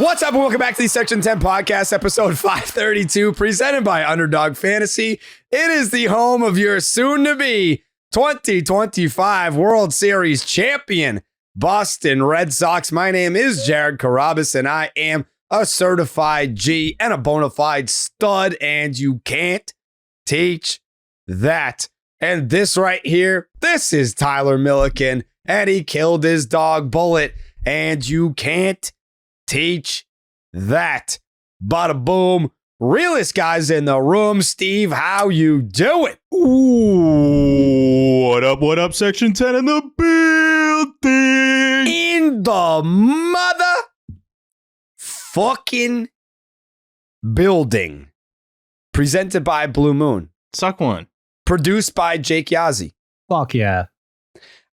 What's up, and welcome back to the Section 10 podcast, episode 532, presented by Underdog Fantasy. It is the home of your soon-to-be 2025 World Series champion, Boston Red Sox. My name is Jared Carabas, and I am a certified G and a bona fide stud, and you can't teach that. And this right here, this is Tyler Milliken, and he killed his dog Bullet, and you can't teach that. Bada boom. Realest guys in the room. Steve, how you doing? Ooh, what up, Section 10 in the building? In the mother fucking building. Presented by Blue Moon. Suck one. Produced by Jake Yazzie. Fuck yeah.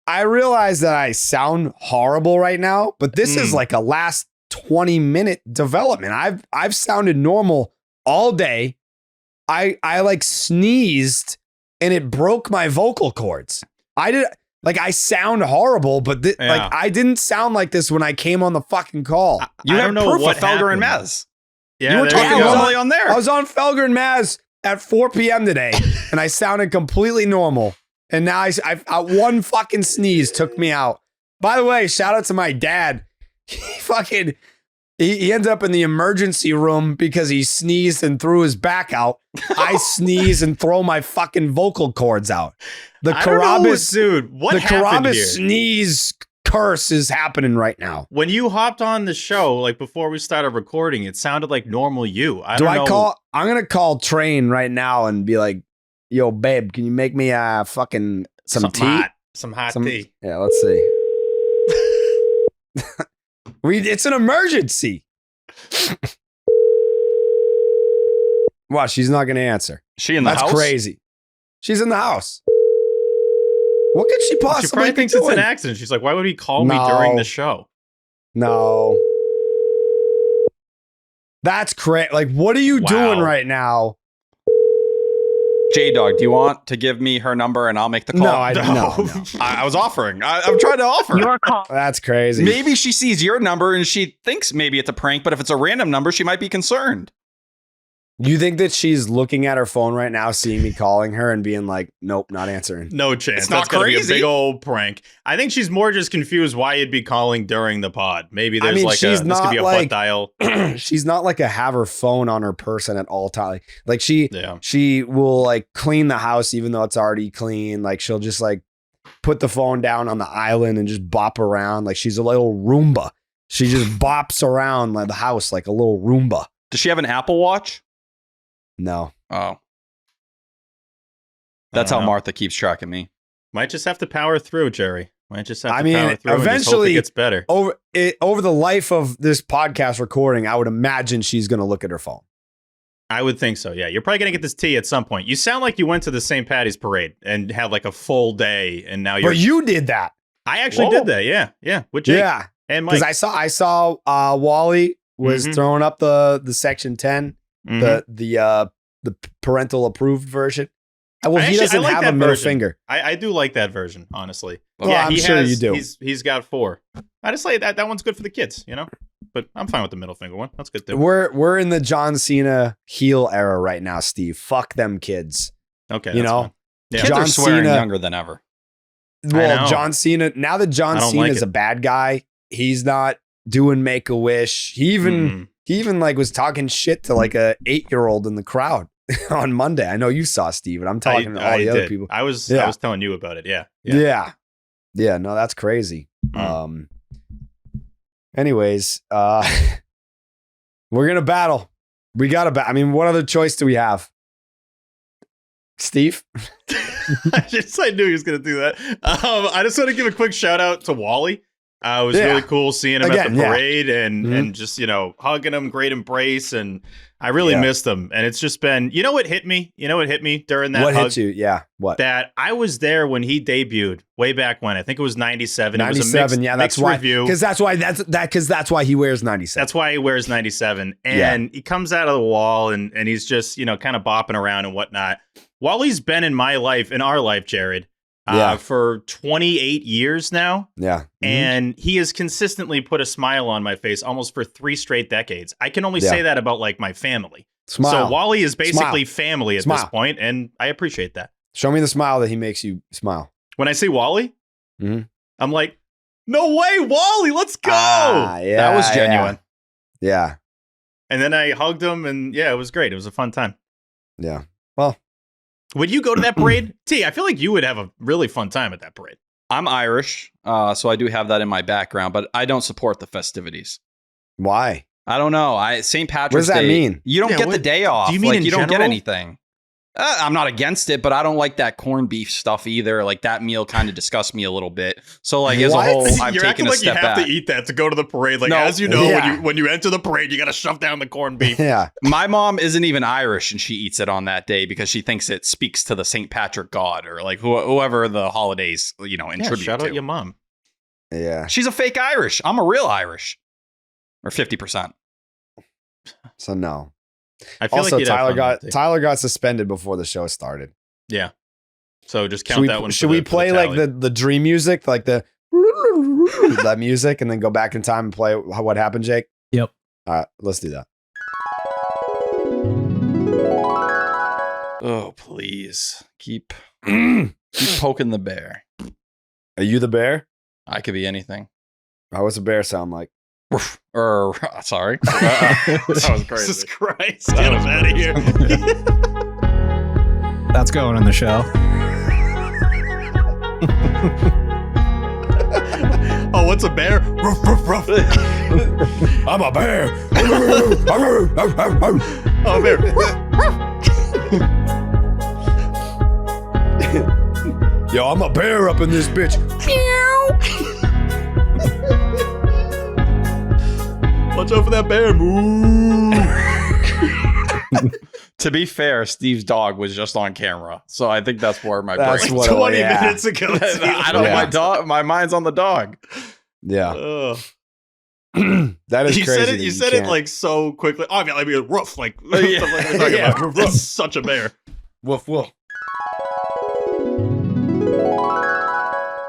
I realize that I sound horrible right now, but this is like a last 20-minute development. I've sounded normal all day. I like sneezed and it broke my vocal cords. I sound horrible, but I didn't sound like this when I came on the fucking call. You have proof of Felger and Mazz. Yeah, you were talking normally on there. I was on Felger and Mazz at 4 p.m. today, and I sounded completely normal. And now I one fucking sneeze took me out. By the way, shout out to my dad. He ended up in the emergency room because he sneezed and threw his back out. I sneeze and throw my fucking vocal cords out. The Carabas sneeze curse is happening right now. When you hopped on the show, like before we started recording, it sounded like normal you. I'm gonna call Train right now and be like, yo, babe, can you make me fucking some tea? Some hot tea. Yeah, let's see. It's an emergency. Wow, she's not going to answer. She in the house? That's crazy. She's in the house. What could she possibly She probably thinks be doing? It's an accident. She's like, why would he call me during the show? No. That's crazy. Like, what are you doing right now? J-Dog, do you want to give me her number and I'll make the call? No. I was offering. I'm trying to offer. Your call. That's crazy. Maybe she sees your number and she thinks maybe it's a prank, but if it's a random number, she might be concerned. You think that she's looking at her phone right now, seeing me calling her and being like, nope, not answering? No chance. It's That's not going to be a crazy. big old prank. I think she's more just confused why you'd be calling during the pod. Maybe there's this could be a butt dial. She's not like have her phone on her person at all times. Like she will like clean the house even though it's already clean. Like she'll just like put the phone down on the island and just bop around. Like she's a little Roomba. She just bops around like the house like a little Roomba. Does she have an Apple Watch? No. Oh. That's how Martha keeps track of me. Might just have to power through, Jerry. Might just have to power through. Eventually it gets better. Over the life of this podcast recording, I would imagine she's going to look at her phone. I would think so. Yeah, you're probably going to get this tea at some point. You sound like you went to the St. Patty's parade and had like a full day, and now you're. But you did that. I actually did that. Yeah, with Jake and Mike. Because I saw Wally was throwing up the Section 10. The parental approved version. Well, he doesn't like have that a middle version. finger. I do like that version, honestly. Well, I'm sure you do. He's got 4. I just like that one's good for the kids, you know. But I'm fine with the middle finger one. That's good too. We're in the John Cena heel era right now, Steve. Fuck them kids. Okay, you know, kids are swearing younger than ever. Well, John Cena. Now that John Cena is a bad guy, he's not doing Make-A-Wish. He even like was talking shit to like a 8-year-old in the crowd on Monday. I know you saw Steve, and I'm talking to all the other people. I was telling you about it. Yeah. No, that's crazy. Anyways, we're gonna battle. We gotta battle. I mean, what other choice do we have? Steve? I knew he was gonna do that. I just want to give a quick shout out to Wally. It was really cool seeing him at the parade and just, hugging him, great embrace. And I really missed him. And it's just been, what hit me? What hit me during that What hug? hit you? Yeah. What? That I was there when he debuted way back when. I think it was 97. 97. It was a mixed why. review. Because that's why he wears 97. That's why he wears 97. And he comes out of the wall and he's just, kind of bopping around and whatnot. Wally's been in my life, in our life, Jared, for 28 years now. Yeah. Mm-hmm. And he has consistently put a smile on my face almost for 3 straight decades. I can only say that about like my family. Smile. So Wally is basically family at this point, and I appreciate that. Show me the smile that he makes you smile. When I say Wally, I'm like, no way, Wally, let's go. Yeah, that was genuine. Yeah. And then I hugged him, and yeah, it was great. It was a fun time. Yeah. Well, would you go to that parade? T, I feel like you would have a really fun time at that parade. I'm Irish, so I do have that in my background, but I don't support the festivities. why? I don't know. St. Patrick's What does that Day, mean? You don't get the day off. Do you mean in you don't get general? anything? I'm not against it, but I don't like that corned beef stuff either. Like that meal kind of disgusts me a little bit. So like as a whole, I've You're taken acting a like step you have back. to eat that to go to the parade. Like, No. as you know, Yeah. when you enter the parade, you got to shove down the corned beef. Yeah. My mom isn't even Irish, and she eats it on that day because she thinks it speaks to the St. Patrick God or like whoever the holidays, in tribute shout to. out your mom. Yeah. She's a fake Irish. I'm a real Irish, or 50%. So no. I feel Also, like you'd have fun that day. Tyler got suspended before the show started. Yeah. So just count that one. Should we play like the dream music, like the that music, and then go back in time and play what happened, Jake? Yep. All right, let's do that. Oh, please keep poking the bear. Are you the bear? I could be anything. How does a bear sound like? Or sorry, that was crazy. Jesus Christ, get him out of here. That's going on the show. Oh, what's a bear? Ruff, ruff, ruff. I'm a bear. Oh, a bear. Yo, I'm a bear up in this bitch. Watch out for that bear. Moo. To be fair, Steve's dog was just on camera, so I think that's where my That's brain. what 20 yeah. minutes ago. I don't. Yeah. My dog. My mind's on the dog. Yeah, Ugh. that is You crazy. said it. that You said it can't- like so quickly. Oh, I mean, roof, like Yeah. stuff like we're talking Yeah, about. That's such a bear. woof woof.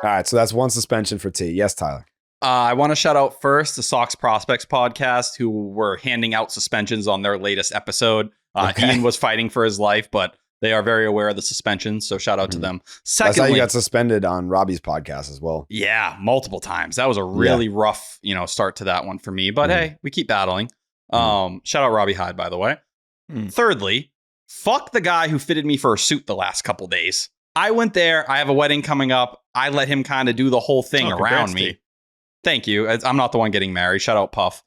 All right, so that's one suspension for T. Yes, Tyler. I want to shout out first the Sox Prospects podcast, who were handing out suspensions on their latest episode. Okay. Ian was fighting for his life, but they are very aware of the suspensions, so shout out to them. That's how Secondly, you got suspended on Robbie's podcast as well. yeah, multiple times. That was a really rough, start to that one for me. But hey, we keep battling. Shout out Robbie Hyde, by the way. Thirdly, fuck the guy who fitted me for a suit the last couple days. I went there. I have a wedding coming up. I let him kind of do the whole thing around me. Steve. Thank you. I'm not the one getting married. Shout out Puff.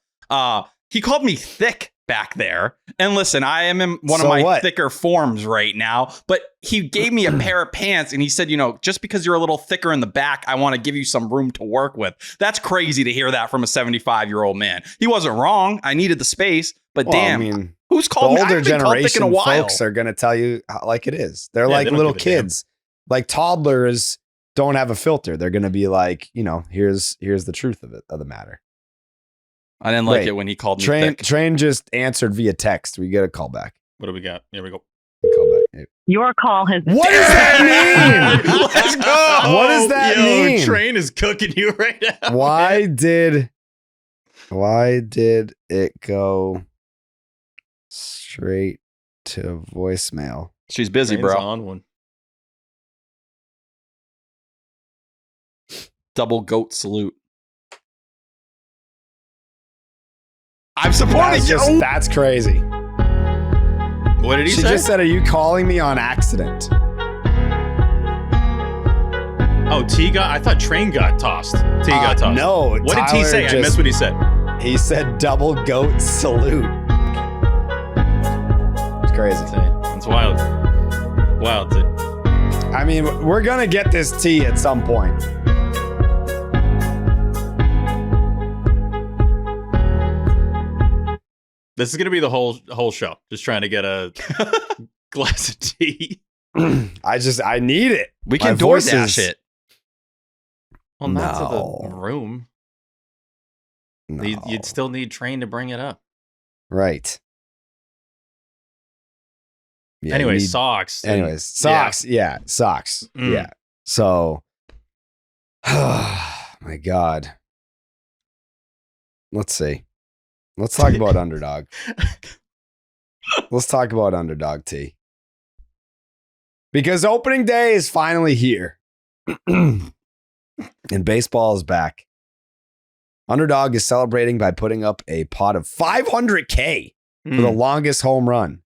He called me thick back there. And listen, I am in one of my thicker forms right now, but he gave me a pair of pants and he said, just because you're a little thicker in the back, I want to give you some room to work with. That's crazy to hear that from a 75-year-old man. He wasn't wrong. I needed the space, but damn, I mean, who's called me? the I older haven't been called thick in a generation while. folks are going to tell you like it is. They're Yeah, like they don't little give a damn. kids. Like toddlers don't have a filter. They're going to be like, here's the truth of the matter. I didn't like Wait, it when he called me Train thick. Train just answered via text. We get a call back. What do we got? Here we go. Call back. Your call has. What does that mean? Let's go. What does that mean? Train is cooking you right now. Why did it go straight to voicemail? She's busy, Train's bro. on one. Double goat salute. I'm supporting you. That's crazy. What did he She say? just said, "Are you calling me on accident?" Oh, I thought Train got tossed. T got tossed. No. What did T Tyler say? I missed what he said. He said double goat salute. It's crazy. It's wild. Wild, T. I mean, we're gonna get this tea at some point. This is gonna be the whole show. Just trying to get a glass of tea. I need it. We My can voice DoorDash is- it. Well, not to No. the room. No. You'd still need Train to bring it up. Right. Yeah, Anyway, you need- socks. Anyways, socks. Yeah, socks. Mm. Yeah. So, my God. Let's see. Let's talk about underdog. Let's talk about underdog, T. Because opening day is finally here. And baseball is back. Underdog is celebrating by putting up a pot of $500K for the longest home run.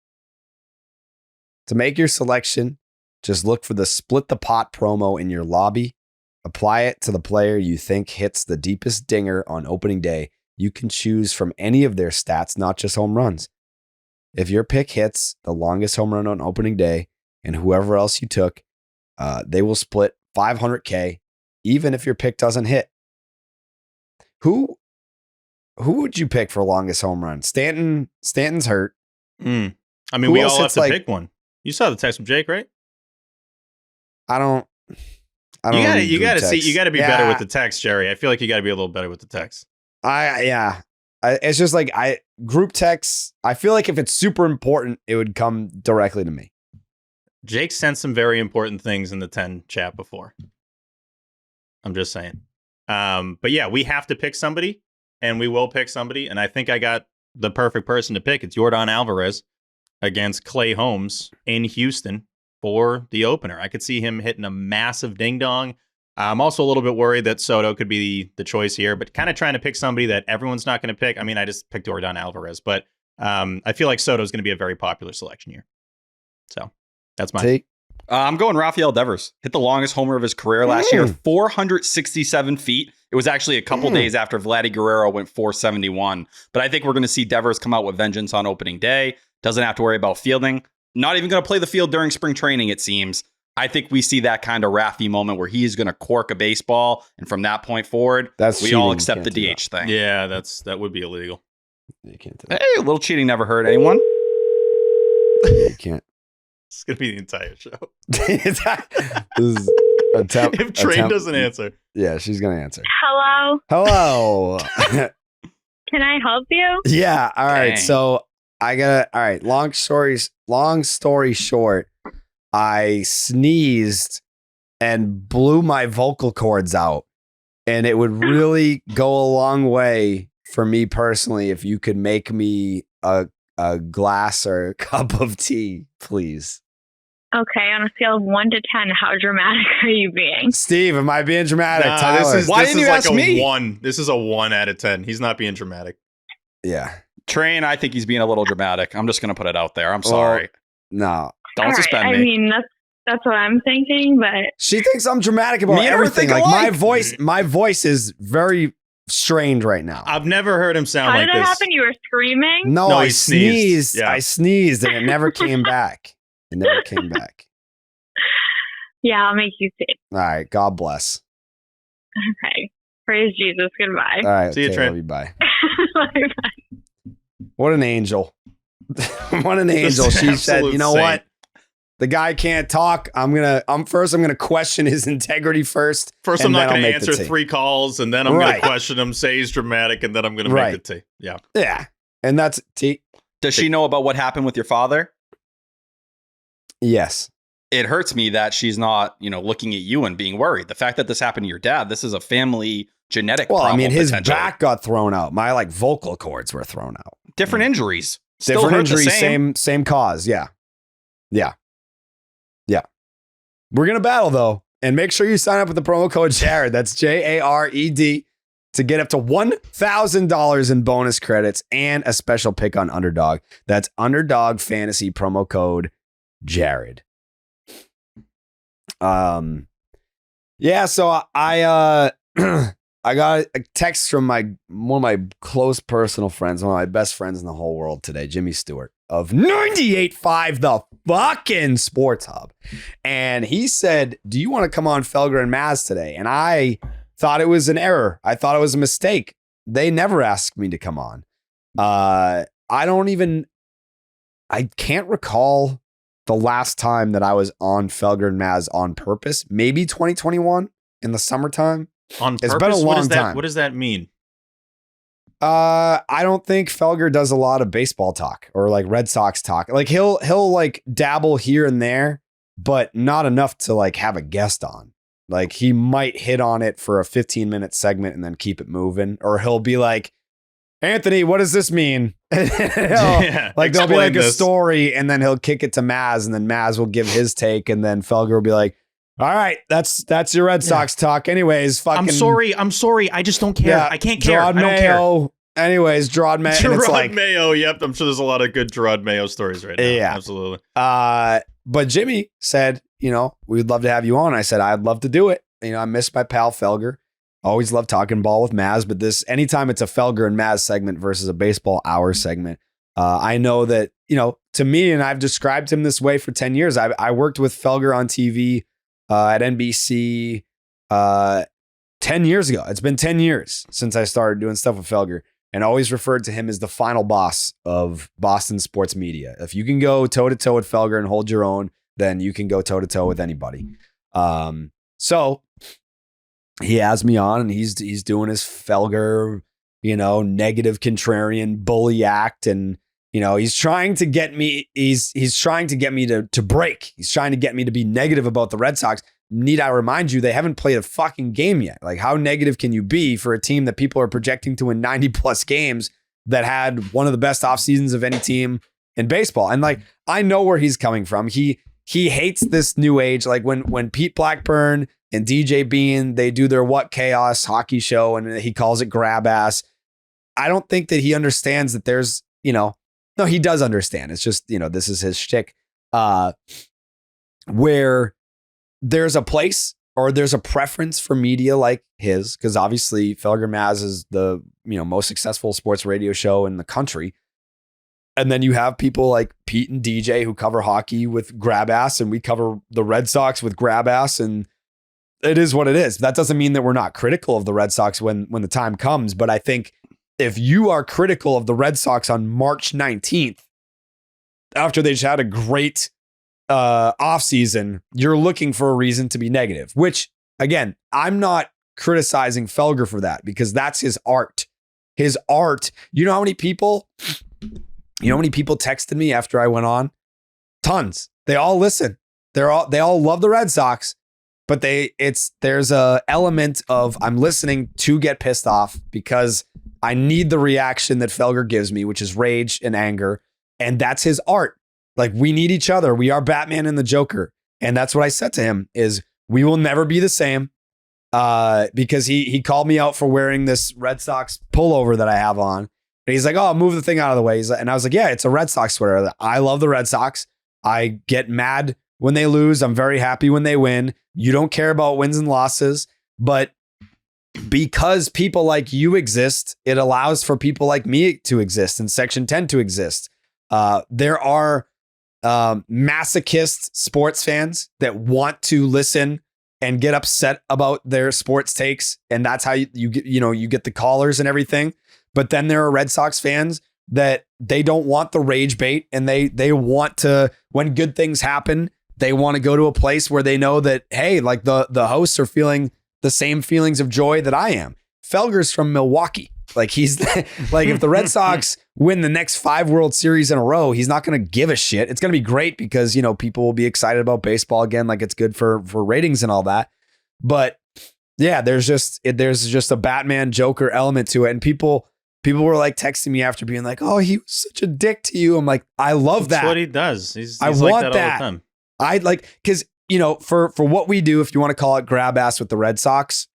To make your selection, just look for the split the pot promo in your lobby. Apply it to the player you think hits the deepest dinger on opening day. You can choose from any of their stats, not just home runs. If your pick hits the longest home run on opening day and whoever else you took, they will split $500K, even if your pick doesn't hit. Who would you pick for longest home run? Stanton's hurt. I mean, we all have to pick one. You saw the text from Jake, right? I don't. You got to be better with the text, Jerry. I feel like you got to be a little better with the text. It's just like group texts. I feel like if it's super important, it would come directly to me. Jake sent some very important things in the 10 chat before. I'm just saying. But yeah, we have to pick somebody, and we will pick somebody. And I think I got the perfect person to pick. It's Yordan Alvarez against Clay Holmes in Houston for the opener. I could see him hitting a massive ding dong. I'm also a little bit worried that Soto could be the choice here, but kind of trying to pick somebody that everyone's not going to pick. I mean, I just picked Yordan Alvarez, but I feel like Soto is going to be a very popular selection here. So that's my take. I'm going Rafael Devers. Hit the longest homer of his career last year, 467 feet. It was actually a couple days after Vladdy Guerrero went 471. But I think we're going to see Devers come out with vengeance on opening day. Doesn't have to worry about fielding. Not even going to play the field during spring training, it seems. I think we see that kind of Raffy moment where he's going to cork a baseball. And from that point forward, we all accept the DH thing. Yeah, that would be illegal. You can't do that. Hey, a little cheating never hurt anyone. You can't. It's going to be the entire show. This is if Train doesn't answer. Yeah, she's going to answer. Hello. Can I help you? Yeah. All right. Dang. So all right. Long story short, I sneezed and blew my vocal cords out. And it would really go a long way for me personally if you could make me a glass or a cup of tea, please. Okay, on a scale of 1 to 10, how dramatic are you being? Steve, am I being dramatic? Nah, Tyler? Why didn't you like ask me? 1. This is a 1 out of 10. He's not being dramatic. Yeah. Train, I think he's being a little dramatic. I'm just going to put it out there. I'm sorry. No. Don't suspend me. I mean, that's what I'm thinking, but she thinks I'm dramatic about everything. Like my voice is very strained right now. I've never heard him sound like this. How did that happen? You were screaming? No, I sneezed. Yeah. I sneezed and it never came back. It never came back. Yeah, I'll make you see. All right. God bless. Okay. Praise Jesus. Goodbye. All right. See you, Trent. Love you. Bye. Bye. What an angel. What an angel. She said, you know saint. what? The guy can't talk. I'm gonna question his integrity first. First, I'm not going to answer 3 calls, and then I'm going to question him, say he's dramatic, and then I'm going to make the tea. Yeah. Yeah. And that's tea. Does she know about what happened with your father? Yes. It hurts me that she's not, looking at you and being worried. The fact that this happened to your dad, this is a family genetic problem. Well, I mean, his back got thrown out. My vocal cords were thrown out. Different injuries. Different injuries, same cause. Yeah. We're going to battle, though. And make sure you sign up with the promo code Jared. That's JARED to get up to $1,000 in bonus credits and a special pick on Underdog. That's Underdog Fantasy promo code Jared. Yeah, so I I got a text from one of my close personal friends, one of my best friends in the whole world today, Jimmy Stewart of 98.5 The fucking Sports Hub. And he said, do you want to come on Felger and Mazz today? And I thought it was an error. I thought it was a mistake. They never asked me to come on. I can't recall the last time that I was on Felger and Mazz on purpose. Maybe 2021 in the summertime. On purpose? It's been a long time. What does that mean? I don't think Felger does a lot of baseball talk or Red Sox talk. He'll dabble here and there, but not enough to have a guest on. Like he might hit on it for a 15-minute segment and then keep it moving. Or he'll be like, Anthony, what does this mean? Like there'll be like a story and then he'll kick it to Mazz and then Mazz will give his take and then Felger will be like, all right, that's your Red Sox talk. Anyways, fucking. I'm sorry. I just don't care. I can't care. I don't care. Anyways, Gerard Mayo. Gerard Mayo. Yep. I'm sure there's a lot of good Gerard Mayo stories right now. Yeah. Absolutely. But Jimmy said, we'd love to have you on. I said, I'd love to do it. I miss my pal Felger. Always love talking ball with Mazz, but anytime it's a Felger and Mazz segment versus a baseball hour segment, I know that, to me, and I've described him this way for 10 years. I worked with Felger on TV at NBC 10 years ago. It's been 10 years since I started doing stuff with Felger and always referred to him as the final boss of Boston sports media. If you can go toe to toe with Felger and hold your own, then you can go toe to toe with anybody. So he has me on and he's doing his Felger, negative contrarian bully act. And, he's trying to get me, he's trying to get me to break. He's trying to get me to be negative about the Red Sox. Need I remind you, they haven't played a fucking game yet. Like, how negative can you be for a team that people are projecting to win 90 plus games that had one of the best off seasons of any team in baseball? And like, I know where he's coming from. He hates this new age. Like when Pete Blackburn and DJ Bean, they do their What Chaos hockey show and he calls it grab ass. I don't think that he understands that there's, no, he does understand. It's just, this is his shtick, where there's a place or there's a preference for media like his, because obviously Felger Mazz is the most successful sports radio show in the country. And then you have people like Pete and DJ who cover hockey with grab ass, and we cover the Red Sox with grab ass, and it is what it is. That doesn't mean that we're not critical of the Red Sox when the time comes. But I think if you are critical of the Red Sox on March 19th, after they've had a great offseason, you're looking for a reason to be negative, which again, I'm not criticizing Felger for that because that's his art. His art. You know how many people texted me after I went on? Tons. They all listen. They all love the Red Sox, but there's a element of I'm listening to get pissed off because I need the reaction that Felger gives me, which is rage and anger. And that's his art. Like, we need each other. We are Batman and the Joker. And that's what I said to him is we will never be the same, because he called me out for wearing this Red Sox pullover that I have on. And he's like, oh, move the thing out of the way. And I was like, yeah, it's a Red Sox sweater. I love the Red Sox. I get mad when they lose. I'm very happy when they win. You don't care about wins and losses. But because people like you exist, it allows for people like me to exist and Section 10 to exist. There are masochist sports fans that want to listen and get upset about their sports takes. And that's how you get the callers and everything. But then there are Red Sox fans that they don't want the rage bait, and they want to, when good things happen, they want to go to a place where they know that, hey, like the hosts are feeling the same feelings of joy that I am. Felger's from Milwaukee. Like he's like, if the Red Sox win the next 5 World Series in a row, he's not going to give a shit. It's going to be great because, people will be excited about baseball again. Like it's good for ratings and all that. But yeah, there's just a Batman Joker element to it. And people were like texting me after being like, oh, he was such a dick to you. I'm like, I love that. That's what he does. He's I like want that all the time. I like, because, for what we do, if you want to call it grab ass with the Red Sox,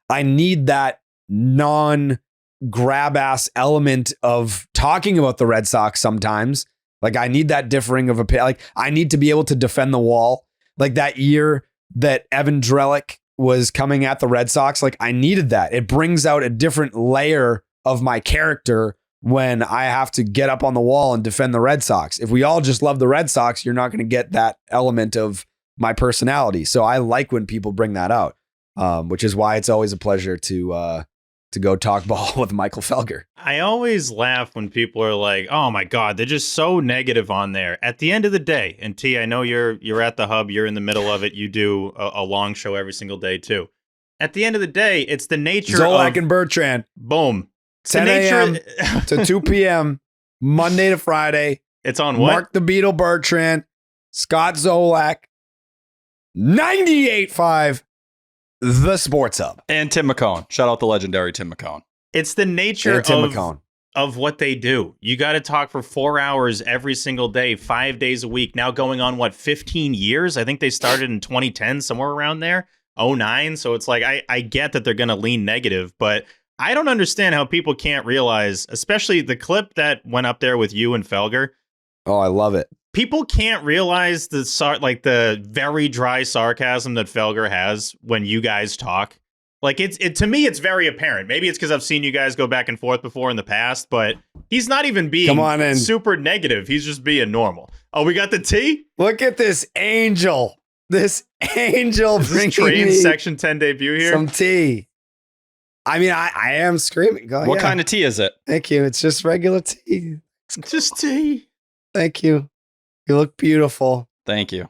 I need that non-grab ass element of talking about the Red Sox sometimes. Like I need that differing of opinion. Like I need to be able to defend the wall. Like that year that Evan Drellick was coming at the Red Sox, like I needed that. It brings out a different layer of my character when I have to get up on the wall and defend the Red Sox. If we all just love the Red Sox, you're not going to get that element of my personality. So I like when people bring that out, which is why it's always a pleasure to go talk ball with Michael Felger. I always laugh when people are like, oh my God, they're just so negative on there. At the end of the day, and T, I know you're at the hub, you're in the middle of it. You do a long show every single day too. At the end of the day, it's the nature Zolak and Bertrand. Boom. 10 a.m. to 2 p.m. Monday to Friday. It's on what? Mark the Beetle Bertrand, Scott Zolak, 98.5 The Sports Hub. And Tim McCone. Shout out the legendary Tim McCone. It's the nature of what they do. You got to talk for 4 hours every single day, 5 days a week. Now going on, 15 years? I think they started in 2010, somewhere around there, 09. So it's like, I get that they're going to lean negative, but I don't understand how people can't realize, especially the clip that went up there with you and Felger. Oh, I love it. People can't realize the very dry sarcasm that Felger has when you guys talk. Like it to me, it's very apparent. Maybe it's because I've seen you guys go back and forth before in the past, but he's not even being super negative. He's just being normal. Oh, we got the tea? Look at this angel. This angel bringing Train Section 10 debut here. Some tea. I mean, I am screaming. What kind of tea is it? Thank you. It's just regular tea. Just tea. Thank you. You look beautiful. Thank you.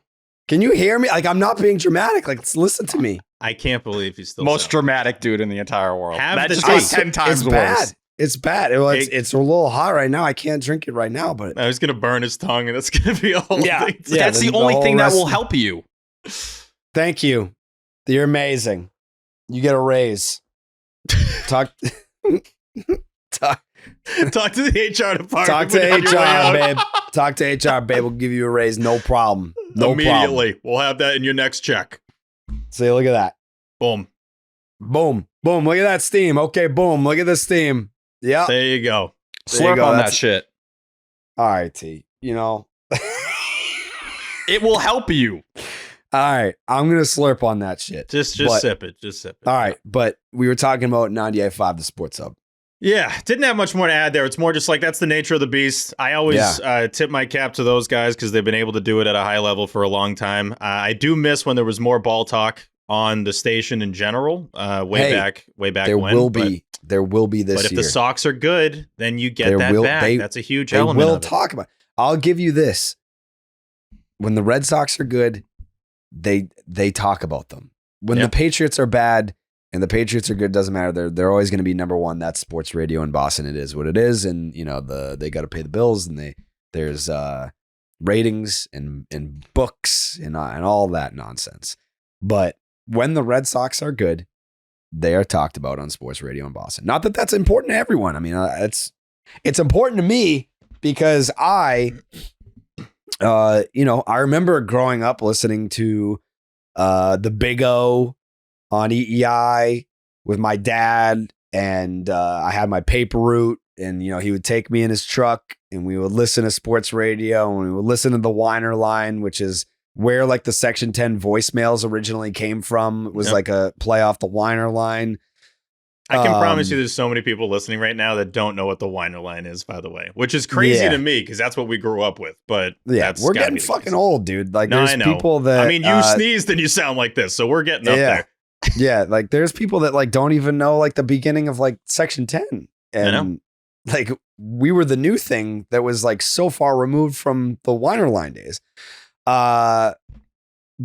Can you hear me? Like, I'm not being dramatic. Like, listen to me. I can't believe he's still most dramatic dude in the entire world. That just got 10 times worse. Bad. It's bad. It's a little hot right now. I can't drink it right now, but I was gonna burn his tongue, and it's gonna be a whole thing. Yeah, that's the only thing that will help you. Thank you. You're amazing. You get a raise. Talk to the HR department. Talk to HR, babe. Talk to HR, babe. We'll give you a raise. No problem. Immediately. We'll have that in your next check. See, look at that. Boom. Boom. Boom. Look at that steam. Okay, boom. Look at the steam. Yeah. There you go. Slurp on that shit. All right, T. You know. It will help you. All right. I'm going to slurp on that shit. Just sip it. Just sip it. All right. But we were talking about 98.5 The Sports Hub. Yeah, didn't have much more to add there. It's more just like that's the nature of the beast. I always tip my cap to those guys because they've been able to do it at a high level for a long time. I do miss when there was more ball talk on the station in general. Way back. There will be this year. But if the Sox are good, then you get that back. That's a huge element. They will talk about it. I'll give you this: when the Red Sox are good, they talk about them. When the Patriots are bad. And the Patriots are good. Doesn't matter. They're always going to be number one. That's sports radio in Boston. It is what it is. And you know they got to pay the bills. And there's ratings and books and all that nonsense. But when the Red Sox are good, they are talked about on sports radio in Boston. Not that that's important to everyone. I mean, it's important to me because I remember growing up listening to the Big O on EEI with my dad, and I had my paper route, and he would take me in his truck, and we would listen to sports radio, and we would listen to the Whiner line, which is where like the Section 10 voicemails originally came from. It was like a play off the Whiner line. I can promise you there's so many people listening right now that don't know what the Whiner line is, by the way, which is crazy to me because that's what we grew up with. But we're getting fucking old, dude. Like there's people that I mean, you sneezed and you sound like this, so we're getting up there. Yeah, like there's people that like don't even know like the beginning of like Section 10. And like we were the new thing that was like so far removed from the Whiner line days. But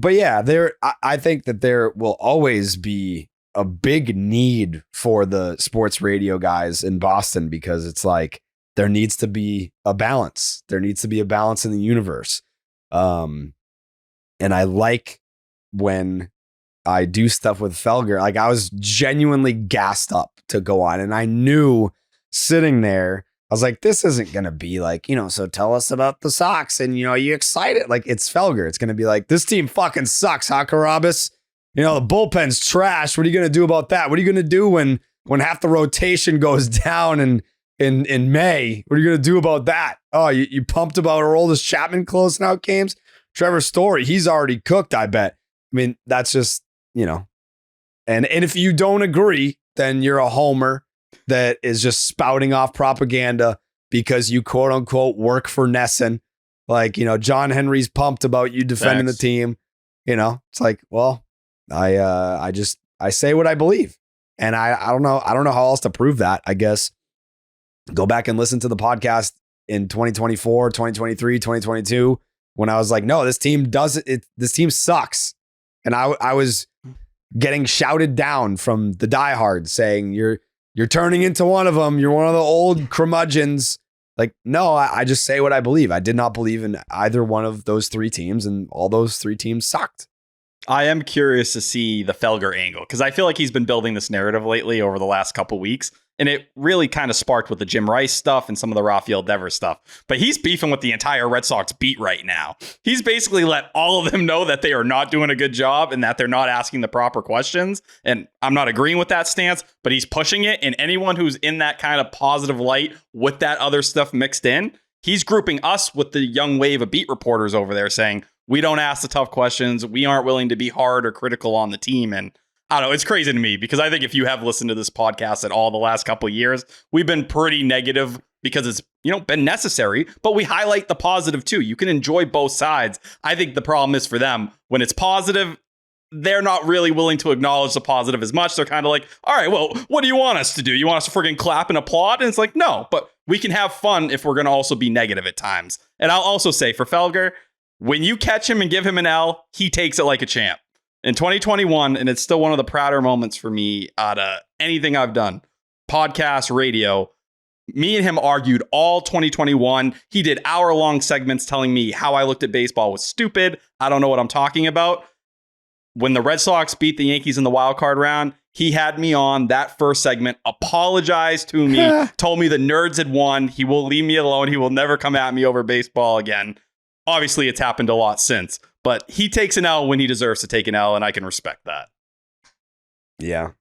yeah, I think that there will always be a big need for the sports radio guys in Boston because it's like there needs to be a balance. There needs to be a balance in the universe. And I like when I do stuff with Felger. Like I was genuinely gassed up to go on. And I knew sitting there, I was like, this isn't going to be like, so tell us about the Sox. And, are you excited? Like it's Felger. It's going to be like, this team fucking sucks, huh, Carabas? The bullpen's trash. What are you going to do about that? What are you going to do when half the rotation goes down in May? What are you going to do about that? Oh, you pumped about our oldest Chapman closing out games? Trevor Story, he's already cooked, I bet. I mean, that's just, and if you don't agree, then you're a homer that is just spouting off propaganda because you quote unquote work for Nesson. Like, John Henry's pumped about you defending the team. It's like, well, I say what I believe. And I don't know how else to prove that. I guess go back and listen to the podcast in 2024, 2023, 2022, when I was like, no, this team this team sucks. And I was getting shouted down from the diehards saying you're turning into one of them. You're one of the old curmudgeons. Like, no, I just say what I believe. I did not believe in either one of those three teams, and all those three teams sucked. I am curious to see the Felger angle because I feel like he's been building this narrative lately over the last couple weeks. And it really kind of sparked with the Jim Rice stuff and some of the Rafael Devers stuff. But he's beefing with the entire Red Sox beat right now. He's basically let all of them know that they are not doing a good job and that they're not asking the proper questions. And I'm not agreeing with that stance, but he's pushing it. And anyone who's in that kind of positive light with that other stuff mixed in, he's grouping us with the young wave of beat reporters over there saying, we don't ask the tough questions. We aren't willing to be hard or critical on the team. And I don't know. It's crazy to me because I think if you have listened to this podcast at all the last couple of years, we've been pretty negative because it's, been necessary, but we highlight the positive too. You can enjoy both sides. I think the problem is for them when it's positive, they're not really willing to acknowledge the positive as much. They're kind of like, all right, well, what do you want us to do? You want us to friggin' clap and applaud? And it's like, no, but we can have fun if we're going to also be negative at times. And I'll also say for Felger, when you catch him and give him an L, he takes it like a champ. In 2021, and it's still one of the prouder moments for me out of anything I've done, podcast, radio, me and him argued all 2021. He did hour-long segments telling me how I looked at baseball was stupid. I don't know what I'm talking about. When the Red Sox beat the Yankees in the wild card round, he had me on that first segment, apologized to me, told me the nerds had won. He will leave me alone. He will never come at me over baseball again. Obviously, it's happened a lot since. But he takes an L when he deserves to take an L, and I can respect that. Yeah.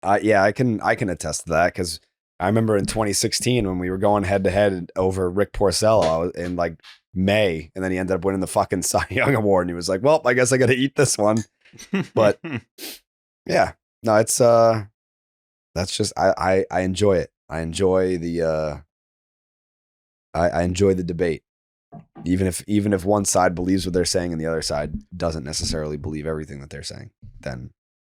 I can attest to that because I remember in 2016 when we were going head to head over Rick Porcello in like May, and then he ended up winning the fucking Cy Young Award, and he was like, well, I guess I got to eat this one. But yeah, no, it's that's just I enjoy it. I enjoy the I enjoy the debate. Even if one side believes what they're saying and the other side doesn't necessarily believe everything that they're saying, then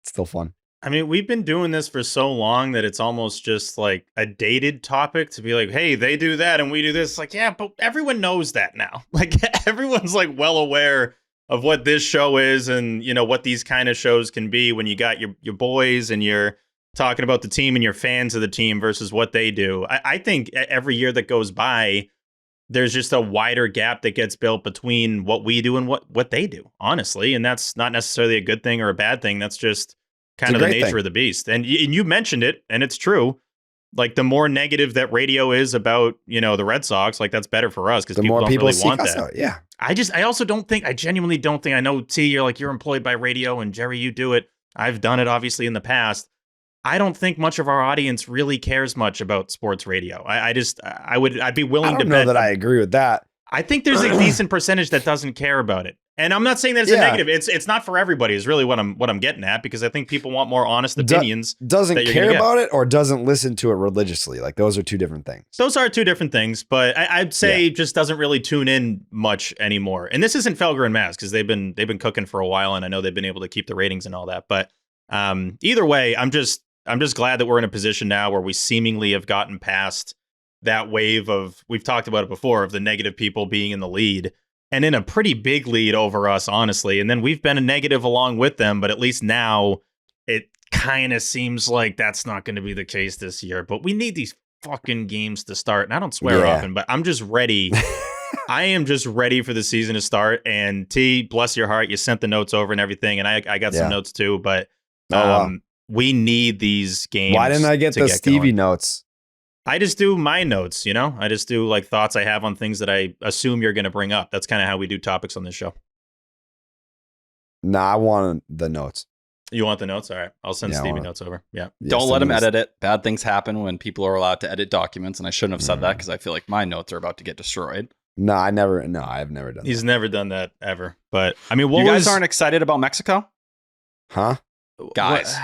it's still fun. I mean, we've been doing this for so long that it's almost just like a dated topic to be like, hey, they do that and we do this. Like, yeah, but everyone knows that now. Like everyone's like well aware of what this show is and, what these kind of shows can be when you got your boys and you're talking about the team and you're fans of the team versus what they do. I think every year that goes by, there's just a wider gap that gets built between what we do and what they do, honestly. And that's not necessarily a good thing or a bad thing. That's just kind of the nature of the beast. And you mentioned it, and it's true. Like the more negative that radio is about, the Red Sox, like that's better for us because people don't really want that. Out, yeah. I genuinely don't think, I know T, you're employed by radio, and Jerry, you do it. I've done it obviously in the past. I don't think much of our audience really cares much about sports radio. I'd be willing to bet. I don't know that I agree with that. I think there's a decent percentage that doesn't care about it. And I'm not saying that it's a negative. It's not for everybody is really what I'm getting at, because I think people want more honest opinions. Doesn't care about it or doesn't listen to it religiously. Like those are two different things. Those are two different things, but I'd say just doesn't really tune in much anymore. And this isn't Felger and Mazz because they've been cooking for a while, and I know they've been able to keep the ratings and all that. But either way, I'm just glad that we're in a position now where we seemingly have gotten past that wave of, we've talked about it before, of the negative people being in the lead and in a pretty big lead over us, honestly. And then we've been a negative along with them, but at least now it kind of seems like that's not going to be the case this year. But we need these fucking games to start. And I don't swear often, but I'm just ready. I am just ready for the season to start. And T, bless your heart, you sent the notes over and everything. And I got some notes too, but we need these games. Why didn't I get the Stevie notes? I just do my notes, I just do like thoughts I have on things that I assume you're going to bring up. That's kind of how we do topics on this show. Nah, I want the notes. You want the notes? All right. I'll send Stevie notes over. Yeah. Don't let him edit it. Bad things happen when people are allowed to edit documents. And I shouldn't have said that because I feel like my notes are about to get destroyed. No, I've never done that. He's never done that ever. But I mean, you guys aren't excited about Mexico? Huh? Guys.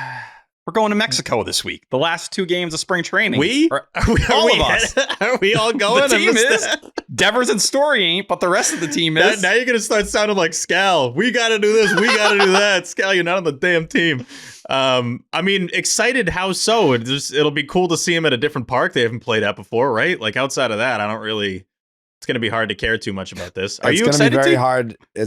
We're going to Mexico this week. The last 2 games of spring training. All of us. Are we all going? The team is. Devers and Story ain't, but the rest of the team is. Now you're going to start sounding like Scal. We got to do this. We got to do that. Scal, you're not on the damn team. I mean, excited. How so? It'll be cool to see him at a different park they haven't played at before, right? Like outside of that, it's going to be hard to care too much about this. Are you excited? It's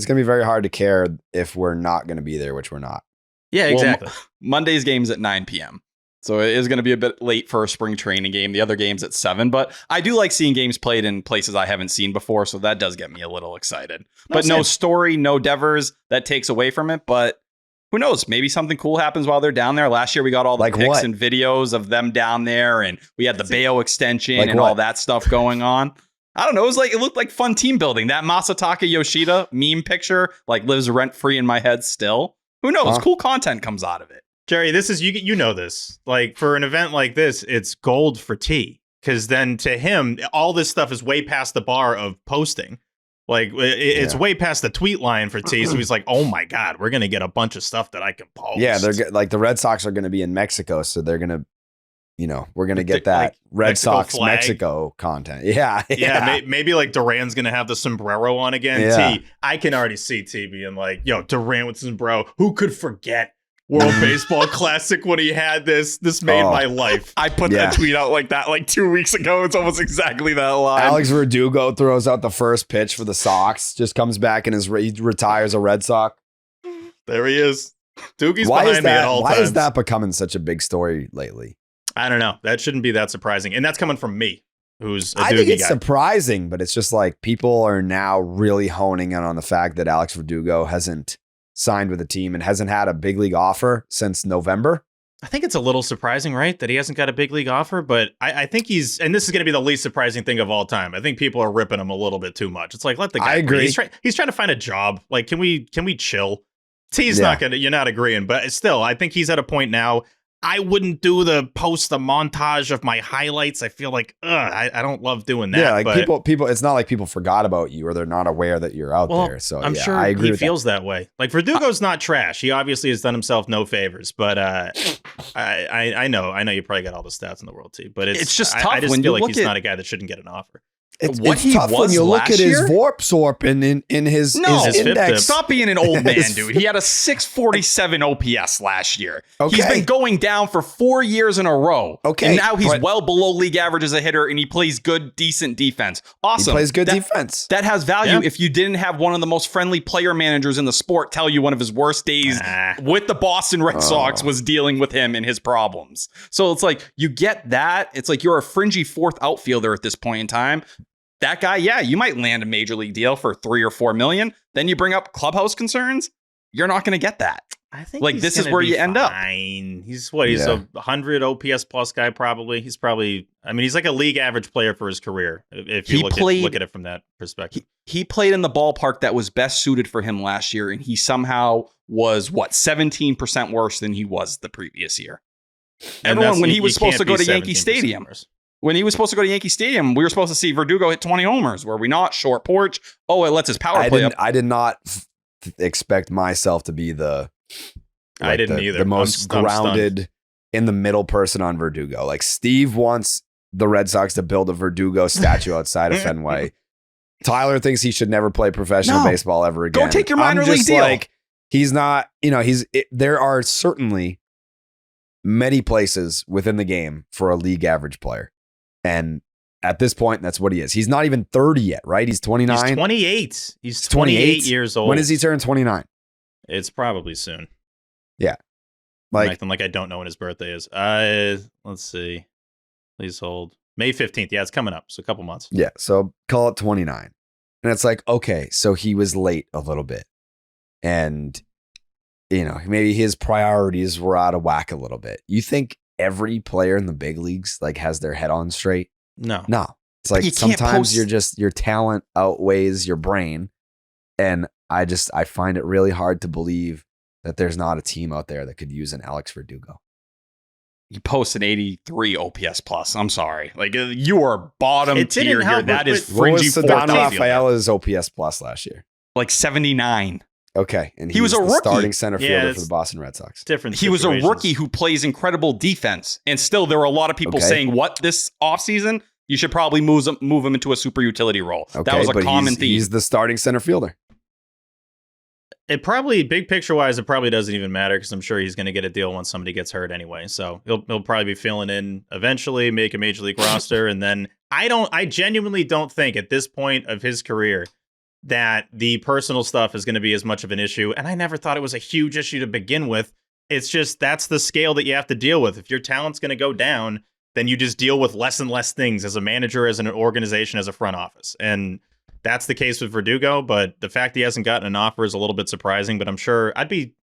going to be very hard to care if we're not going to be there, which we're not. Yeah, exactly. Monday's game's at 9 p.m. So it is going to be a bit late for a spring training game. The other game's at 7, but I do like seeing games played in places I haven't seen before, so that does get me a little excited. But no story, no Devers, that takes away from it, but who knows? Maybe something cool happens while they're down there. Last year we got all the pics and videos of them down there, and we had the Bayo extension and all that stuff going on. I don't know. It looked like fun team building. That Masataka Yoshida meme picture lives rent free in my head still. Who knows? Cool content comes out of it. Jerry, this is you know this. Like for an event like this, it's gold for T. Because then to him, all this stuff is way past the bar of posting. Like it's way past the tweet line for T. So he's like, "Oh my God, we're gonna get a bunch of stuff that I can post." Yeah, they're like the Red Sox are gonna be in Mexico, so they're gonna, we're gonna get that Red Mexico Sox flag. Mexico content. Yeah. Maybe like Duran's gonna have the sombrero on again. Yeah. T, I can already see T being like, "Yo, Duran with sombrero. Who could forget World Baseball Classic when he had this? This made my life." I put that tweet out like that 2 weeks ago. It's almost exactly that line. Alex Verdugo throws out the first pitch for the Sox, just comes back and he retires a Red Sox. There he is. Doogie's behind me at all times. Why is that becoming such a big story lately? I don't know. That shouldn't be that surprising. And that's coming from me, who's a Doogie I think it's guy. surprising, but it's just like people are now really honing in on the fact that Alex Verdugo hasn't signed with a team and hasn't had a big league offer since November. I think it's a little surprising, right? That he hasn't got a big league offer, but I think he's, and this is going to be the least surprising thing of all time. I think people are ripping him a little bit too much. It's like, let the guy, I agree. He's trying to find a job. Like, can we chill? T's not going to, you're not agreeing, but still, I think he's at a point now. I wouldn't do the montage of my highlights. I feel like, I don't love doing that. Yeah, like people. It's not like people forgot about you or they're not aware that you're out there. So I'm sure I agree he feels that way. Like Verdugo's not trash. He obviously has done himself no favors. But I know you probably got all the stats in the world too. But it's just tough. I just when feel you like he's not a guy that shouldn't get an offer. It's tough when you look at his Vorp in his index. Stop being an old man, dude. He had a 647 OPS last year. Okay. He's been going down for 4 years in a row. Okay. And now he's well below league average as a hitter, and he plays good, decent defense. Awesome. He plays good defense. That has value if you didn't have one of the most friendly player managers in the sport tell you one of his worst days with the Boston Red Sox was dealing with him and his problems. So it's like, you get that. It's like you're a fringy fourth outfielder at this point in time. That guy, you might land a major league deal for $3 or $4 million. Then you bring up clubhouse concerns. You're not going to get that. I think this is where you end up. He's a 100 OPS plus guy, probably. He's probably, he's like a league average player for his career. If you look at it from that perspective. He played in the ballpark that was best suited for him last year. And he somehow was 17% worse than he was the previous year. Everyone, when he was supposed to go to Yankee Stadium. When he was supposed to go to Yankee Stadium, we were supposed to see Verdugo hit 20 homers. Were we not? Short porch. Oh, it lets his power play up. I did not expect myself to be the most grounded in the middle person on Verdugo. Like Steve wants the Red Sox to build a Verdugo statue outside of Fenway. Tyler thinks he should never play professional baseball ever again. Go take your minor league deal. Like, he's not, there are certainly many places within the game for a league average player. And at this point, that's what he is. He's not even 30 yet, right? He's 29. He's 28. He's 28 years old. When does he turn 29? It's probably soon. Yeah. I'm acting like I don't know when his birthday is. Let's see. Please hold. May 15th. Yeah, it's coming up. So a couple months. Yeah. So call it 29. And it's like, okay, so he was late a little bit. And, maybe his priorities were out of whack a little bit. You think every player in the big leagues has their head on straight? No. It's like sometimes your talent outweighs your brain. And I find it really hard to believe that there's not a team out there that could use an Alex Verdugo. You post an 83 OPS plus. I'm sorry. You are bottom tier here. That is fringy. What was Rafael's OPS plus last year? 79. Okay, and he was a rookie. Starting center fielder for the Boston Red Sox. He was a rookie who plays incredible defense, and still there were a lot of people saying, "What this offseason? You should probably move him into a super utility role." Okay, that was a common theme. He's the starting center fielder. It probably, big picture wise, it probably doesn't even matter because I'm sure he's going to get a deal once somebody gets hurt anyway. So he'll probably be filling in eventually, make a major league roster, and then I genuinely don't think at this point of his career that the personal stuff is going to be as much of an issue. And I never thought it was a huge issue to begin with. it's just that's the scale that you have to deal with. If your talent's going to go down, then you just deal with less and less things as a manager, as an organization, as a front office. And that's the case with Verdugo. But the fact he hasn't gotten an offer is a little bit surprising. But I'm sure I'd be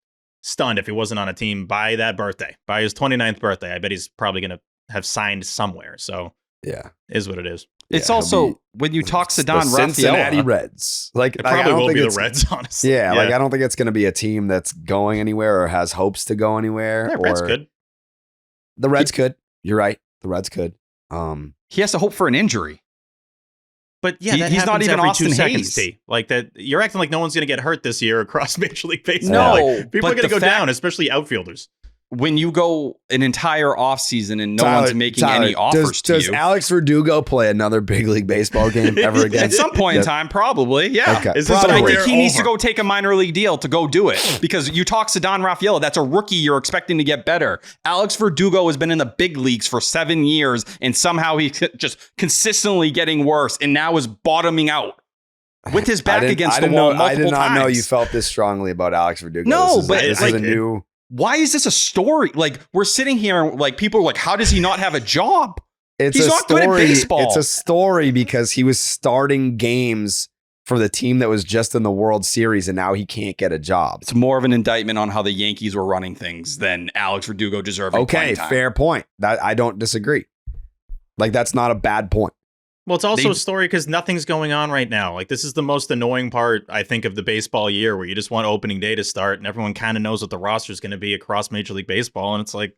stunned if he wasn't on a team by that birthday, by his 29th birthday. I bet he's probably going to have signed somewhere. So yeah, is what it is. It's also when you talk Sedon Cincinnati Reds. Like it probably will be the Reds, honestly. Yeah, like I don't think it's going to be a team that's going anywhere or has hopes to go anywhere. Yeah, Reds could. The Reds could. You're right. The Reds could. He has to hope for an injury. But yeah, he's not even Austin Hayes. Like that, you're acting like no one's going to get hurt this year across Major League Baseball. No, like, people are going to go down, especially outfielders. When you go an entire offseason and no one's making any offers to you. Does Alex Verdugo play another big league baseball game ever again? At some point in time, probably, yeah. Okay. But I think he needs to go take a minor league deal to go do it. Because you talk Sedon Rafael, that's a rookie you're expecting to get better. Alex Verdugo has been in the big leagues for 7 years, and somehow he's just consistently getting worse, and now is bottoming out. With his back against the wall multiple times. I did not know you felt this strongly about Alex Verdugo. No, this is a new... Why is this a story? Like, we're sitting here, like, people are like, how does he not have a job? He's not good at baseball. It's a story because he was starting games for the team that was just in the World Series, and now he can't get a job. It's more of an indictment on how the Yankees were running things than Alex Verdugo deserving playing time. Fair point. I don't disagree. Like, that's not a bad point. Well, it's also a story because nothing's going on right now. Like, this is the most annoying part, I think, of the baseball year, where you just want opening day to start and everyone kind of knows what the roster is going to be across Major League Baseball. And it's like,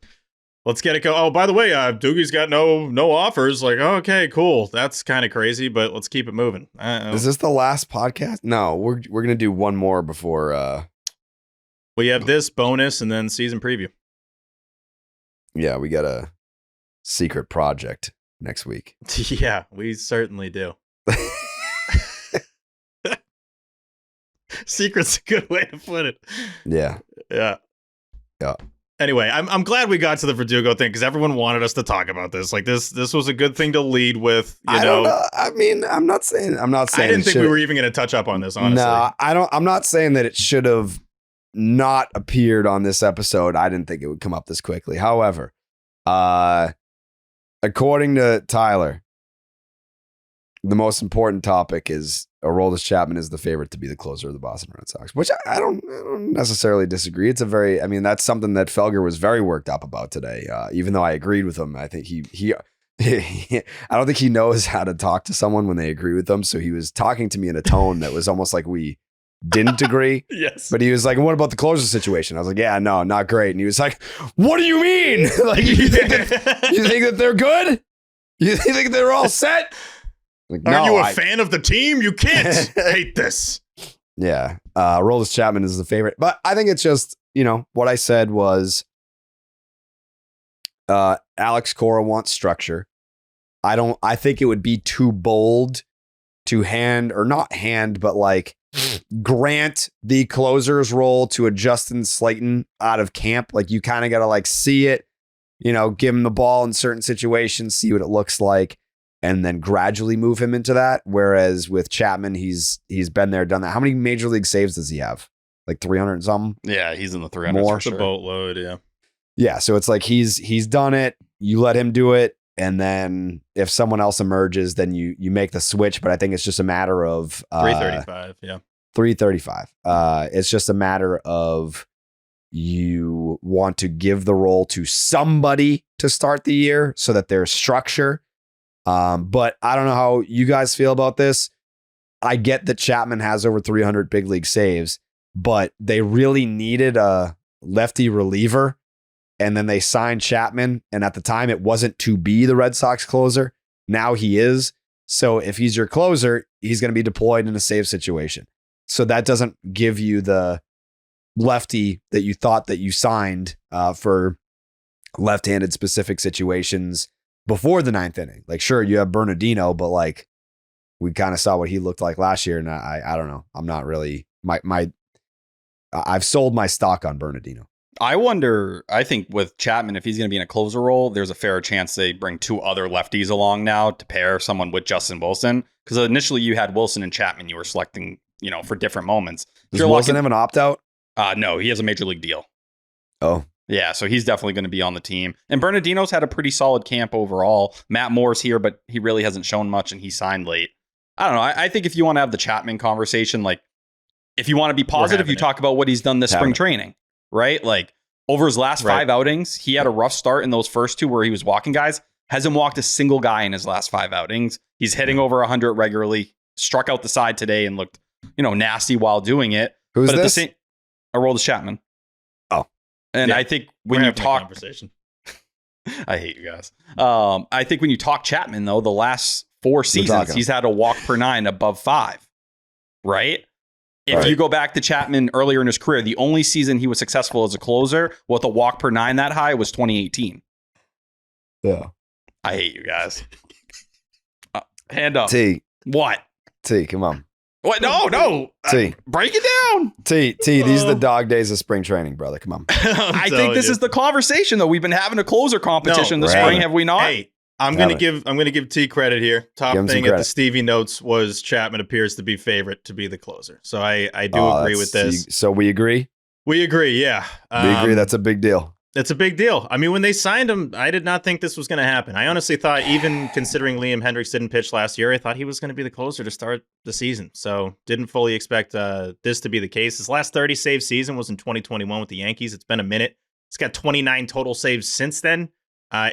let's get it go. Oh, by the way, Doogie's got no offers. Like, okay, cool. That's kind of crazy, but let's keep it moving. Is this the last podcast? No, we're going to do one more before. We have this bonus and then season preview. Yeah, we got a secret project next week. Yeah, we certainly do. Secret's a good way to put it. Yeah. Anyway, I'm glad we got to the Verdugo thing because everyone wanted us to talk about this. Like this was a good thing to lead with. You know? I mean, I'm not saying. I didn't think we were even going to touch up on this. Honestly, no, I don't. I'm not saying that it should have not appeared on this episode. I didn't think it would come up this quickly. However, according to Tyler, the most important topic is Aroldis Chapman is the favorite to be the closer of the Boston Red Sox, which I don't necessarily disagree. That's something that Felger was very worked up about today. Even though I agreed with him, I think I don't think he knows how to talk to someone when they agree with them. So he was talking to me in a tone that was almost like we didn't agree. Yes. But he was like, what about the closer situation? I was like, yeah, no, not great. And he was like, what do you mean? Like, you think that they're good? You think they're all set? Like, Are you a fan of the team? You can't hate this. Yeah. Aroldis Chapman is the favorite. But I think it's just, what I said was Alex Cora wants structure. I think it would be too bold to grant the closer's role to a Justin Slayton out of camp. Like, you kind of got to see it, give him the ball in certain situations, see what it looks like, and then gradually move him into that. Whereas with Chapman, he's been there, done that. How many major league saves does he have? Like 300 and something? Yeah, he's in the 300s. More. It's a boatload, yeah. Yeah, so it's like he's done it. You let him do it. And then if someone else emerges, then you make the switch. But I think it's just a matter of 335, yeah. 335. It's just a matter of you want to give the role to somebody to start the year so that there's structure. But I don't know how you guys feel about this. I get that Chapman has over 300 big league saves, but they really needed a lefty reliever. And then they signed Chapman. And at the time, it wasn't to be the Red Sox closer. Now he is. So if he's your closer, he's going to be deployed in a save situation. So that doesn't give you the lefty that you thought that you signed for left-handed specific situations before the ninth inning. Like, sure, you have Bernardino, but we kind of saw what he looked like last year. And I don't know. I'm not really I've sold my stock on Bernardino. I think with Chapman, if he's going to be in a closer role, there's a fair chance they bring two other lefties along now to pair someone with Justin Wilson. Because initially you had Wilson and Chapman you were selecting, for different moments. Does Wilson have an opt-out? No, he has a major league deal. Oh. Yeah, so he's definitely going to be on the team. And Bernardino's had a pretty solid camp overall. Matt Moore's here, but he really hasn't shown much, and he signed late. I don't know. I think if you want to have the Chapman conversation, like, if you want to be positive, you talk about what he's done this spring training, right? Like, over his last 5 outings, he had a rough start in those first 2 where he was walking guys. Hasn't walked a single guy in his last 5 outings. He's hitting over 100 regularly. Struck out the side today and looked, nasty while doing it. Who's but this? I rolled a Chapman. Oh. And I think when you talk conversation, I hate you guys. I think when you talk Chapman, though, the last 4 seasons, he's had a walk per 9 above 5, right? If you go back to Chapman earlier in his career, the only season he was successful as a closer with a walk per 9 that high was 2018. Yeah. I hate you guys. Hand up. T. What? T, come on. What? No. T. Break it down. T, these are the dog days of spring training, brother. Come on. I think this is the conversation, though. We've been having a closer competition this spring, have we not? Hey, I'm gonna give T credit here. Top thing at the Stevie notes was Chapman appears to be favorite to be the closer. So I do agree with this. So we agree? We agree, yeah. We agree. That's a big deal. It's a big deal. I mean, when they signed him, I did not think this was going to happen. I honestly thought, even considering Liam Hendriks didn't pitch last year, I thought he was going to be the closer to start the season. So didn't fully expect this to be the case. His last 30 save season was in 2021 with the Yankees. It's been a minute. He's got 29 total saves since then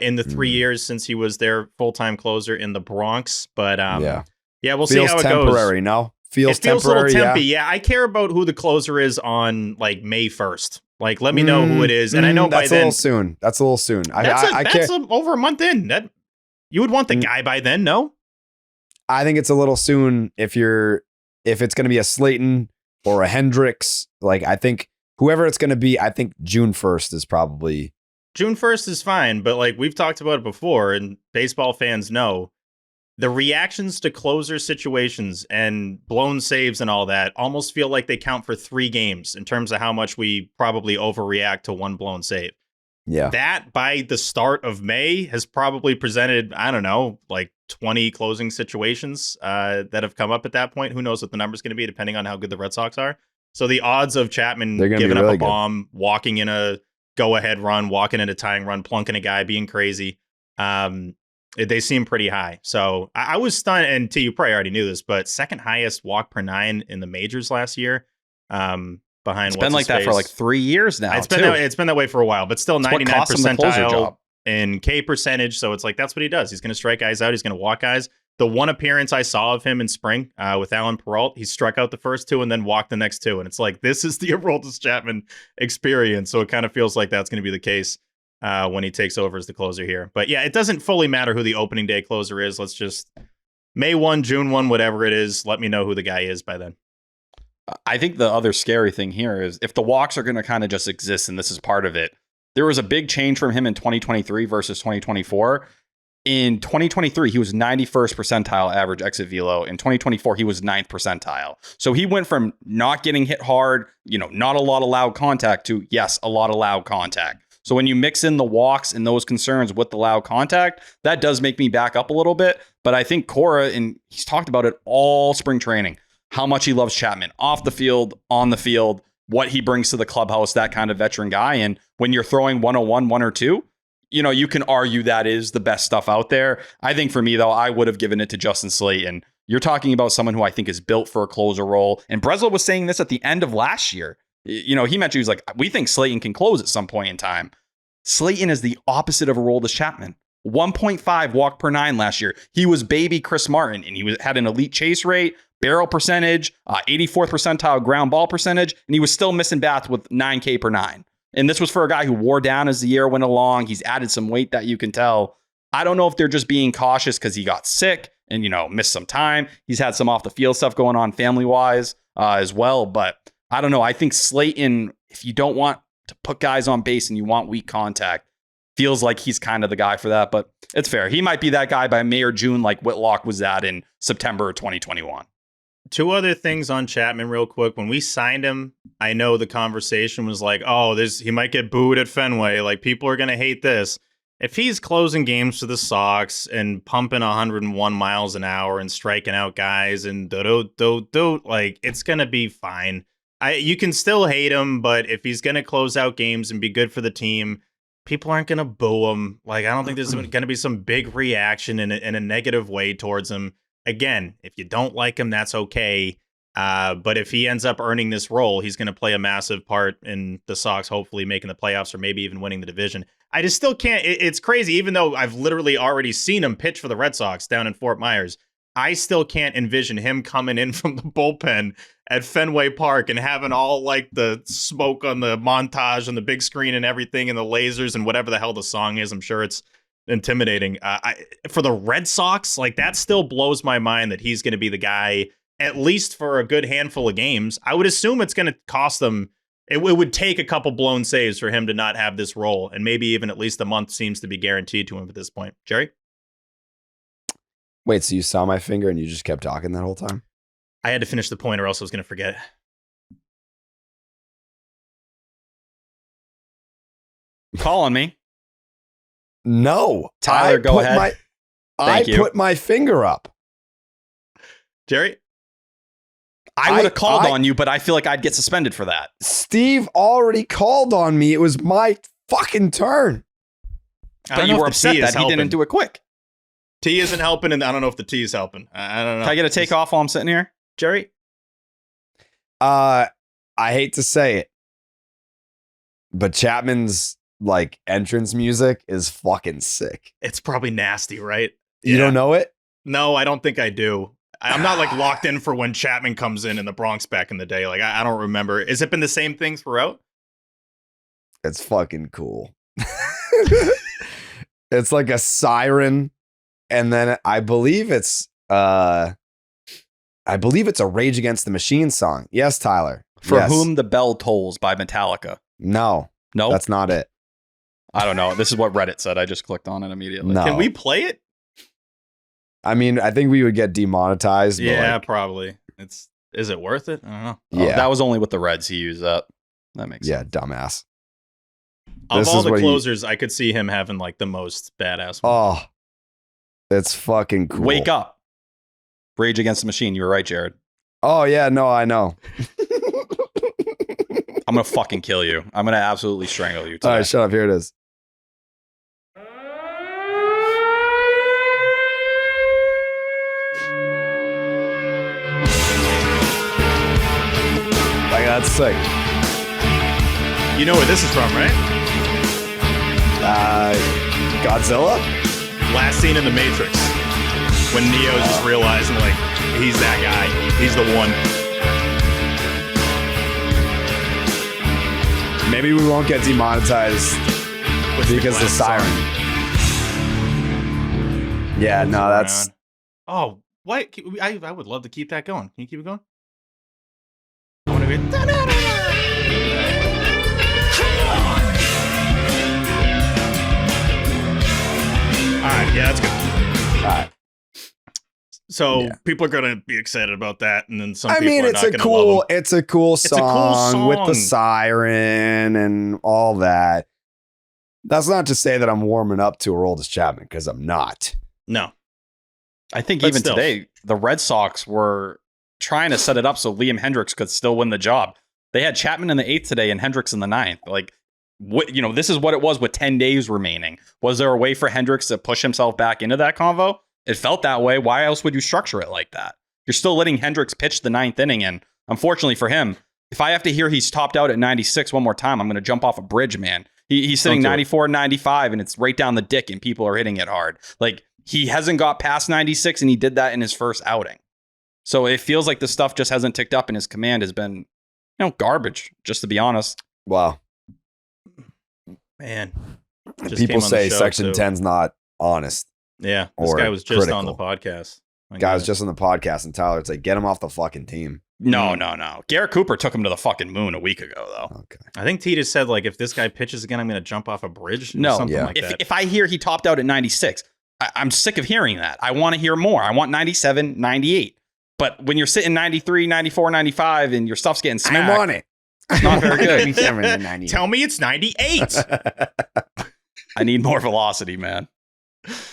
in the 3 years since he was their full-time closer in the Bronx. But we'll see how it goes. Temporary, no? Feels temporary, a little tempy. Yeah, I care about who the closer is on like May 1st. Like, let me know who it is. And I know by then. That's a little soon. That's over a month in. That you would want the guy by then, no? I think it's a little soon if it's going to be a Slayton or a Hendriks. Like, I think whoever it's going to be, I think June 1st is probably. June 1st is fine, but like we've talked about it before, and baseball fans know, the reactions to closer situations and blown saves and all that almost feel like they count for 3 games in terms of how much we probably overreact to one blown save. Yeah. That by the start of May has probably presented, I don't know, like 20 closing situations that have come up at that point. Who knows what the number's going to be depending on how good the Red Sox are. So the odds of Chapman giving up a bomb, walking in a go-ahead run, walking in a tying run, plunking a guy, being crazy, they seem pretty high. So I was stunned, and T, you probably already knew this, but second highest walk per 9 in the majors last year. Behind it's been like that for like 3 years now. It's been that way for a while, but still 99 percentile in K percentage. So it's like that's what he does. He's going to strike guys out. He's going to walk guys. The one appearance I saw of him in spring with Alan Peralt, he struck out the first 2 and then walked the next 2. And it's like, this is the Aroldis Chapman experience. So it kind of feels like that's going to be the case when he takes over as the closer here. But yeah, it doesn't fully matter who the opening day closer is. Let's just May 1, June 1, whatever it is, let me know who the guy is by then. I think the other scary thing here is if the walks are going to kind of just exist, and this is part of it, there was a big change from him in 2023 versus 2024. In 2023, he was 91st percentile average exit velo. In 2024, he was 9th percentile. So he went from not getting hit hard, not a lot of loud contact to, yes, a lot of loud contact. So when you mix in the walks and those concerns with the loud contact, that does make me back up a little bit. But I think Cora, and he's talked about it all spring training, how much he loves Chapman off the field, on the field, what he brings to the clubhouse, that kind of veteran guy. And when you're throwing 101, 1 or 2, you can argue that is the best stuff out there. I think for me, though, I would have given it to Justin Slayton. You're talking about someone who I think is built for a closer role. And Breslow was saying this at the end of last year. He mentioned, he was like, we think Slayton can close at some point in time. Slayton is the opposite of Aroldis Chapman. 1.5 walk per 9 last year. He was baby Chris Martin, and he had an elite chase rate, barrel percentage, 84th percentile ground ball percentage, and he was still missing bats with 9K per 9. And this was for a guy who wore down as the year went along. He's added some weight that you can tell. I don't know if they're just being cautious because he got sick and, missed some time. He's had some off the field stuff going on family-wise as well. But I don't know. I think Slayton, if you don't want to put guys on base and you want weak contact, feels like he's kind of the guy for that. But it's fair. He might be that guy by May or June like Whitlock was that in September of 2021. 2 other things on Chapman real quick. When we signed him, I know the conversation was like, he might get booed at Fenway. Like, people are going to hate this. If he's closing games for the Sox and pumping 101 miles an hour and striking out guys and like, it's going to be fine. You can still hate him, but if he's going to close out games and be good for the team, people aren't going to boo him. Like, I don't think there's going to be some big reaction in a negative way towards him. Again, if you don't like him, that's okay. But if he ends up earning this role, he's going to play a massive part in the Sox hopefully making the playoffs or maybe even winning the division. I just still can't. It's crazy. Even though I've literally already seen him pitch for the Red Sox down in Fort Myers, I still can't envision him coming in from the bullpen at Fenway Park and having all like the smoke on the montage and the big screen and everything and the lasers and whatever the hell the song is. I'm sure it's intimidating. For the Red Sox, like that still blows my mind that he's going to be the guy, at least for a good handful of games. I would assume it's going to cost them. It would take a couple blown saves for him to not have this role. And maybe even at least a month seems to be guaranteed to him at this point. Jerry? Wait, so you saw my finger and you just kept talking that whole time? I had to finish the point or else I was going to forget. Call on me. No. Tyler, go ahead. I put my finger up. Jerry? I would have called on you, but I feel like I'd get suspended for that. Steve already called on me. It was my fucking turn. But you were upset that he didn't do it quick. Tea isn't helping, and I don't know if the tea is helping. I don't know. Can I get a take off while I'm sitting here, Jerry? I hate to say it, but Chapman's like entrance music is fucking sick. It's probably nasty, right? You don't know it? No, I don't think I do. I'm not like locked in for when Chapman comes in the Bronx back in the day. Like I don't remember. Has it been the same thing throughout? It's fucking cool. It's like a siren. And then I believe it's a Rage Against the Machine song. Yes, Tyler. For Whom the Bell Tolls by Metallica. No, that's not it. I don't know. This is what Reddit said. I just clicked on it immediately. No. Can we play it? I mean, I think we would get demonetized. Yeah, probably. Is it worth it? I don't know. Yeah, that was only with the Reds he used that. That makes sense. Yeah, dumbass. Of all the closers, I could see him having like the most badass one. Oh, it's fucking cool. Wake up. Rage Against the Machine. You were right, Jared. Oh, yeah. No, I know. I'm going to fucking kill you. I'm going to absolutely strangle you today. All right, shut up. Here it is. Like, that's sick. You know where this is from, right? Godzilla? Last scene in The Matrix. When Neo's just realizing, like, he's that guy. He's the one. Maybe we won't get demonetized because the siren. Yeah, no, that's... Oh, what? I would love to keep that going. Can you keep it going? I want to be... All right, yeah, that's good. All right. So people are gonna be excited about that, and then some. I mean, it's a cool song with the siren and all that. That's not to say that I'm warming up to Aroldis Chapman, because I'm not. No, I think even today the Red Sox were trying to set it up so Liam Hendricks could still win the job. They had Chapman in the 8th today and Hendricks in the 9th. Like, what, this is what it was with 10 days remaining. Was there a way for Hendricks to push himself back into that convo? It felt that way. Why else would you structure it like that? You're still letting Hendricks pitch the 9th inning, and unfortunately for him, if I have to hear he's topped out at 96 one more time, I'm going to jump off a bridge, man. He's sitting 94, 95, and it's right down the dick, and people are hitting it hard. Like, he hasn't got past 96, and he did that in his first outing. So it feels like the stuff just hasn't ticked up, and his command has been, garbage, just to be honest. Wow. Man. People say Section 10's not honest. Yeah, this guy was just on the podcast. Guy was just on the podcast, and Tyler, it's like, get him off the fucking team. No. Garrett Cooper took him to the fucking moon a week ago, though. Okay. I think T just said, like, if this guy pitches again, I'm going to jump off a bridge. No, something like that. If I hear he topped out at 96, I'm sick of hearing that. I want to hear more. I want 97, 98. But when you're sitting 93, 94, 95, and your stuff's getting smacked, I'm on it. It's not very good. Tell me it's 98. I need more velocity, man.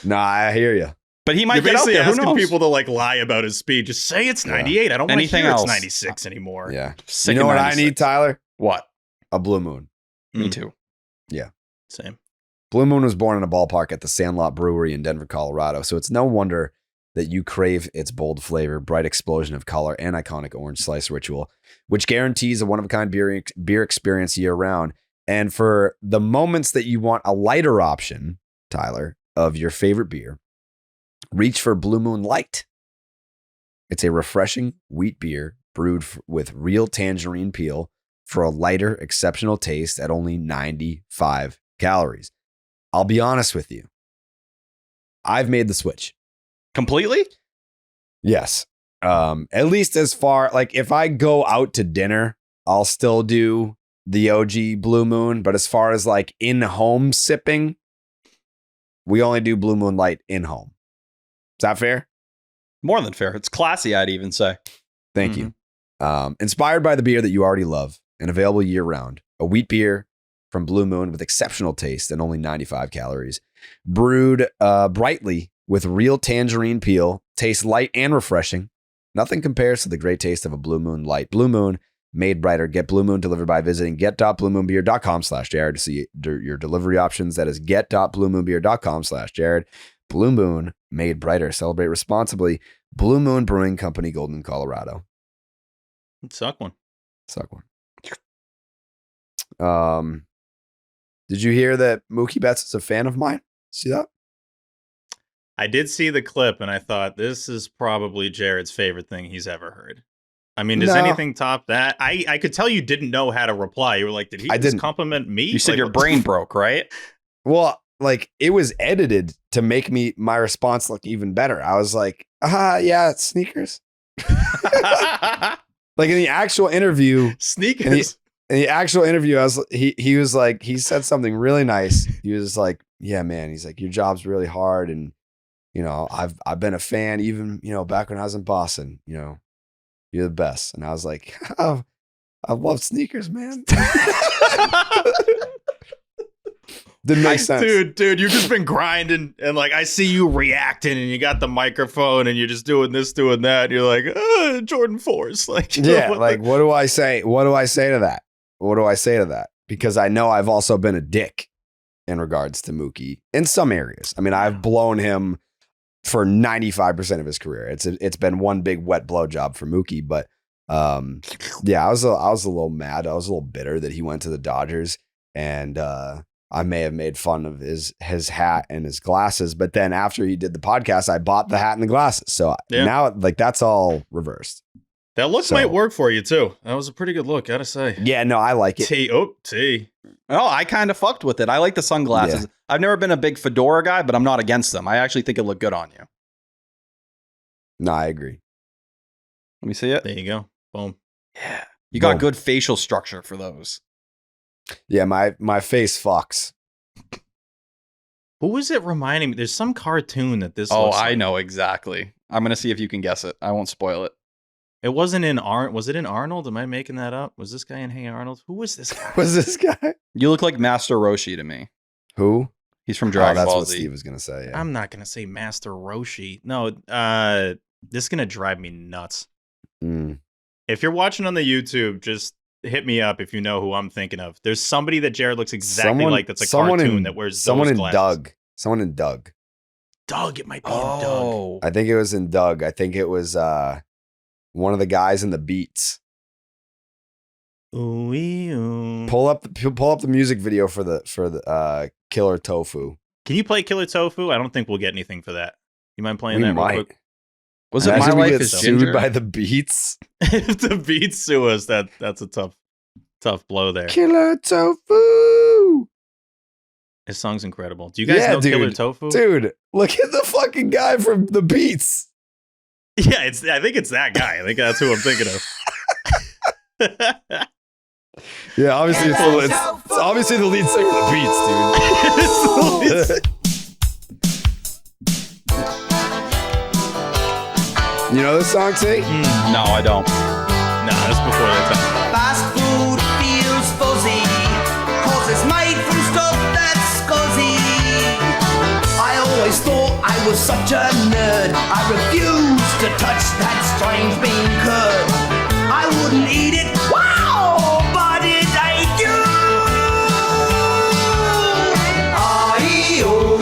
Nah, I hear you. But he might You're get out basically there. Who asking knows? people to like lie about his speed. Just say it's 98. I don't want to hear else. it's 96 anymore. Yeah. Sick You know of what 96. I need, Tyler? What? A Blue Moon. Me too. Yeah. Same. Blue Moon was born in a ballpark at the Sandlot Brewery in Denver, Colorado. So it's no wonder that you crave its bold flavor, bright explosion of color, and iconic orange slice ritual, which guarantees a one-of-a-kind beer experience year-round. And for the moments that you want a lighter option, Tyler, of your favorite beer, reach for Blue Moon Light. It's a refreshing wheat beer brewed with real tangerine peel for a lighter, exceptional taste at only 95 calories. I'll be honest with you. I've made the switch. Completely? Yes. At least as far, like if I go out to dinner, I'll still do the OG Blue Moon. But as far as like in-home sipping, we only do Blue Moon Light in-home. Is that fair? More than fair. It's classy, I'd even say. Thank you. Inspired by the beer that you already love and available year-round. A wheat beer from Blue Moon with exceptional taste and only 95 calories. Brewed brightly with real tangerine peel. Tastes light and refreshing. Nothing compares to the great taste of a Blue Moon Light. Blue Moon, made brighter. Get Blue Moon delivered by visiting get.bluemoonbeer.com/Jared to see your delivery options. That is get.bluemoonbeer.com/Jared. Blue Moon, made brighter. Celebrate responsibly. Blue Moon Brewing Company, Golden, Colorado. Suck one. Did you hear that Mookie Betts is a fan of mine? See that? I did see the clip and I thought this is probably Jared's favorite thing he's ever heard. I mean, does anything top that? I could tell you didn't know how to reply. You were like, did he just compliment me? You said like, your brain broke, right? Well, like it was edited to make my response look even better. I was like, yeah, it's sneakers. Like in the actual interview, sneakers. In the actual interview, he was like, he said something really nice. He was like, yeah, man. He's like, your job's really hard. And, you know, I've been a fan even, you know, back when I was in Boston, you know, you're the best. And I was like, oh, I love sneakers, man. Didn't make sense. Dude, you've just been grinding and like I see you reacting and you got the microphone and you're just doing this, doing that. And you're like, Jordan Force. Like, yeah, like what do I say? What do I say to that? What do I say to that? Because I know I've also been a dick in regards to Mookie in some areas. I mean, I've blown him for 95% of his career. It's been one big wet blowjob for Mookie, but yeah, I was a little mad. I was a little bitter that he went to the Dodgers, and I may have made fun of his hat and his glasses. But then after he did the podcast, I bought the hat and the glasses. So now, like, that's all reversed. That look might work for you too. That was a pretty good look, gotta say. Yeah, no, I like it. T. Oh, I kind of fucked with it. I like the sunglasses. Yeah. I've never been a big fedora guy, but I'm not against them. I actually think it looked good on you. No, I agree. Let me see it. There you go. Boom. Yeah. You got good facial structure for those. Yeah, my face fucks. Who was it reminding me? There's some cartoon that this looks like. I know exactly. I'm going to see if you can guess it. I won't spoil it. It wasn't in Was it in Arnold? Am I making that up? Was this guy in Hey Arnold? Who was this guy? Was this guy? You look like Master Roshi to me. Who? He's from Dragon Ball Z. That's what Steve was going to say. Yeah. I'm not going to say Master Roshi. No, this is going to drive me nuts. If you're watching on the YouTube, just hit me up if you know who I'm thinking of. There's somebody that Jared looks exactly like that's a cartoon that wears those glasses. Someone in Doug. Doug, it might be in Doug. I think it was in Doug. I think it was one of the guys in the Beats. Ooh. Pull up the music video for the Killer Tofu. Can you play Killer Tofu? I don't think we'll get anything for that. You mind playing that real quick? Was it My Life is sued Ginger? by the Beats? If the Beats sue us, that's a tough blow there. Killer Tofu. His song's incredible. Do you guys know Killer Tofu? Dude, look at the fucking guy from the Beats. Yeah, I think it's that guy. I think that's who I'm thinking of. Yeah, obviously it's obviously the lead singer of the Beats, dude. You know this song, T? No, I don't. No, that's before that time. Fast food feels fuzzy, 'cause it's made from stuff that's scuzzy. I always thought I was such a nerd. I refuse to touch that strange bean curd. I wouldn't eat it, wow, but it ain't you. I-E-O,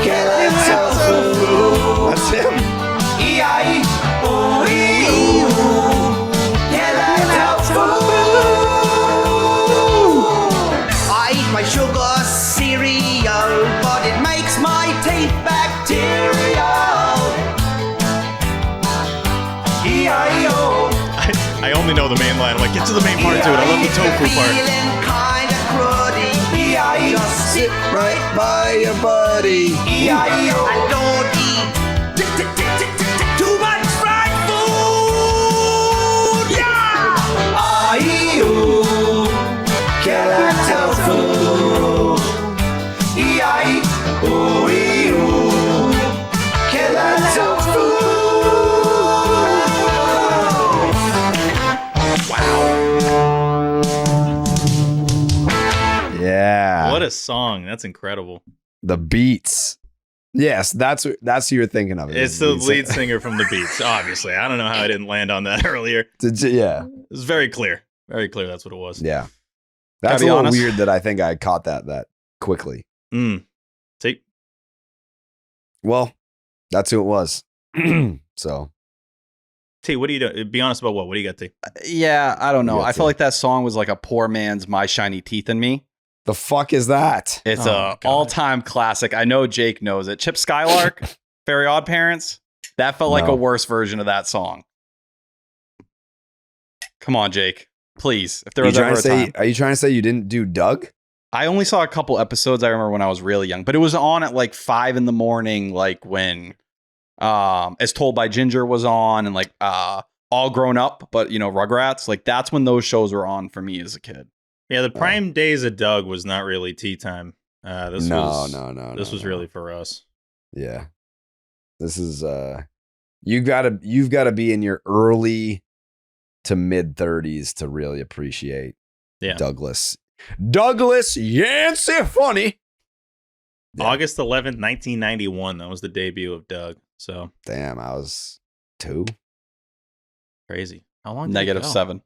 killer tofu. That's him. E-I-E-O, killer tofu. I eat my sugar cereal, but it makes my teeth bacterial. E-I-E-O. I only know the main line. I'm like, get to the main part to it. I love the tofu part. Feeling kinda cruddy. E-I-E-O. Just sit right by your buddy. E-I-E-O. I don't eat too much fried food. Yeah. I-E-O. Killer tofu. E-I-E-O. Killer tofu. Yeah. What a song. That's incredible. The Beats. Yes, that's who you're thinking of. It's the lead singer from the Beats, obviously. I don't know how I didn't land on that earlier. Yeah. It was very clear. Very clear that's what it was. Yeah. That's a little weird that I think I caught that quickly. Take. Well, that's who it was. So. T, what do you do? Be honest about what? What do you got, T? Yeah, I don't know. Yeah, I felt like that song was like a poor man's My Shiny Teeth in Me. The fuck is that? It's a all-time classic. I know Jake knows it. Chip Skylark, Very Odd Parents. That felt like a worse version of that song. Come on, Jake. Please. If there was ever a time. Are you trying to say you didn't do Doug? I only saw a couple episodes. I remember when I was really young, but it was on at like 5 a.m, like when As Told by Ginger was on, and like All Grown Up, but Rugrats. Like that's when those shows were on for me as a kid. Yeah, the prime days of Doug was not really tea time. This was really for us. Yeah. This is you've got to be in your early to mid 30s to really appreciate Douglas Yancey funny. Yeah. August 11th, 1991. That was the debut of Doug. So damn, I was 2. Crazy. How long? -7.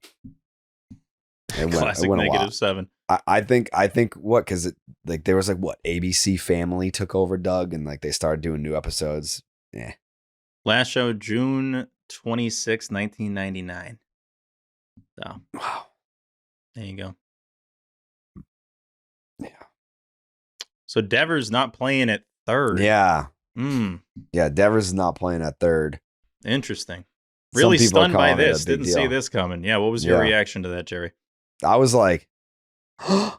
Classic -7. I think what, because it like there was like what ABC Family took over Doug and like they started doing new episodes. Yeah. Last show June 26, 1999. So wow. There you go. Yeah. So Devers not playing at 3rd. Yeah. Yeah, Devers is not playing at 3rd. Interesting. Really stunned by this. Didn't see this coming. Yeah, what was your reaction to that, Jerry? I was like, that's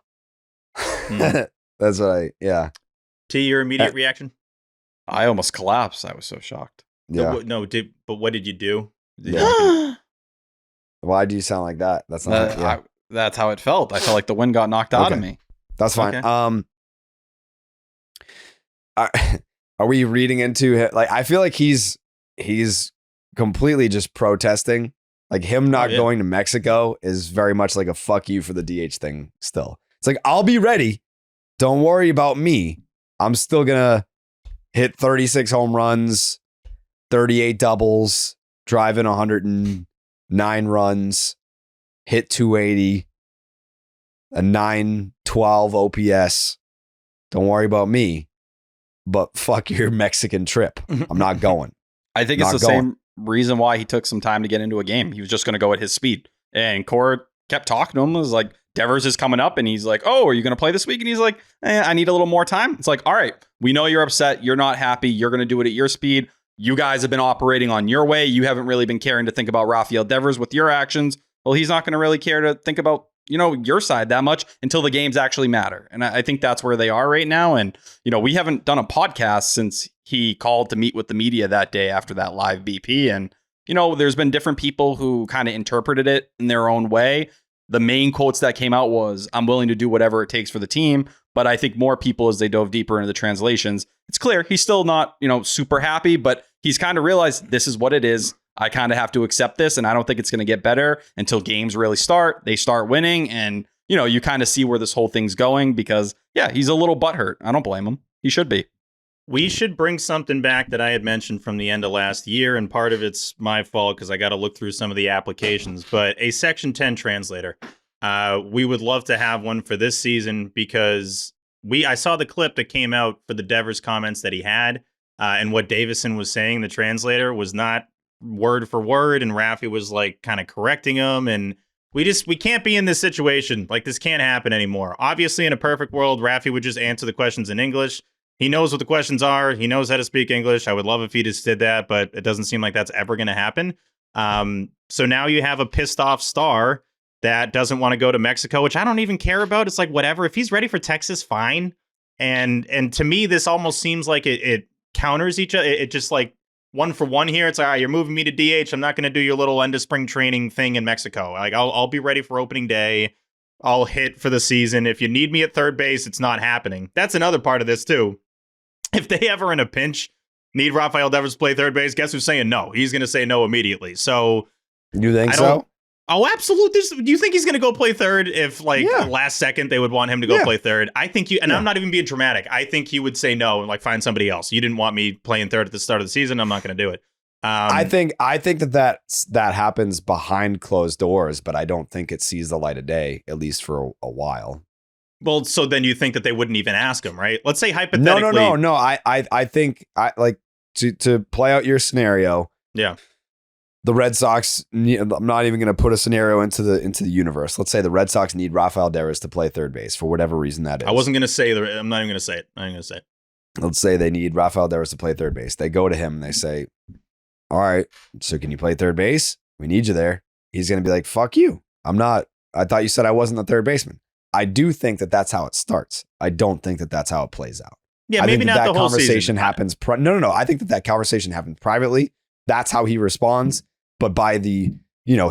what T, your immediate reaction? I almost collapsed. I was so shocked. Yeah. But what did you do? Why do you sound like that? That's not. That's how it felt. I felt like the wind got knocked out of me. That's fine. Okay. Are we reading into like? I feel like he's completely just protesting. Like him not going to Mexico is very much like a fuck you for the DH thing still. It's like, I'll be ready. Don't worry about me. I'm still going to hit 36 home runs, 38 doubles, drive in 109 runs, hit 280, a 912 OPS. Don't worry about me, but fuck your Mexican trip. I'm not going. I think it's the same reason why he took some time to get into a game. He was just going to go at his speed. And Cora kept talking to him. It was like, Devers is coming up. And he's like, oh, are you going to play this week? And he's like, I need a little more time. It's like, all right, we know you're upset. You're not happy. You're going to do it at your speed. You guys have been operating on your way. You haven't really been caring to think about Rafael Devers with your actions. Well, he's not going to really care to think about, your side that much until the games actually matter. And I think that's where they are right now. And, we haven't done a podcast since he called to meet with the media that day after that live BP. And, there's been different people who kind of interpreted it in their own way. The main quotes that came out was, I'm willing to do whatever it takes for the team. But I think more people, as they dove deeper into the translations, it's clear he's still not, super happy, but he's kind of realized this is what it is. I kind of have to accept this, and I don't think it's going to get better until games really start. They start winning, and, you kind of see where this whole thing's going because, yeah, he's a little butthurt. I don't blame him. He should be. We should bring something back that I had mentioned from the end of last year, and part of it's my fault because I got to look through some of the applications, but a Section 10 translator. We would love to have one for this season because I saw the clip that came out for the Devers comments that he had, and what Davison was saying, the translator, was not word for word, and Raffy was like kind of correcting him, and we can't be in this situation. Like, this can't happen anymore. Obviously, in a perfect world, Raffy would just answer the questions in English. He knows what the questions are. He knows how to speak English. I would love if he just did that, but it doesn't seem like that's ever going to happen. So now you have a pissed off star that doesn't want to go to Mexico, which I don't even care about. It's like, whatever. If he's ready for Texas, fine. And to me, this almost seems like it counters each other. It just like one for one here. It's like, all right, you're moving me to DH. I'm not going to do your little end of spring training thing in Mexico. Like, I'll be ready for opening day. I'll hit for the season. If you need me at third base, it's not happening. That's another part of this too. If they ever in a pinch need Rafael Devers to play third base, guess who's saying no? He's going to say no immediately. So you think so? Oh, absolutely. Do you think he's going to go play third if last second they would want him to go play third? I think I'm not even being dramatic. I think he would say no and like find somebody else. You didn't want me playing third at the start of the season. I'm not going to do it. I think that happens behind closed doors, but I don't think it sees the light of day, at least for a while. Well, so then you think that they wouldn't even ask him, right? Let's say hypothetically. No. I think like to play out your scenario. Yeah. The Red Sox, I'm not even going to put a scenario into the universe. Let's say the Red Sox need Rafael Devers to play third base for whatever reason that is. I wasn't going to say I'm not even going to say it. I'm going to say it. Let's say they need Rafael Devers to play third base. They go to him and they say, all right, so can you play third base? We need you there. He's going to be like, fuck you. I thought you said I wasn't the third baseman. I do think that that's how it starts. I don't think that that's how it plays out. Yeah, I maybe think not that the whole conversation season. happens. No. I think that conversation happens privately. That's how he responds. But by the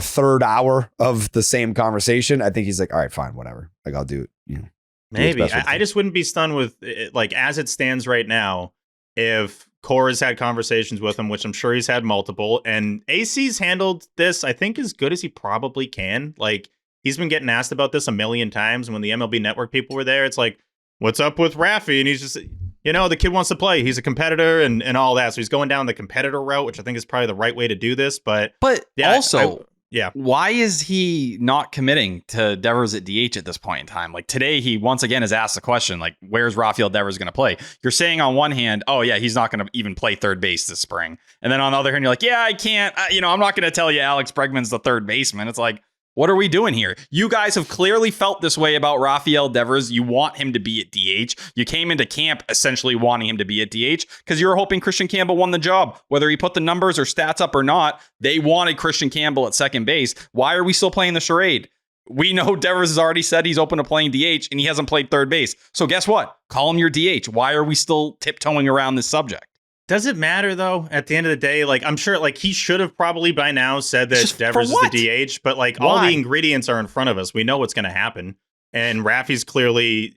third hour of the same conversation, I think he's like, all right, fine, whatever. Like, I'll do it. Maybe I just wouldn't be stunned with like as it stands right now. If Cora's had conversations with him, which I'm sure he's had multiple, and AC's handled this, I think, as good as he probably can. Like, he's been getting asked about this a million times. And when the MLB Network people were there, it's like, what's up with Raffy? And he's just, the kid wants to play. He's a competitor and all that. So he's going down the competitor route, which I think is probably the right way to do this. But yeah, also, why is he not committing to Devers at DH at this point in time? Like, today, he once again has asked the question, like, where's Rafael Devers going to play? You're saying on one hand, oh, yeah, he's not going to even play third base this spring. And then on the other hand, you're like, yeah, I can't. I'm not going to tell you Alex Bregman's the third baseman. It's like, what are we doing here? You guys have clearly felt this way about Rafael Devers. You want him to be at DH. You came into camp essentially wanting him to be at DH because you were hoping Christian Campbell won the job. Whether he put the numbers or stats up or not, they wanted Christian Campbell at second base. Why are we still playing the charade? We know Devers has already said he's open to playing DH and he hasn't played third base. So guess what? Call him your DH. Why are we still tiptoeing around this subject? Does it matter, though, at the end of the day? Like, I'm sure, like, he should have probably by now said that Devers is the DH, but, like, all the ingredients are in front of us. We know what's going to happen. And Raffy's clearly,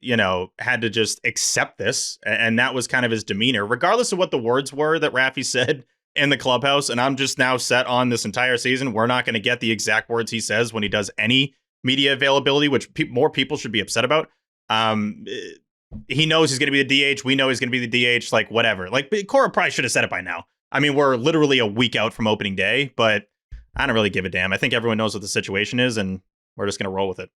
had to just accept this. And that was kind of his demeanor, regardless of what the words were that Raffy said in the clubhouse. And I'm just now set on this entire season. We're not going to get the exact words he says when he does any media availability, which more people should be upset about. He knows he's going to be the DH. We know he's going to be the DH, like, whatever. Like, Cora probably should have said it by now. I mean, we're literally a week out from opening day, but I don't really give a damn. I think everyone knows what the situation is, and we're just going to roll with it.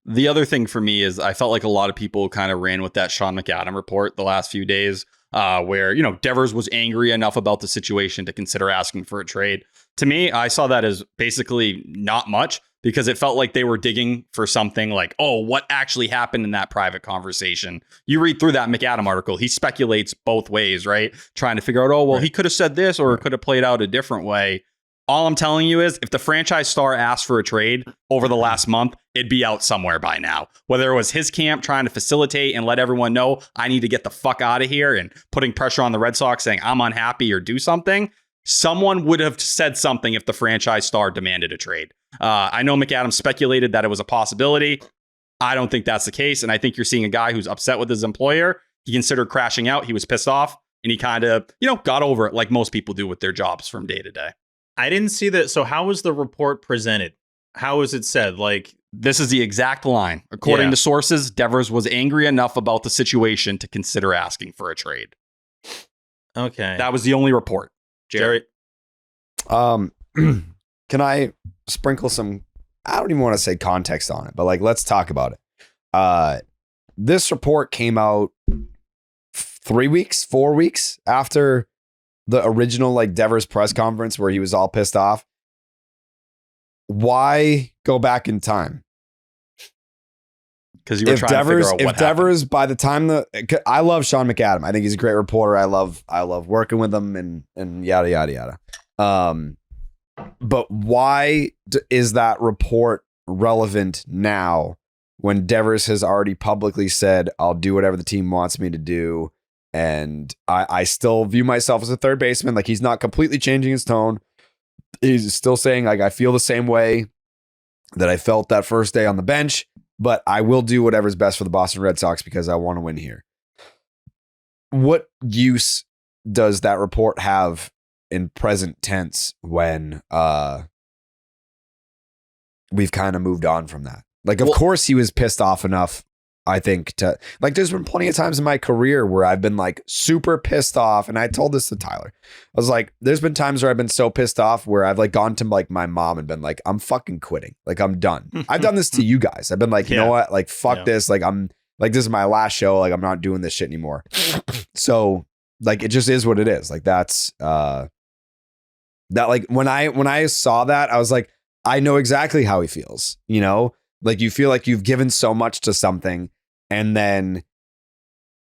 The other thing for me is I felt like a lot of people kind of ran with that Sean McAdam report the last few days, where, Devers was angry enough about the situation to consider asking for a trade. To me, I saw that as basically not much, because it felt like they were digging for something like, oh, what actually happened in that private conversation? You read through that McAdam article, he speculates both ways, right? Trying to figure out, he could have said this or it could have played out a different way. All I'm telling you is if the franchise star asked for a trade over the last month, it'd be out somewhere by now. Whether it was his camp trying to facilitate and let everyone know I need to get the fuck out of here and putting pressure on the Red Sox saying I'm unhappy or do something. Someone would have said something if the franchise star demanded a trade. I know McAdam speculated that it was a possibility. I don't think that's the case. And I think you're seeing a guy who's upset with his employer. He considered crashing out. He was pissed off and he kind of, got over it like most people do with their jobs from day to day. I didn't see that. So how was the report presented? How was it said? Like, This is the exact line. According to sources, Devers was angry enough about the situation to consider asking for a trade. Okay. That was the only report. Jerry? Can I sprinkle some, I don't even want to say context on it, but like, let's talk about it. This report came out 4 weeks after the original like Devers press conference where he was all pissed off. Why go back in time? Because you were trying to figure out what happened. Devers, by the time I love Sean McAdam. I think he's a great reporter. I love working with him and yada yada yada. But why is that report relevant now when Devers has already publicly said, "I'll do whatever the team wants me to do," and I still view myself as a third baseman. Like, he's not completely changing his tone. He's still saying, like, I feel the same way that I felt that first day on the bench, but I will do whatever's best for the Boston Red Sox because I want to win here. What use does that report have in present tense when we've kind of moved on from that? Like, of course he was pissed off enough, I think, to like, there's been plenty of times in my career where I've been like super pissed off. And I told this to Tyler. I was like, there's been times where I've been so pissed off where I've like gone to like my mom and been like, I'm fucking quitting. Like, I'm done. I've done this to you guys. I've been like, you know what? Like, fuck this. Like, I'm like, this is my last show. Like, I'm not doing this shit anymore. So like, it just is what it is. Like, that's that, like, when I saw that, I was like, I know exactly how he feels, you know? Like, you feel like you've given so much to something, and then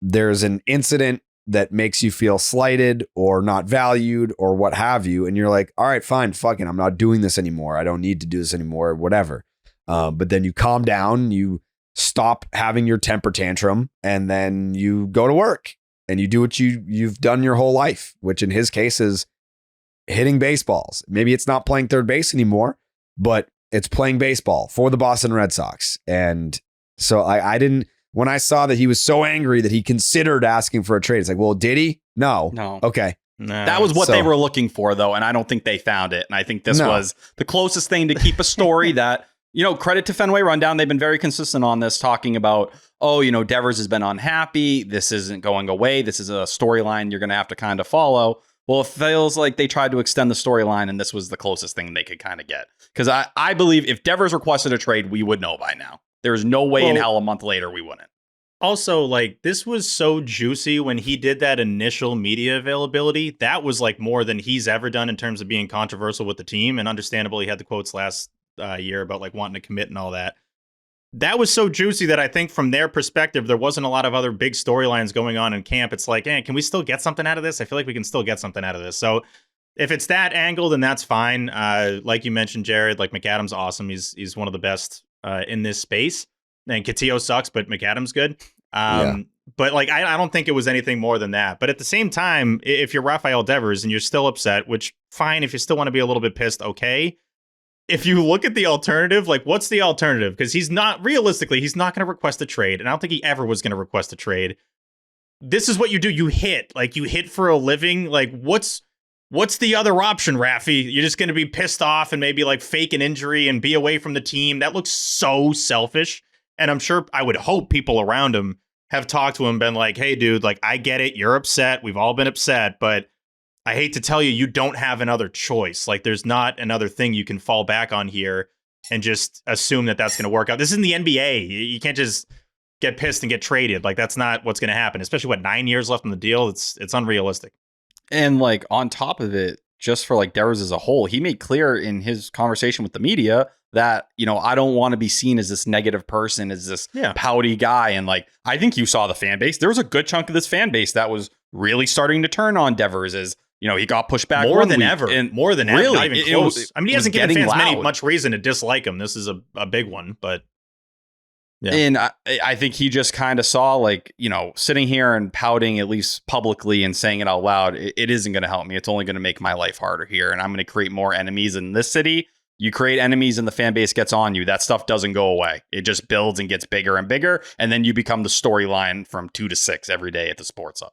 there's an incident that makes you feel slighted or not valued or what have you. And you're like, all right, fine, fucking, I'm not doing this anymore. I don't need to do this anymore, whatever. But then you calm down, you stop having your temper tantrum, and then you go to work and you do what you've done your whole life, which in his case is hitting baseballs. Maybe it's not playing third base anymore, but it's playing baseball for the Boston Red Sox. And so I didn't, when I saw that he was so angry that he considered asking for a trade, it's like, well, did he? No. Okay. That was what they were looking for, though, and I don't think they found it. And I think this was the closest thing to keep a story that, you know, credit to Fenway Rundown. They've been very consistent on this, talking about, oh, you know, Devers has been unhappy. This isn't going away. This is a storyline you're going to have to kind of follow. Well, it feels like they tried to extend the storyline, and this was the closest thing they could kind of get. Because I believe if Devers requested a trade, we would know by now. There's no way in hell a month later we wouldn't. Also, like, this was so juicy when he did that initial media availability. That was like more than he's ever done in terms of being controversial with the team. And understandably, he had the quotes last year about like wanting to commit and all that. That was so juicy that I think from their perspective, there wasn't a lot of other big storylines going on in camp. It's like, can we still get something out of this? I feel like we can still get something out of this. So if it's that angle, then that's fine. Like you mentioned, Jared, like, McAdam's awesome. He's one of the best in this space. And Castillo sucks, but McAdam's good. But like, I don't think it was anything more than that. But at the same time, if you're Rafael Devers and you're still upset, which fine, if you still want to be a little bit pissed, okay. If you look at the alternative, like, what's the alternative? Because he's not going to request a trade. And I don't think he ever was going to request a trade. This is what you do. You hit for a living. Like, what's the other option, Raffy? You're just going to be pissed off and maybe like fake an injury and be away from the team. That looks so selfish. And I'm sure, I would hope people around him have talked to him, been like, hey, dude, like, I get it. You're upset. We've all been upset, but I hate to tell you, you don't have another choice. Like, there's not another thing you can fall back on here and just assume that that's going to work out. This isn't the NBA. You can't just get pissed and get traded. Like, that's not what's going to happen, especially 9 years left on the deal. It's unrealistic. And like, on top of it, just for like Devers as a whole, he made clear in his conversation with the media that, you know, I don't want to be seen as this negative person, as this pouty guy. And like, I think you saw the fan base. There was a good chunk of this fan base that was really starting to turn on Devers, as, you know, he got pushed back more than ever. And more than ever. Not even close. I mean, he hasn't given fans much reason to dislike him. This is a big one, but yeah. And I think he just kind of saw, like, you know, sitting here and pouting, at least publicly, and saying it out loud, it isn't going to help me. It's only going to make my life harder here. And I'm going to create more enemies in this city. You create enemies and the fan base gets on you. That stuff doesn't go away. It just builds and gets bigger and bigger. And then you become the storyline from 2 to 6 every day at the Sports Hub.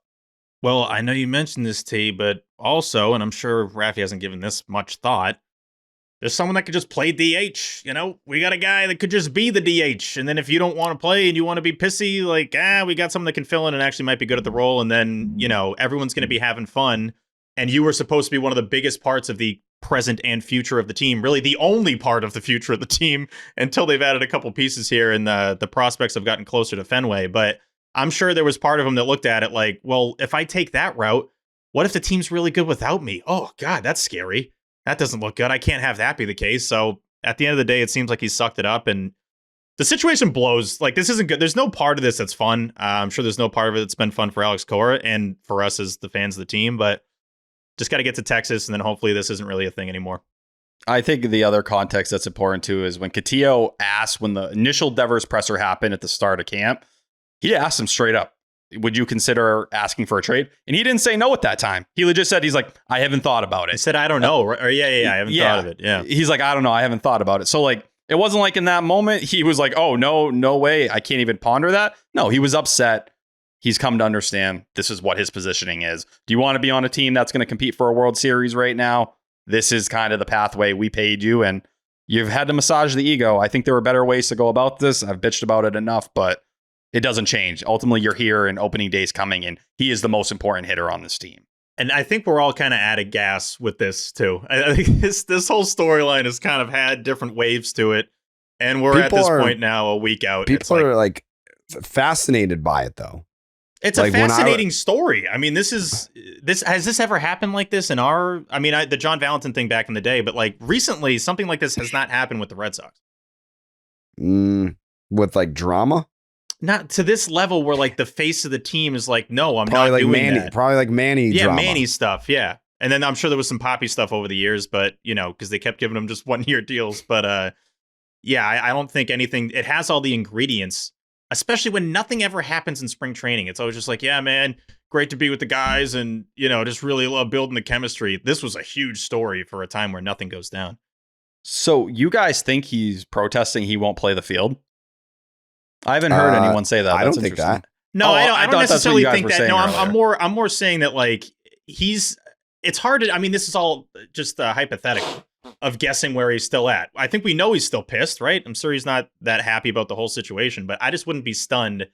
Well, I know you mentioned this, T, but also, and I'm sure Raffy hasn't given this much thought, there's someone that could just play DH. You know, we got a guy that could just be the DH. And then if you don't want to play and you want to be pissy, like, we got someone that can fill in and actually might be good at the role. And then, you know, everyone's going to be having fun. And you were supposed to be one of the biggest parts of the present and future of the team, really the only part of the future of the team until they've added a couple pieces here and the prospects have gotten closer to Fenway. But I'm sure there was part of him that looked at it like, well, if I take that route, what if the team's really good without me? Oh, God, that's scary. That doesn't look good. I can't have that be the case. So at the end of the day, it seems like he sucked it up and the situation blows. Like, this isn't good. There's no part of this that's fun. I'm sure there's no part of it that's been fun for Alex Cora and for us as the fans of the team, but just got to get to Texas, and then hopefully this isn't really a thing anymore. I think the other context that's important too is when Catillo asked, when the initial Devers presser happened at the start of camp, he asked him straight up, would you consider asking for a trade? And he didn't say no at that time. He legit said, he's like, I haven't thought about it. He said, I don't know. Or I haven't thought of it. Yeah. He's like, I don't know. I haven't thought about it. So like, it wasn't like in that moment, he was like, oh, no way. I can't even ponder that. No, he was upset. He's come to understand this is what his positioning is. Do you want to be on a team that's going to compete for a World Series right now? This is kind of the pathway we paid you, and you've had to massage the ego. I think there were better ways to go about this. I've bitched about it enough, but it doesn't change. Ultimately, you're here and opening day's coming, and he is the most important hitter on this team. And I think we're all kind of out of gas with this, too. I think this whole storyline has kind of had different waves to it, and we're at this point now, a week out. People are like fascinated by it, though. It's like, a fascinating story. I mean, has this ever happened like this in the John Valentin thing back in the day, but like recently, something like this has not happened with the Red Sox. With like drama? Not to this level where like the face of the team is like, no, I'm probably not like doing Manny, that. Probably like Manny drama. Manny stuff, yeah. And then I'm sure there was some Poppy stuff over the years, but, you know, because they kept giving him just 1 year deals. But I don't think anything, it has all the ingredients, especially when nothing ever happens in spring training. It's always just like, yeah, man, great to be with the guys and, you know, just really love building the chemistry. This was a huge story for a time where nothing goes down. So you guys think he's protesting he won't play the field? I haven't heard anyone say that. I don't think that. No, I don't necessarily think that. No, I'm more saying that like it's hard to, I mean, this is all just hypothetical of guessing where he's still at. I think we know he's still pissed, right? I'm sure he's not that happy about the whole situation, but I just wouldn't be stunned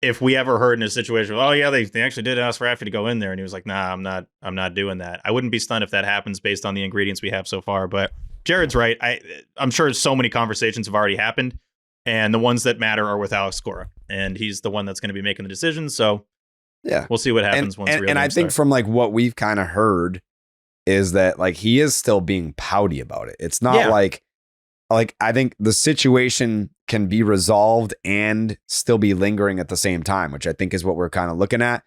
if we ever heard in a situation, oh yeah, they actually did ask Raffy to go in there, and he was like, nah, I'm not doing that. I wouldn't be stunned if that happens based on the ingredients we have so far. But Jared's right. I'm sure so many conversations have already happened, and the ones that matter are with Alex Cora, and he's the one that's going to be making the decision. So yeah, we'll see what happens once. And I think from like what we've kind of heard is that like he is still being pouty about it. It's not like I think the situation can be resolved and still be lingering at the same time, which I think is what we're kind of looking at.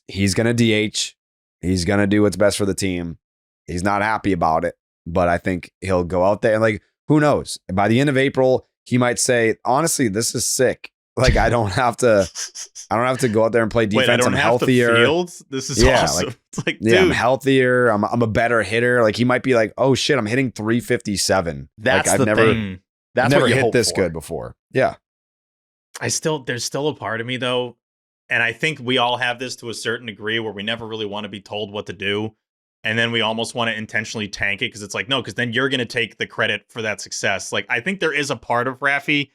He's going to DH. He's going to do what's best for the team. He's not happy about it, but I think he'll go out there and like, who knows? By the end of April, he might say, honestly, this is sick. Like, I don't have to go out there and play defense. I'm healthier. This is awesome. Like, it's like, dude, I'm healthier. I'm a better hitter. Like, he might be like, oh shit, I'm hitting 357. That's like, I've never, that's never what you hit hope this for. good before. Yeah. There's still a part of me though, and I think we all have this to a certain degree where we never really want to be told what to do, and then we almost want to intentionally tank it because it's like, no, because then you're going to take the credit for that success. Like, I think there is a part of Raffy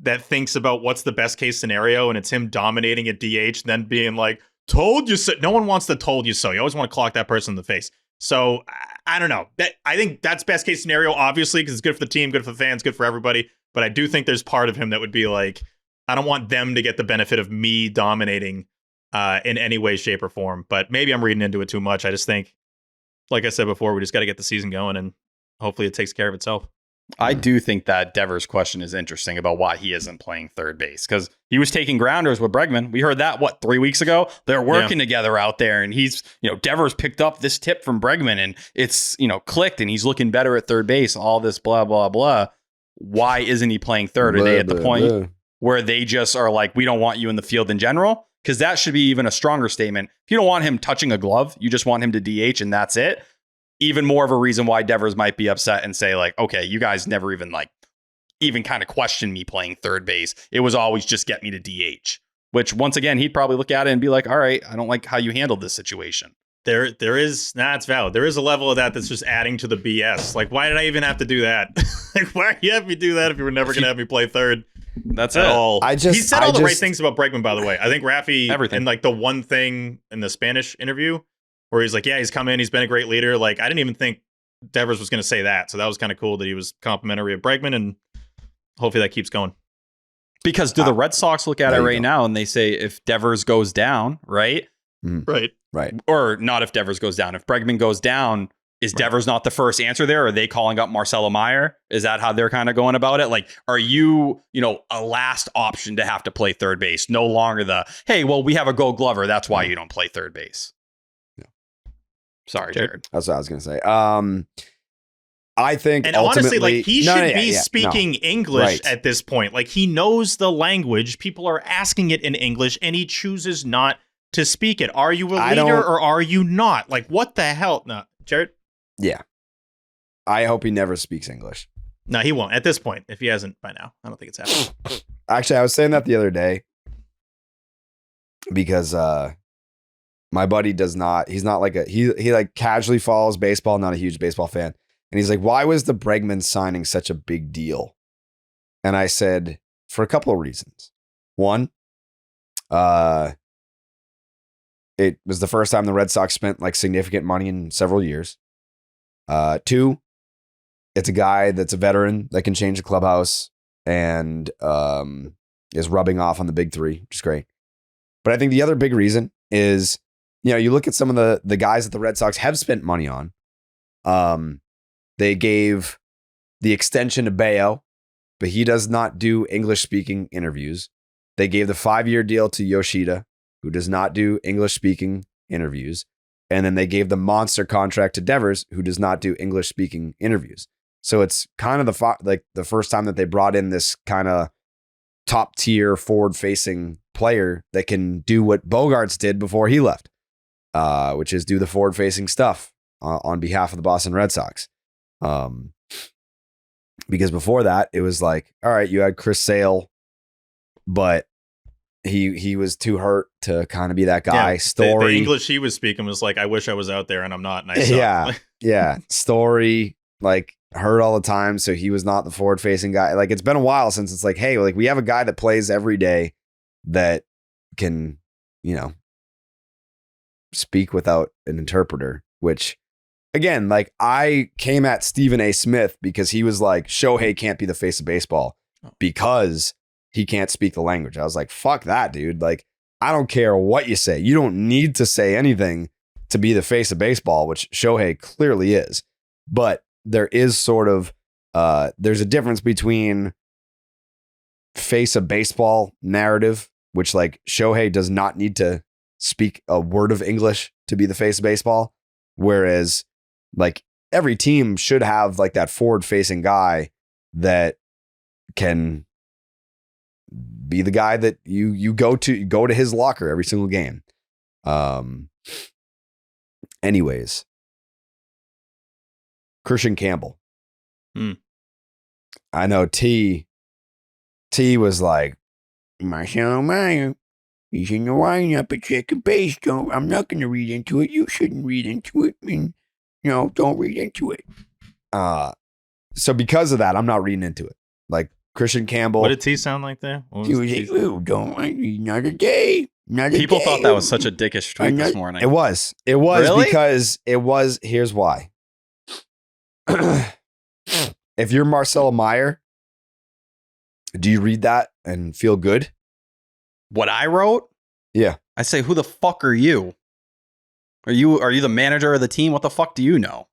that thinks about what's the best case scenario, and it's him dominating at DH, and then being like, told you so. No one wants the told you so. You always want to clock that person in the face. So I don't know. I think that's best case scenario, obviously, because it's good for the team, good for the fans, good for everybody. But I do think there's part of him that would be like, I don't want them to get the benefit of me dominating in any way, shape, or form. But maybe I'm reading into it too much. I just think, like I said before, we just got to get the season going, and hopefully it takes care of itself. I do think that Devers' question is interesting about why he isn't playing third base, because he was taking grounders with Bregman. We heard that, 3 weeks ago? They're working together out there, and he's, Devers picked up this tip from Bregman, and it's, clicked, and he's looking better at third base, all this blah, blah, blah. Why isn't he playing third? Are they at the point where they just are like, we don't want you in the field in general? Because that should be even a stronger statement. If you don't want him touching a glove, you just want him to DH, and that's it. Even more of a reason why Devers might be upset and say like, okay, you guys never even kind of questioned me playing third base. It was always just get me to DH, which once again, he'd probably look at it and be like, all right, I don't like how you handled this situation. it's valid. There is a level of that that's just adding to the BS. Like, why did I even have to do that? Like, why do you have me do that if you were never going to have me play third? That's at it. all. He said all the right things about Bregman, by the way. I think Raffy, and like the one thing in the Spanish interview where he's like, yeah, he's come in, he's been a great leader. Like, I didn't even think Devers was going to say that. So that was kind of cool that he was complimentary of Bregman, and hopefully that keeps going. Because do the Red Sox look at it right now and they say if Devers goes down, right? Right. Or not if Devers goes down. If Bregman goes down, is Devers not the first answer there? Are they calling up Marcelo Meyer? Is that how they're kind of going about it? Like, are you, a last option to have to play third base? No longer hey, well, we have a Gold Glover. That's why you don't play third base. No. Sorry, Jared. That's what I was going to say. I think, and honestly, like he should be speaking English at this point. Like he knows the language. People are asking it in English, and he chooses not to speak it. Are you a leader or are you not? Like, what the hell? No, Jared. Yeah, I hope he never speaks English. No, he won't at this point. If he hasn't by now, I don't think it's happening. Actually, I was saying that the other day because my buddy does not. He's not like he like casually follows baseball. Not a huge baseball fan. And he's like, why was the Bregman signing such a big deal? And I said, for a couple of reasons. One, it was the first time the Red Sox spent like significant money in several years. Two, it's a guy that's a veteran that can change the clubhouse and is rubbing off on the big three, which is great. But I think the other big reason is, you look at some of the guys that the Red Sox have spent money on. They gave the extension to Abreu, but he does not do English-speaking interviews. They gave the 5-year deal to Yoshida, who does not do English-speaking interviews. And then they gave the monster contract to Devers, who does not do English-speaking interviews. So it's kind of the first time that they brought in this kind of top-tier, forward-facing player that can do what Bogarts did before he left, which is do the forward-facing stuff on behalf of the Boston Red Sox. Because before that, it was like, all right, you had Chris Sale, but he was too hurt to kind of be that guy. Yeah, Story. The English he was speaking was like, I wish I was out there and I'm not. And I suck. Yeah. Story, like hurt all the time. So he was not the forward facing guy. Like it's been a while since it's like, hey, like we have a guy that plays every day that can, speak without an interpreter, which again, like I came at Stephen A. Smith because he was like, Shohei can't be the face of baseball because he can't speak the language. I was like, fuck that, dude. Like, I don't care what you say. You don't need to say anything to be the face of baseball, which Shohei clearly is. But there is sort of, there's a difference between face of baseball narrative, which like Shohei does not need to speak a word of English to be the face of baseball. Whereas like every team should have like that forward facing guy that can be the guy that you go to his locker every single game. Anyways, Christian Campbell. I know T was like, Marcelo Meyer, he's in the lineup at second base. I'm not going to read into it. You shouldn't read into it. Don't read into it. So because of that, I'm not reading into it. Like Christian Campbell. What did T sound like there? He was like, don't another day. People thought that was such a dickish tweet this morning. It was really? Because it was. Here's why. If you're Marcelo Meyer, do you read that and feel good? What I wrote? Yeah. I say, who the fuck are you? Are you the manager of the team? What the fuck do you know?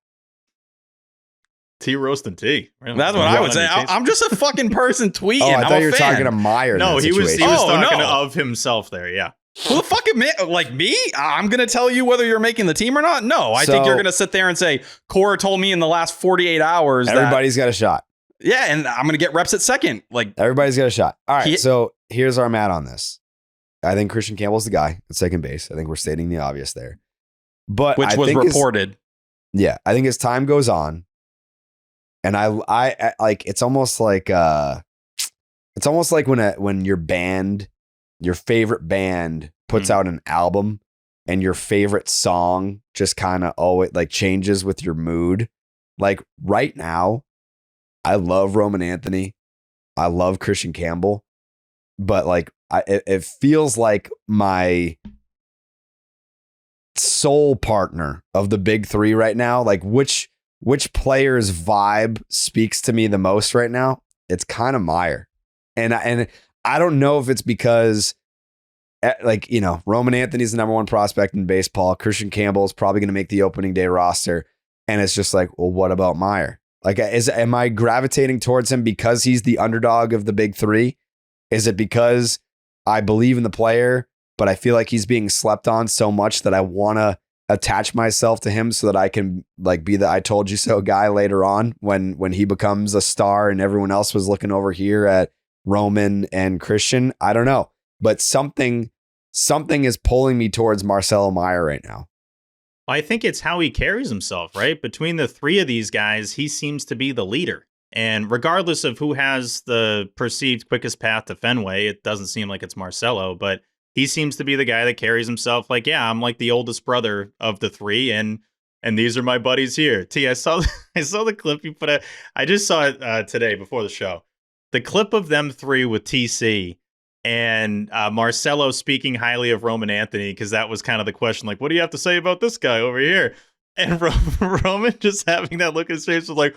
T roasting T. That's what I would say. I'm just a fucking person tweeting. I thought you were talking to Meyer. No, he was talking of himself there. Yeah. Who the fuck like me? I'm going to tell you whether you're making the team or not? No, I think you're going to sit there and say, Cora told me in the last 48 hours everybody's got a shot. Yeah, and I'm going to get reps at second. Like everybody's got a shot. All right, so here's where I'm at on this. I think Christian Campbell's the guy at second base. I think we're stating the obvious there. But which was reported. I think as time goes on, and I like it's almost like when your band, your favorite band puts out an album and your favorite song just kind of always like changes with your mood. Like right now, I love Roman Anthony. I love Christian Campbell, but like it feels like my soul partner of the big three right now. Like which player's vibe speaks to me the most right now? It's kind of Meyer. And I don't know if it's because like, you know, Roman Anthony's the number one prospect in baseball. Christian Campbell is probably going to make the opening day roster. And it's just like, well, what about Meyer? Like, am I gravitating towards him because he's the underdog of the big three? Is it because I believe in the player, but I feel like he's being slept on so much that I want to attach myself to him so that I can like be the I told you so guy later on when he becomes a star and everyone else was looking over here at Roman and Christian? I don't know, but something is pulling me towards Marcelo Meyer right now. I think it's how he carries himself, right? Between the three of these guys, he seems to be the leader. And regardless of who has the perceived quickest path to Fenway, it doesn't seem like it's Marcelo, but he seems to be the guy that carries himself like, yeah, I'm like the oldest brother of the three, and these are my buddies here. T, I saw the clip you put out. I just saw it today before the show. The clip of them three with TC and Marcelo speaking highly of Roman Anthony, because that was kind of the question, like, what do you have to say about this guy over here? And Roman just having that look in his face was like,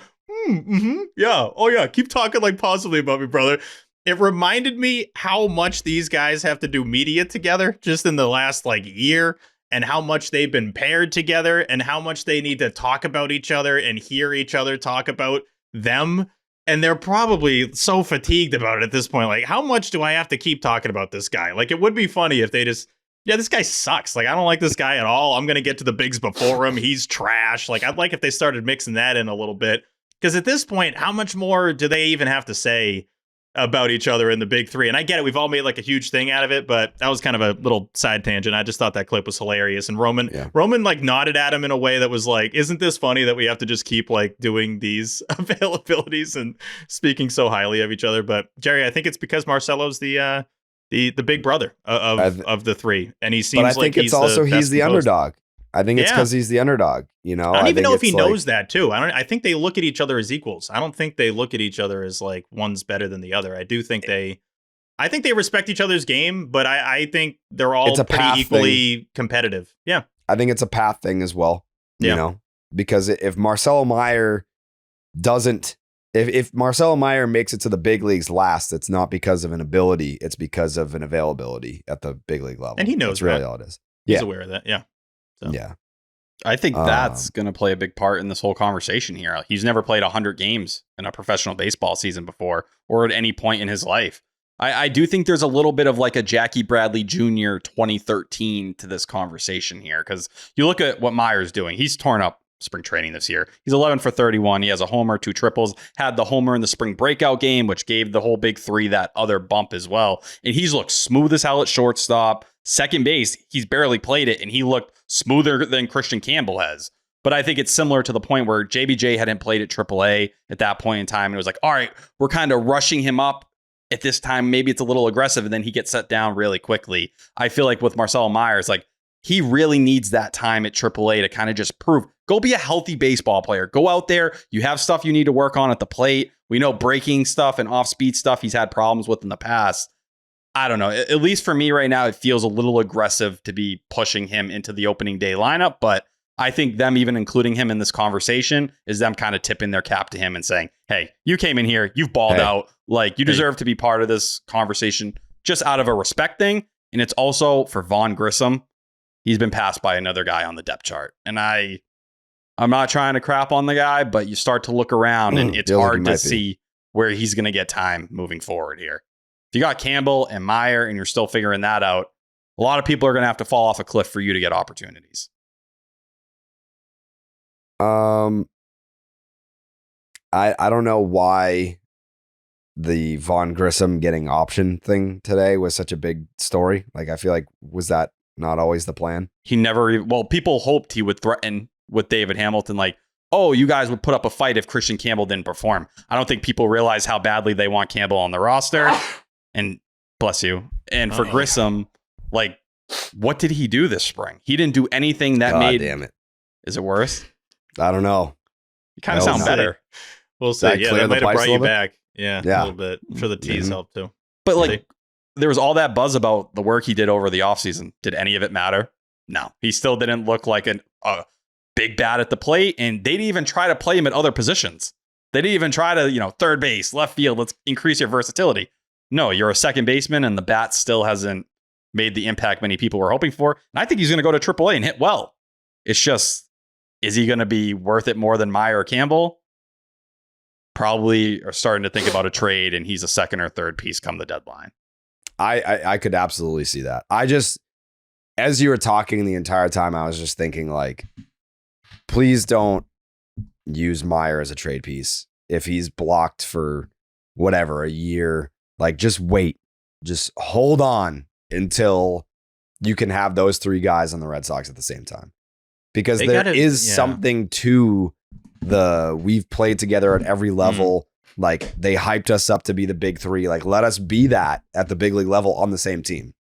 yeah, oh yeah, keep talking like positively about me, brother. It reminded me how much these guys have to do media together just in the last like year, and how much they've been paired together, and how much they need to talk about each other and hear each other talk about them. And they're probably so fatigued about it at this point. Like, how much do I have to keep talking about this guy? Like, it would be funny if they just, yeah, this guy sucks. Like, I don't like this guy at all. I'm going to get to the bigs before him. He's trash. Like, I'd like if they started mixing that in a little bit. Because at this point, how much more do they even have to say about each other in the big three? And I get it. We've all made like a huge thing out of it, but that was kind of a little side tangent. I just thought that clip was hilarious. And Roman like nodded at him in a way that was like, isn't this funny that we have to just keep like doing these availabilities and speaking so highly of each other? But Jerry, I think it's because Marcelo's the big brother of the three. And he seems like he's the underdog. I think it's because he's the underdog. You know, I don't even know if he knows that too. I think they look at each other as equals. I don't think they look at each other as like one's better than the other. I think they respect each other's game, but I think they're all pretty equally competitive. Yeah. I think it's a path thing as well. You know, because if Marcelo Meyer doesn't, if Marcelo Meyer makes it to the big leagues last, it's not because of an ability. It's because of an availability at the big league level. And he knows that's really all it is. He's aware of that. Yeah. So. Yeah. I think that's going to play a big part in this whole conversation here. He's never played 100 games in a professional baseball season before, or at any point in his life. I do think there's a little bit of like a Jackie Bradley Jr. 2013 to this conversation here, because you look at what Meyer's doing. He's torn up spring training this year. He's 11 for 31. He has a homer, 2 triples, had the homer in the spring breakout game, which gave the whole big three that other bump as well. And he's looked smooth as hell at shortstop. Second base, he's barely played it, and he looked smoother than Christian Campbell has. But I think it's similar to the point where JBJ hadn't played at AAA at that point in time. And it was like, all right, we're kind of rushing him up at this time. Maybe it's a little aggressive, and then he gets set down really quickly. I feel like with Marcelo Meyer, like he really needs that time at AAA to kind of just prove, go be a healthy baseball player. Go out there. You have stuff you need to work on at the plate. We know breaking stuff and off-speed stuff he's had problems with in the past. I don't know. At least for me right now, it feels a little aggressive to be pushing him into the opening day lineup. But I think them even including him in this conversation is them kind of tipping their cap to him and saying, hey, you came in here, you've balled out. Like, you deserve to be part of this conversation just out of a respect thing. And it's also for Vaughn Grissom. He's been passed by another guy on the depth chart. And I'm not trying to crap on the guy, but you start to look around and it's hard to see where he's going to get time moving forward here. If you got Campbell and Meyer and you're still figuring that out, a lot of people are going to have to fall off a cliff for you to get opportunities. I don't know why the Vaughn Grissom getting option thing today was such a big story. Like, I feel like, was that not always the plan? He never, well, people hoped he would threaten with David Hamilton, like, oh, you guys would put up a fight if Christian Campbell didn't perform. I don't think people realize how badly they want Campbell on the roster. And bless you. And for Grissom, like, What did he do this spring? He didn't do anything that made. Damn it. Is it worse? I don't know. You kind of sound better. We'll see. Yeah, that might have brought you back. Yeah, a little bit. I'm sure the teas helped too. But like, there was all that buzz about the work he did over the offseason. Did any of it matter? No. He still didn't look like a big bat at the plate, and they didn't even try to play him at other positions. They didn't even try to, third base, left field, let's increase your versatility. No, you're a second baseman, and the bat still hasn't made the impact many people were hoping for. And I think he's going to go to AAA and hit well. It's just, is he going to be worth it more than Meyer or Campbell? Probably are starting to think about a trade, and he's a second or third piece come the deadline. I could absolutely see that. As you were talking the entire time, I was just thinking, like, please don't use Meyer as a trade piece. If he's blocked for whatever, a year, like, just wait. Just hold on until you can have those three guys on the Red Sox at the same time. Because there is something to we've played together at every level. Like, they hyped us up to be the big three. Like, let us be that at the big league level on the same team.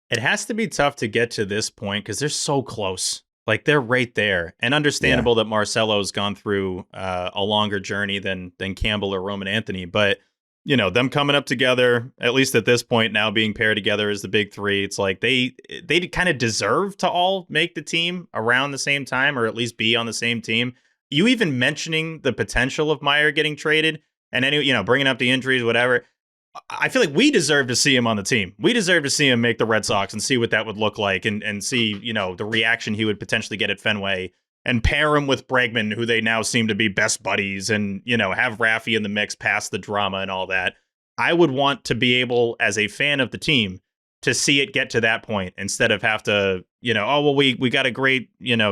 It has to be tough to get to this point because they're so close. Like, they're right there. And understandable that Marcelo's gone through a longer journey than Campbell or Roman Anthony. But, them coming up together, at least at this point now being paired together as the big three, it's like they kind of deserve to all make the team around the same time, or at least be on the same team. You even mentioning the potential of Meyer getting traded and bringing up the injuries, whatever. I feel like we deserve to see him on the team. We deserve to see him make the Red Sox and see what that would look like and see, the reaction he would potentially get at Fenway and pair him with Bregman, who they now seem to be best buddies, and, have Raffy in the mix past the drama and all that. I would want to be able, as a fan of the team, to see it get to that point instead of have to, we got a great,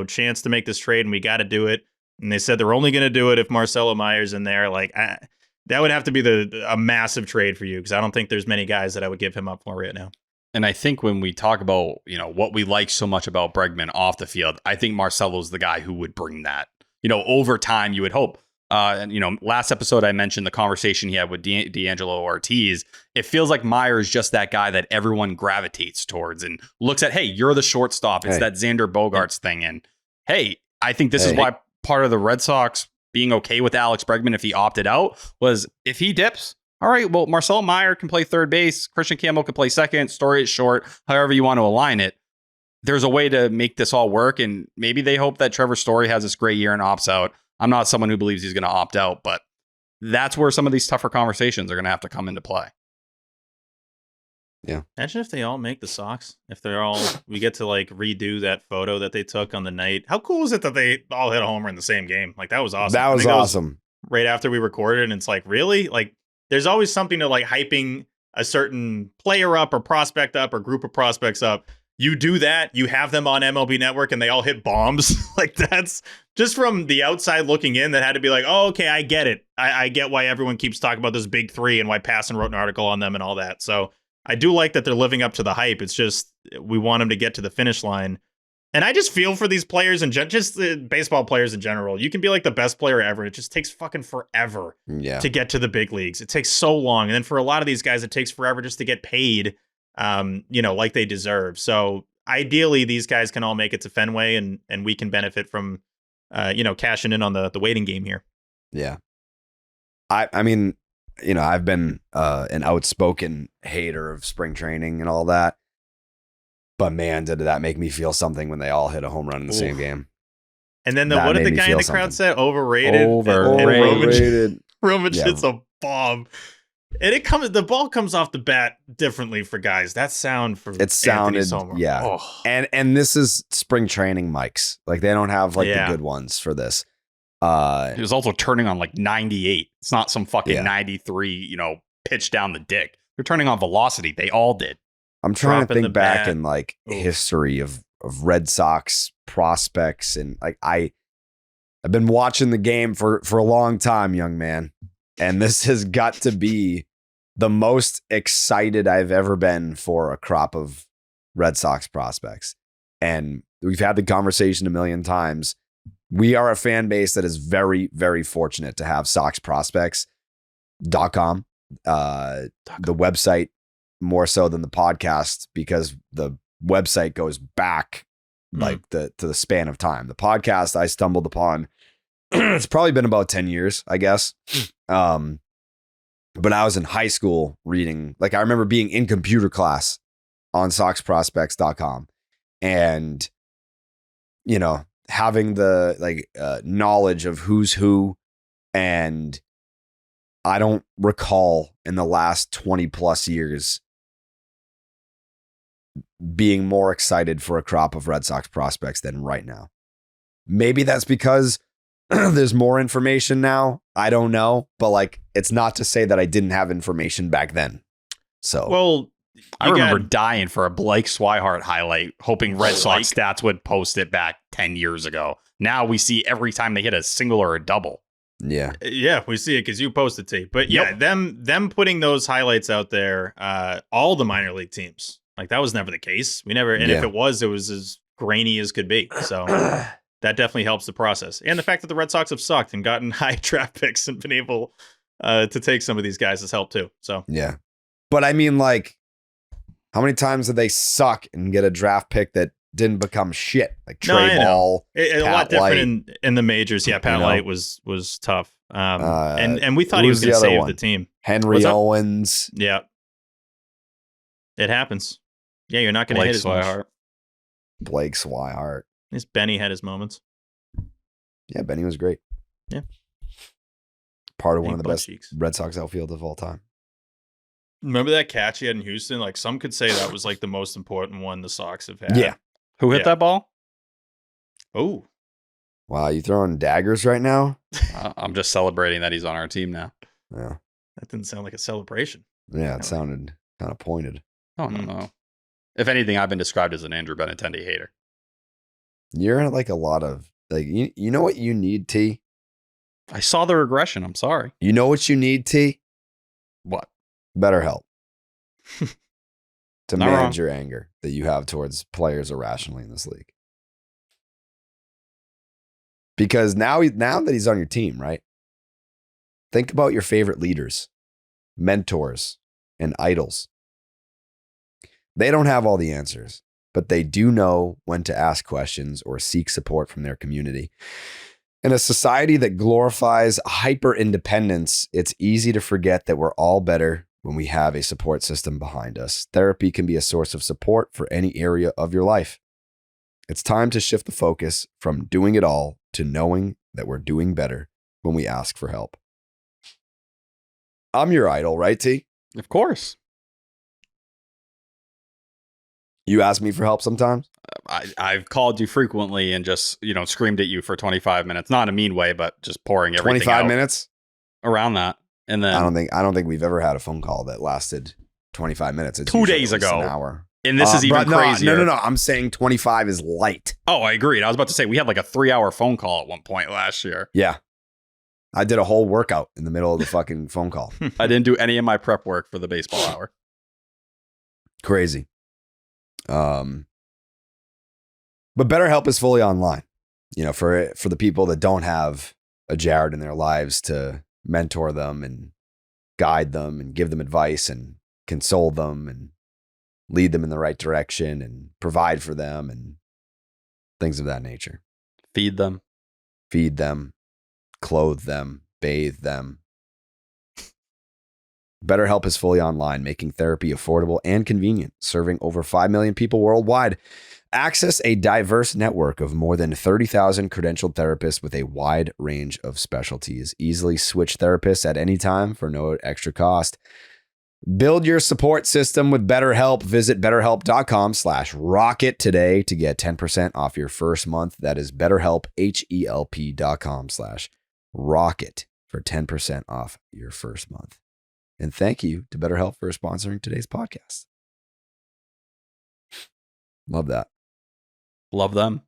chance to make this trade and we got to do it. And they said they're only going to do it if Marcelo Meyer's in there. Like, that would have to be a massive trade for you, because I don't think there's many guys that I would give him up for right now. And I think when we talk about, what we like so much about Bregman off the field, I think Marcelo's the guy who would bring that. Over time, you would hope. Last episode, I mentioned the conversation he had with D'Angelo Ortiz. It feels like Meyer is just that guy that everyone gravitates towards and looks at, hey, you're the shortstop. It's that Xander Bogaerts thing. And, hey, I think this is why part of the Red Sox being okay with Alex Bregman if he opted out was if he dips, all right, well, Marcelo Meyer can play third base. Christian Campbell can play second. Story is short, however you want to align it. There's a way to make this all work, and maybe they hope that Trevor Story has this great year and opts out. I'm not someone who believes he's going to opt out, but that's where some of these tougher conversations are going to have to come into play. Yeah. Imagine if they all make the Sox. If we get to redo that photo that they took on the night. How cool is it that they all hit a homer in the same game? Like, that was awesome. That was awesome. Right after we recorded, and it's like, really? Like, there's always something to hyping a certain player up or prospect up or group of prospects up. You do that, you have them on MLB Network and they all hit bombs. Like, that's just from the outside looking in that had to be like, oh, okay, I get it. I get why everyone keeps talking about this big three and why Passan wrote an article on them and all that. So I do like that they're living up to the hype. It's just we want them to get to the finish line. And I just feel for these players and just the baseball players in general. You can be the best player ever. It just takes fucking forever to get to the big leagues. It takes so long. And then for a lot of these guys, it takes forever just to get paid, like they deserve. So ideally, these guys can all make it to Fenway and we can benefit from, cashing in on the waiting game here. Yeah. I mean, I've been an outspoken hater of spring training and all that. But man, did that make me feel something when they all hit a home run in the same game. And then what did the guy in the crowd say? Overrated. Overrated. Roman hits a bomb. And the ball comes off the bat differently for guys. That sound for it sounded, yeah. Oh. And this is spring training mics. Like, they don't have the good ones for this. He was also turning on 98. It's not some fucking 93, pitch down the dick. They're turning on velocity. They all did. I'm trying to think back in history of Red Sox prospects, and I've been watching the game for a long time, young man, and this has got to be the most excited I've ever been for a crop of Red Sox prospects. And we've had the conversation a million times. We are a fan base that is very, very fortunate to have SoxProspects.com, the website, more so than the podcast, because the website goes back like to the span of time. The podcast I stumbled upon, it's probably been about 10 years, I guess. But I was in high school reading, like I remember being in computer class on soxprospects.com and, having the knowledge of who's who. And I don't recall in the last 20 plus years being more excited for a crop of Red Sox prospects than right now. Maybe that's because there's more information now. I don't know, but like, it's not to say that I didn't have information back then. So, well, I remember dying for a Blake Swihart highlight, hoping Red Sox stats would post it back 10 years ago. Now we see every time they hit a single or a double. Yeah. Yeah, we see it because you posted T. But yeah, them putting those highlights out there, all the minor league teams, like that was never the case. We never, and if it was as grainy as could be. So that definitely helps the process. And the fact that the Red Sox have sucked and gotten high draft picks and been able to take some of these guys has helped too. So yeah. But I mean, like, how many times did they suck and get a draft pick that didn't become shit? Like Trey Ball. A lot different in the majors. Yeah, Pat Light was tough. And we thought he was going to save the team. Henry Owens. Yeah. It happens. Yeah, you're not going to hit his much. Blake Swihart. This Benny had his moments. Yeah, Benny was great. Yeah. Part of one of the best Red Sox outfield of all time. Remember that catch he had in Houston? Like some could say that was like the most important one the Sox have had. Yeah. Who hit that ball? Oh. Wow, you throwing daggers right now? I'm just celebrating that he's on our team now. Yeah. That didn't sound like a celebration. Yeah, it sounded kind of pointed. Oh, no. If anything, I've been described as an Andrew Benintendi hater. You're like a lot of, like, you know what you need, T? I saw the regression. I'm sorry. You know what you need, T? What? Better help. To manage your anger that you have towards players irrationally in this league. Because now that he's on your team, right? Think about your favorite leaders, mentors, and idols. They don't have all the answers, but they do know when to ask questions or seek support from their community. In a society that glorifies hyper-independence, it's easy to forget that we're all better when we have a support system behind us. Therapy can be a source of support for any area of your life. It's time to shift the focus from doing it all to knowing that we're doing better when we ask for help. I'm your idol, right, T? Of course. You ask me for help sometimes? I've called you frequently and just, screamed at you for 25 minutes. Not in a mean way, but just pouring everything 25 out. minutes? Around that. And then I don't think we've ever had a phone call that lasted 25 minutes. It's 2 days ago. An hour. And this is even crazier. No. I'm saying 25 is light. Oh, I agreed. I was about to say we had like a 3-hour phone call at one point last year. Yeah. I did a whole workout in the middle of the fucking phone call. I didn't do any of my prep work for the baseball hour. Crazy. But BetterHelp is fully online. For the people that don't have a Jared in their lives to mentor them and guide them and give them advice and console them and lead them in the right direction and provide for them and things of that nature. Feed them, clothe them, bathe them. BetterHelp is fully online, making therapy affordable and convenient, serving over 5 million people worldwide. Access a diverse network of more than 30,000 credentialed therapists with a wide range of specialties. Easily switch therapists at any time for no extra cost. Build your support system with BetterHelp. Visit BetterHelp.com/rocket today to get 10% off your first month. That is BetterHelp, HELP.com/rocket for 10% off your first month. And thank you to BetterHelp for sponsoring today's podcast. Love that. Love them.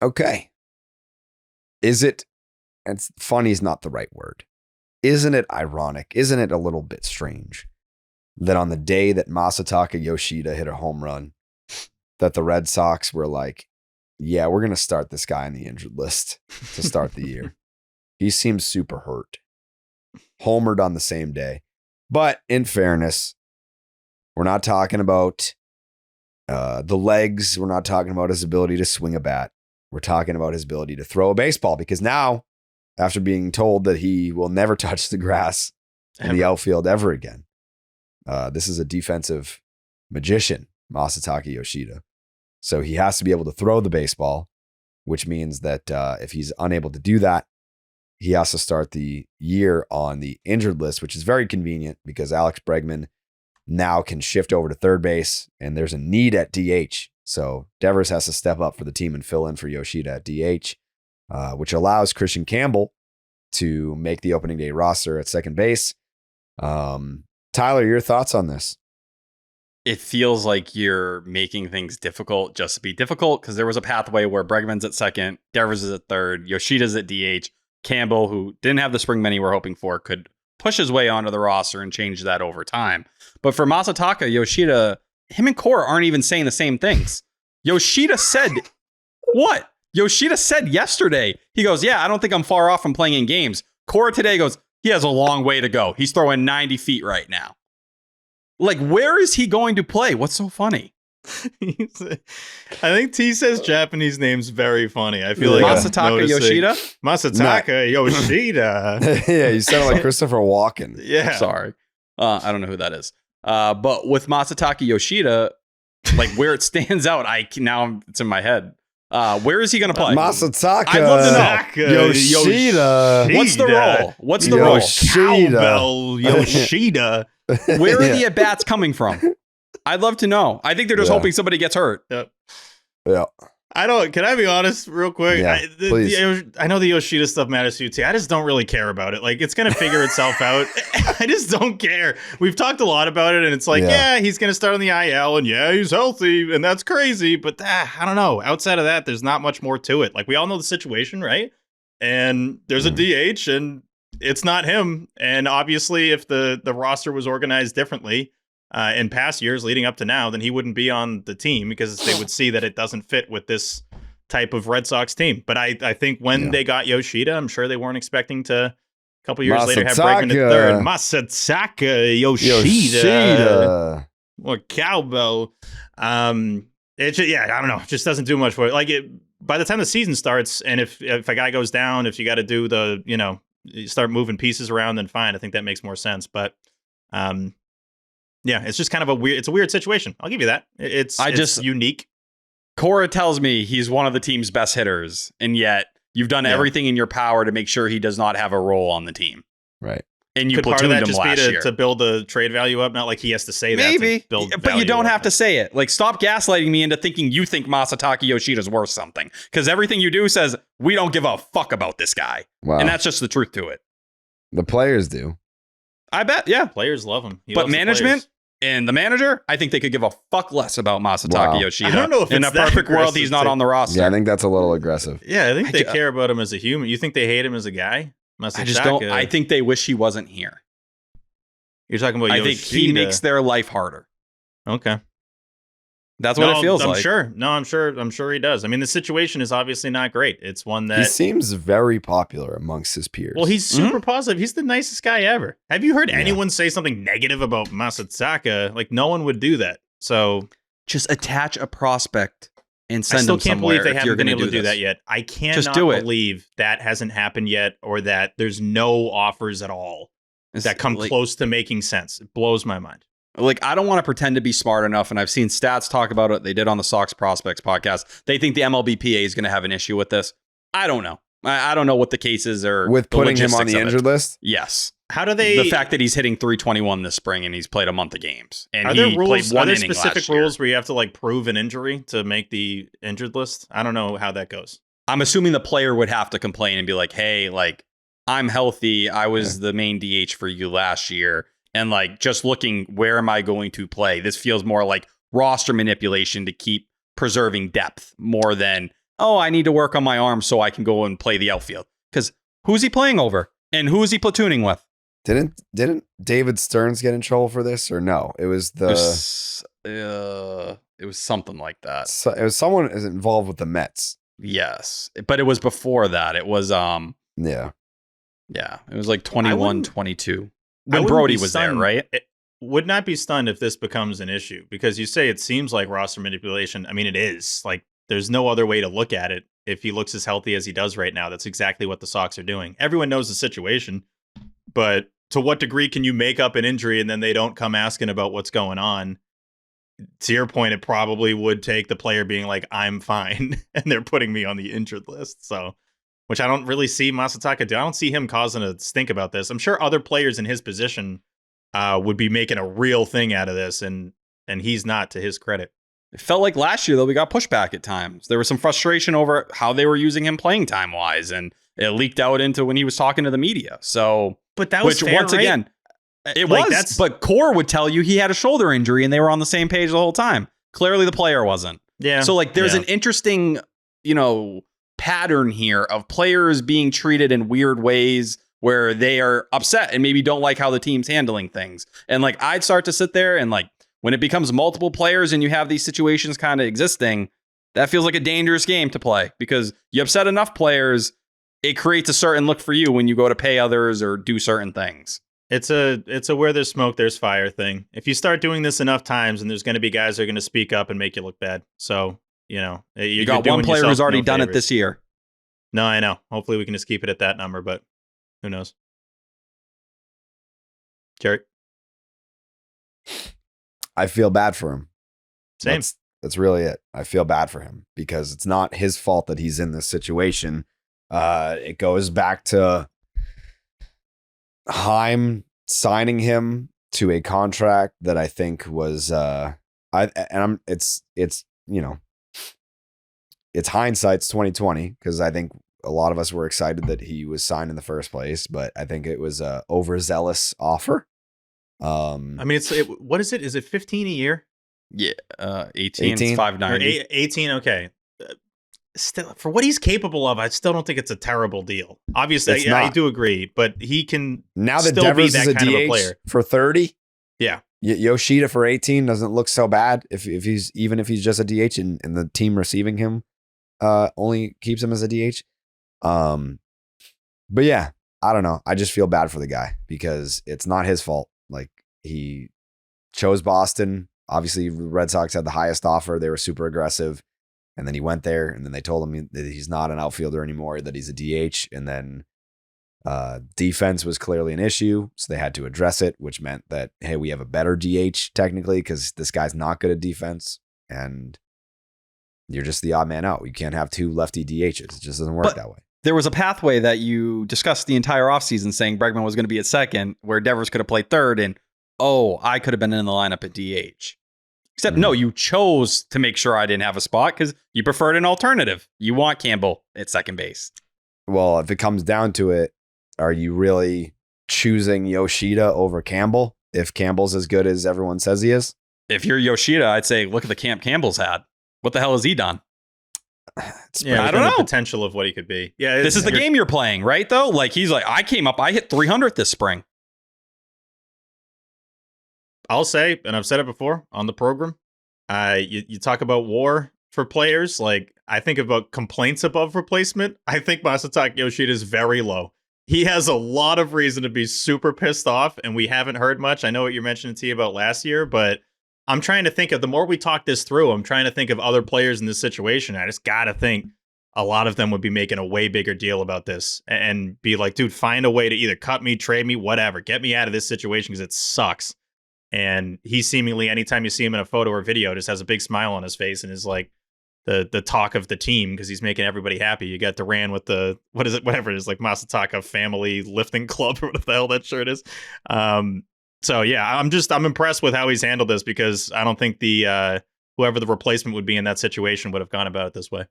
Okay. And funny is not the right word. Isn't it ironic? Isn't it a little bit strange that on the day that Masataka Yoshida hit a home run, that the Red Sox were like, yeah, we're going to start this guy on the injured list to start the year. He seems super hurt. Homered on the same day. But in fairness, we're not talking about the legs. We're not talking about his ability to swing a bat. We're talking about his ability to throw a baseball, because now, after being told that he will never touch the grass in the outfield ever again, this is a defensive magician, Masataka Yoshida. So he has to be able to throw the baseball, which means that if he's unable to do that, he has to start the year on the injured list, which is very convenient because Alex Bregman now can shift over to third base, and there's a need at DH. So Devers has to step up for the team and fill in for Yoshida at DH, which allows Christian Campbell to make the opening day roster at second base. Tyler, your thoughts on this? It feels like you're making things difficult just to be difficult, because there was a pathway where Bregman's at second, Devers is at third, Yoshida's at DH, Campbell, who didn't have the spring many we're hoping for, could push his way onto the roster and change that over time. But for Masataka Yoshida, him and Cora aren't even saying the same things. Yoshida said, what? Yoshida said yesterday, he goes, yeah, I don't think I'm far off from playing in games. Cora today goes, he has a long way to go. He's throwing 90 feet right now. Like, where is he going to play? What's so funny? I think T says Japanese names very funny. I feel like Masataka Yoshida? Masataka Yoshida. Yeah, you sound like Christopher Walken. Yeah. Sorry. I don't know who that is. But with Masataka Yoshida, like where it stands out, now it's in my head. Where is he going to play? Masataka I'd love to know. Yoshida. What's the role? What's the role? Cowbell Yoshida. Where are the at-bats coming from? I'd love to know. I think they're just hoping somebody gets hurt. Yep. Yeah. Can I be honest real quick? Yeah, please. I know the Yoshida stuff matters to you, T. I just don't really care about it. Like, it's going to figure itself out. I just don't care. We've talked a lot about it, and it's like, yeah he's going to start on the IL, and yeah, he's healthy, and that's crazy. But I don't know. Outside of that, there's not much more to it. Like, we all know the situation, right? And there's a DH, and it's not him. And obviously, if the roster was organized differently, in past years leading up to now, then he wouldn't be on the team, because they would see that it doesn't fit with this type of Red Sox team. But I think when they got Yoshida, I'm sure they weren't expecting to, a couple years later, have Bregman at third. Masataka Yoshida. Or Cowbell. It just, I don't know. It just doesn't do much for it. Like, by the time the season starts, and if a guy goes down, if you got to do the, you start moving pieces around, then fine. I think that makes more sense. But, yeah, it's just kind of a weird situation. I'll give you that. It's unique. Cora tells me he's one of the team's best hitters, and yet you've done everything in your power to make sure he does not have a role on the team. Right. And you platooned him last year. To build the trade value up? Not like he has to say that. Maybe, but you don't have to say it. Like, stop gaslighting me into thinking you think Masataka Yoshida's worth something, because everything you do says we don't give a fuck about this guy. Wow. And that's just the truth to it. The players do. I bet, yeah. Players love him. But management and the manager, I think they could give a fuck less about Masataka Yoshida. I don't know if in a perfect world he's not on the roster. Yeah, I think that's a little aggressive. Yeah, I think they care about him as a human. You think they hate him as a guy? Masataka. I just don't. I think they wish he wasn't here. You're talking about Yoshida. I think he makes their life harder. Okay. That's what it feels like. I'm sure he does. I mean, the situation is obviously not great. It's one that he seems very popular amongst his peers. Well, he's super positive. He's the nicest guy ever. Have you heard anyone say something negative about Masataka? Like, no one would do that. So just attach a prospect and send I still them can't somewhere. believe they haven't been able to do that yet. I cannot believe that hasn't happened yet, or that there's no offers at all that come close to making sense. It blows my mind. Like, I don't want to pretend to be smart enough, and I've seen stats talk about it. They did on the Sox Prospects podcast. They think the MLBPA is going to have an issue with this. I don't know. I don't know what the case is, or with putting him on the injured list. Yes. How do they? The fact that he's hitting 321 this spring and he's played a month of games, and are there he rules? Played one are there inning specific last year. rules where you have to like prove an injury to make the injured list? I don't know how that goes. I'm assuming the player would have to complain and be like, "Hey, like, I'm healthy. I was the main DH for you last year." And like, just looking, where am I going to play? This feels more like roster manipulation to keep preserving depth more than, oh, I need to work on my arm so I can go and play the outfield. Because who's he playing over? And who is he platooning with? Didn't David Stearns get in trouble for this, or no? It was it was something like that. So it was someone is involved with the Mets. Yes, but it was before that. It was yeah, it was like 21, 22. when Brody was there, right? Would not be stunned if this becomes an issue, because you say it seems like roster manipulation. I mean, it is. Like, there's no other way to look at it. If he looks as healthy as he does right now, that's exactly what the Sox are doing. Everyone knows the situation, but to what degree can you make up an injury and then they don't come asking about what's going on? To your point, it probably would take the player being like, I'm fine, and they're putting me on the injured list. So, which I don't really see Masataka do. I don't see him causing a stink about this. I'm sure other players in his position would be making a real thing out of this, and he's not, to his credit. It felt like last year, though, we got pushback at times. There was some frustration over how they were using him playing time-wise, and it leaked out into when he was talking to the media. So, but that was fair, once again, it like was. But Core would tell you he had a shoulder injury, and they were on the same page the whole time. Clearly, the player wasn't. Yeah. So, like, there's an interesting, pattern here of players being treated in weird ways where they are upset and maybe don't like how the team's handling things. And like, I'd start to sit there and like, when it becomes multiple players and you have these situations kind of existing, that feels like a dangerous game to play, because you upset enough players, it creates a certain look for you when you go to pay others or do certain things. It's a where there's smoke, there's fire thing. If you start doing this enough times, and there's going to be guys that are going to speak up and make you look bad. So, you got one player who's already done it this year. No, I know. Hopefully we can just keep it at that number, but who knows? Jerry? I feel bad for him. Same. That's really it. I feel bad for him because it's not his fault that he's in this situation. It goes back to Heim signing him to a contract that I think was it's hindsight's 2020, because I think a lot of us were excited that he was signed in the first place, but I think it was a overzealous offer. I mean, what is it? Is it 15 a year? Yeah, 18. It's 590. 18. Okay. Still, for what he's capable of, I still don't think it's a terrible deal. Obviously, I do agree, but he can now that still Devers be that is a kind DH of a player for 30. Yeah, Yoshida for 18 doesn't look so bad if he's just a DH and the team receiving him only keeps him as a DH. But yeah, I don't know. I just feel bad for the guy because it's not his fault. Like, he chose Boston. Obviously, the Red Sox had the highest offer. They were super aggressive. And then he went there, and then they told him that he's not an outfielder anymore, that he's a DH. And then defense was clearly an issue, so they had to address it, which meant that, hey, we have a better DH technically because this guy's not good at defense, and you're just the odd man out. You can't have two lefty DHs. It just doesn't work that way. There was a pathway that you discussed the entire offseason saying Bregman was going to be at second, where Devers could have played third, and, I could have been in the lineup at DH. Except, no, you chose to make sure I didn't have a spot because you preferred an alternative. You want Campbell at second base. Well, if it comes down to it, are you really choosing Yoshida over Campbell if Campbell's as good as everyone says he is? If you're Yoshida, I'd say, look at the camp Campbell's had. What the hell has he done? I don't know. The potential of what he could be. Yeah, this is the game you're playing, right, though? Like, he's like, I hit 300 this spring. I'll say, and I've said it before on the program, you talk about war for players. Like, I think about complaints above replacement. I think Masataka Yoshida is very low. He has a lot of reason to be super pissed off, and we haven't heard much. I know what you're mentioning, T, about last year, but I'm trying to think of, the more we talk this through, I'm trying to think of other players in this situation. I just got to think a lot of them would be making a way bigger deal about this and be like, dude, find a way to either cut me, trade me, whatever. Get me out of this situation because it sucks. And he seemingly, anytime you see him in a photo or video, just has a big smile on his face and is like the talk of the team because he's making everybody happy. You got Duran with the, whatever it is, like Masataka Family Lifting Club or whatever the hell that shirt is. So yeah, I'm impressed with how he's handled this because I don't think whoever the replacement would be in that situation would have gone about it this way.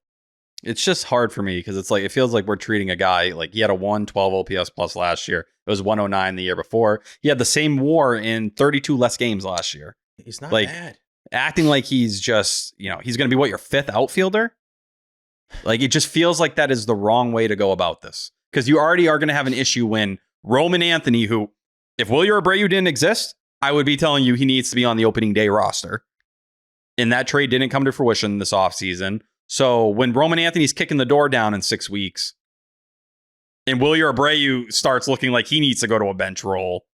It's just hard for me because it's like, it feels like we're treating a guy like he had a 112 OPS plus last year. It was 109 the year before. He had the same WAR in 32 less games last year. He's not like, bad. Acting like he's just, he's going to be your fifth outfielder. Like, it just feels like that is the wrong way to go about this because you already are going to have an issue when Roman Anthony, who, if Wilyer Abreu didn't exist, I would be telling you he needs to be on the opening day roster. And that trade didn't come to fruition this offseason. So when Roman Anthony's kicking the door down in 6 weeks and Wilyer Abreu starts looking like he needs to go to a bench role,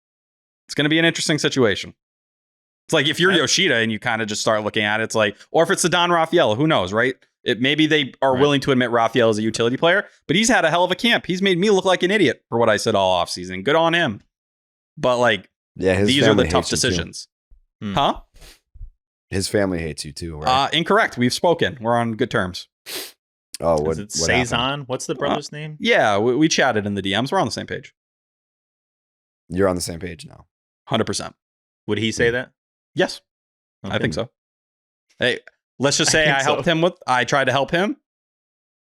It's going to be an interesting situation. It's like if you're Yoshida and you kind of just start looking at it, it's like, or if it's the Don Rafael, who knows, right? Maybe they are willing to admit Rafael is a utility player, but he's had a hell of a camp. He's made me look like an idiot for what I said all offseason. Good on him. But like, these are the tough decisions. Huh? His family hates you too, right? Incorrect. We've spoken. We're on good terms. Oh, what? Is it Cezanne? What's the brother's name? Yeah, we chatted in the DMs. We're on the same page. You're on the same page now. 100%. Would he say that? Yes. Okay. I think so. Hey, let's just say I tried to help him.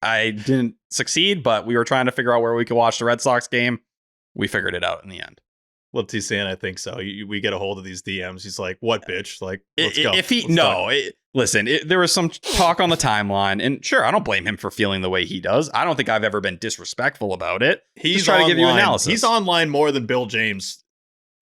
I didn't succeed, but we were trying to figure out where we could watch the Red Sox game. We figured it out in the end. What's he saying? I think so. We get a hold of these DMs. He's like, "What, bitch? Like, let's go." Listen, there was some talk on the timeline, and sure, I don't blame him for feeling the way he does. I don't think I've ever been disrespectful about it. He's trying to give you analysis. He's online more than Bill James.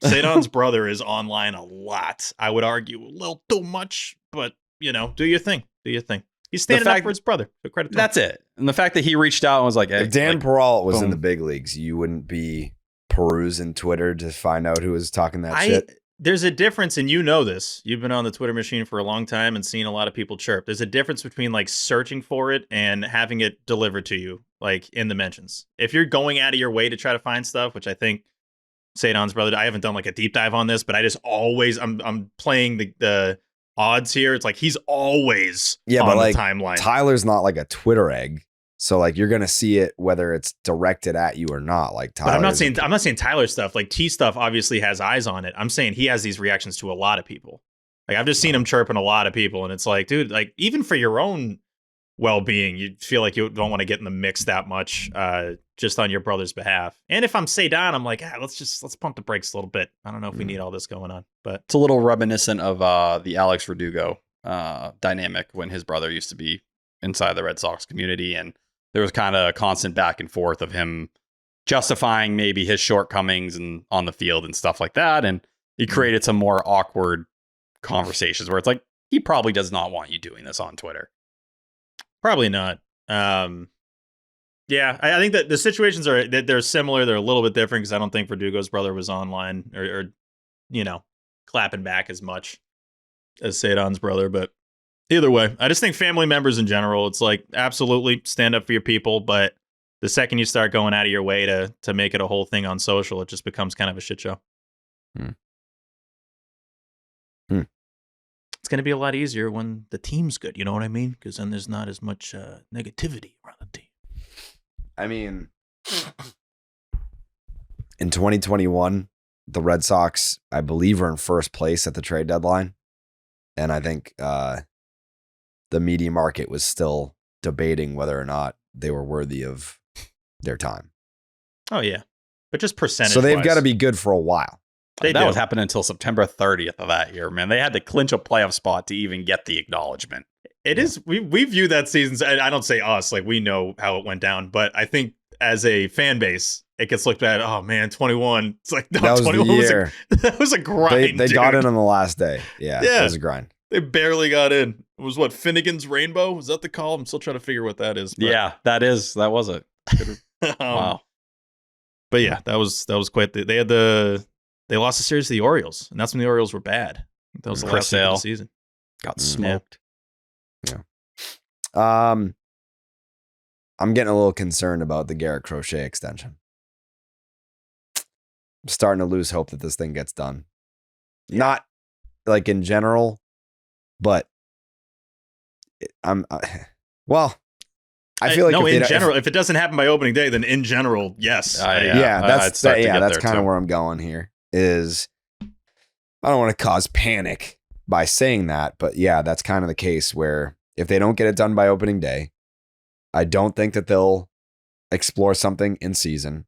Cedon's brother is online a lot. I would argue a little too much, but do your thing. Do your thing. He's standing up for his brother. So credit to him. That's it. And the fact that he reached out and was like, hey, if Dan Peralt was in the big leagues, you wouldn't be perusing Twitter to find out who was talking that shit. There's a difference, and you know this. You've been on the Twitter machine for a long time and seen a lot of people chirp. There's a difference between like searching for it and having it delivered to you, like in the mentions. If you're going out of your way to try to find stuff, which I think Cedon's brother, I haven't done like a deep dive on this, but I just always I'm playing the odds here. It's like he's always on the timeline. Tyler's not like a Twitter egg. So like you're gonna see it whether it's directed at you or not. Like Tyler. But I'm not saying Tyler stuff. Like T stuff obviously has eyes on it. I'm saying he has these reactions to a lot of people. Like I've just seen him chirping a lot of people, and it's like, dude, like even for your own well-being, you feel like you don't want to get in the mix that much, just on your brother's behalf. And if I'm Cedon, I'm like, let's pump the brakes a little bit. I don't know if we need all this going on, but it's a little reminiscent of the Alex Verdugo dynamic when his brother used to be inside the Red Sox community, and there was kind of a constant back and forth of him justifying maybe his shortcomings and on the field and stuff like that, and he created some more awkward conversations where it's like he probably does not want you doing this on Twitter. Probably not. Yeah, I think that the situations they're similar. They're a little bit different because I don't think Verdugo's brother was online or clapping back as much as Cedon's brother. But either way, I just think family members in general, it's like absolutely stand up for your people. But the second you start going out of your way to make it a whole thing on social, it just becomes kind of a shit show. It's going to be a lot easier when the team's good. You know what I mean? Because then there's not as much negativity around the team. I mean, in 2021, the Red Sox, I believe, are in first place at the trade deadline. And I think the media market was still debating whether or not they were worthy of their time. Oh, yeah. But just percentage. So they've got to be good for a while. That was happening until September 30th of that year, man. They had to clinch a playoff spot to even get the acknowledgement. It is. We view that season, and I don't say us, like we know how it went down, but I think as a fan base, it gets looked at, oh man, 21. It's like, no, that was 21 the year. that was a grind. They got in on the last day. Yeah, it was a grind. They barely got in. It was what, Finnegan's Rainbow? Was that the call? I'm still trying to figure what that is. But. Yeah, that was it. Wow. But yeah, that was quite they lost the series to the Orioles, and that's when the Orioles were bad. That was the last game of the season. Got smoked. Yeah. I'm getting a little concerned about the Garrett Crochet extension. I'm starting to lose hope that this thing gets done. Not like in general, but I feel like in general, if it doesn't happen by opening day, then in general, yes. That's kind of where I'm going here. Is I don't want to cause panic by saying that, but yeah, that's kind of the case where if they don't get it done by opening day, I don't think that they'll explore something in season.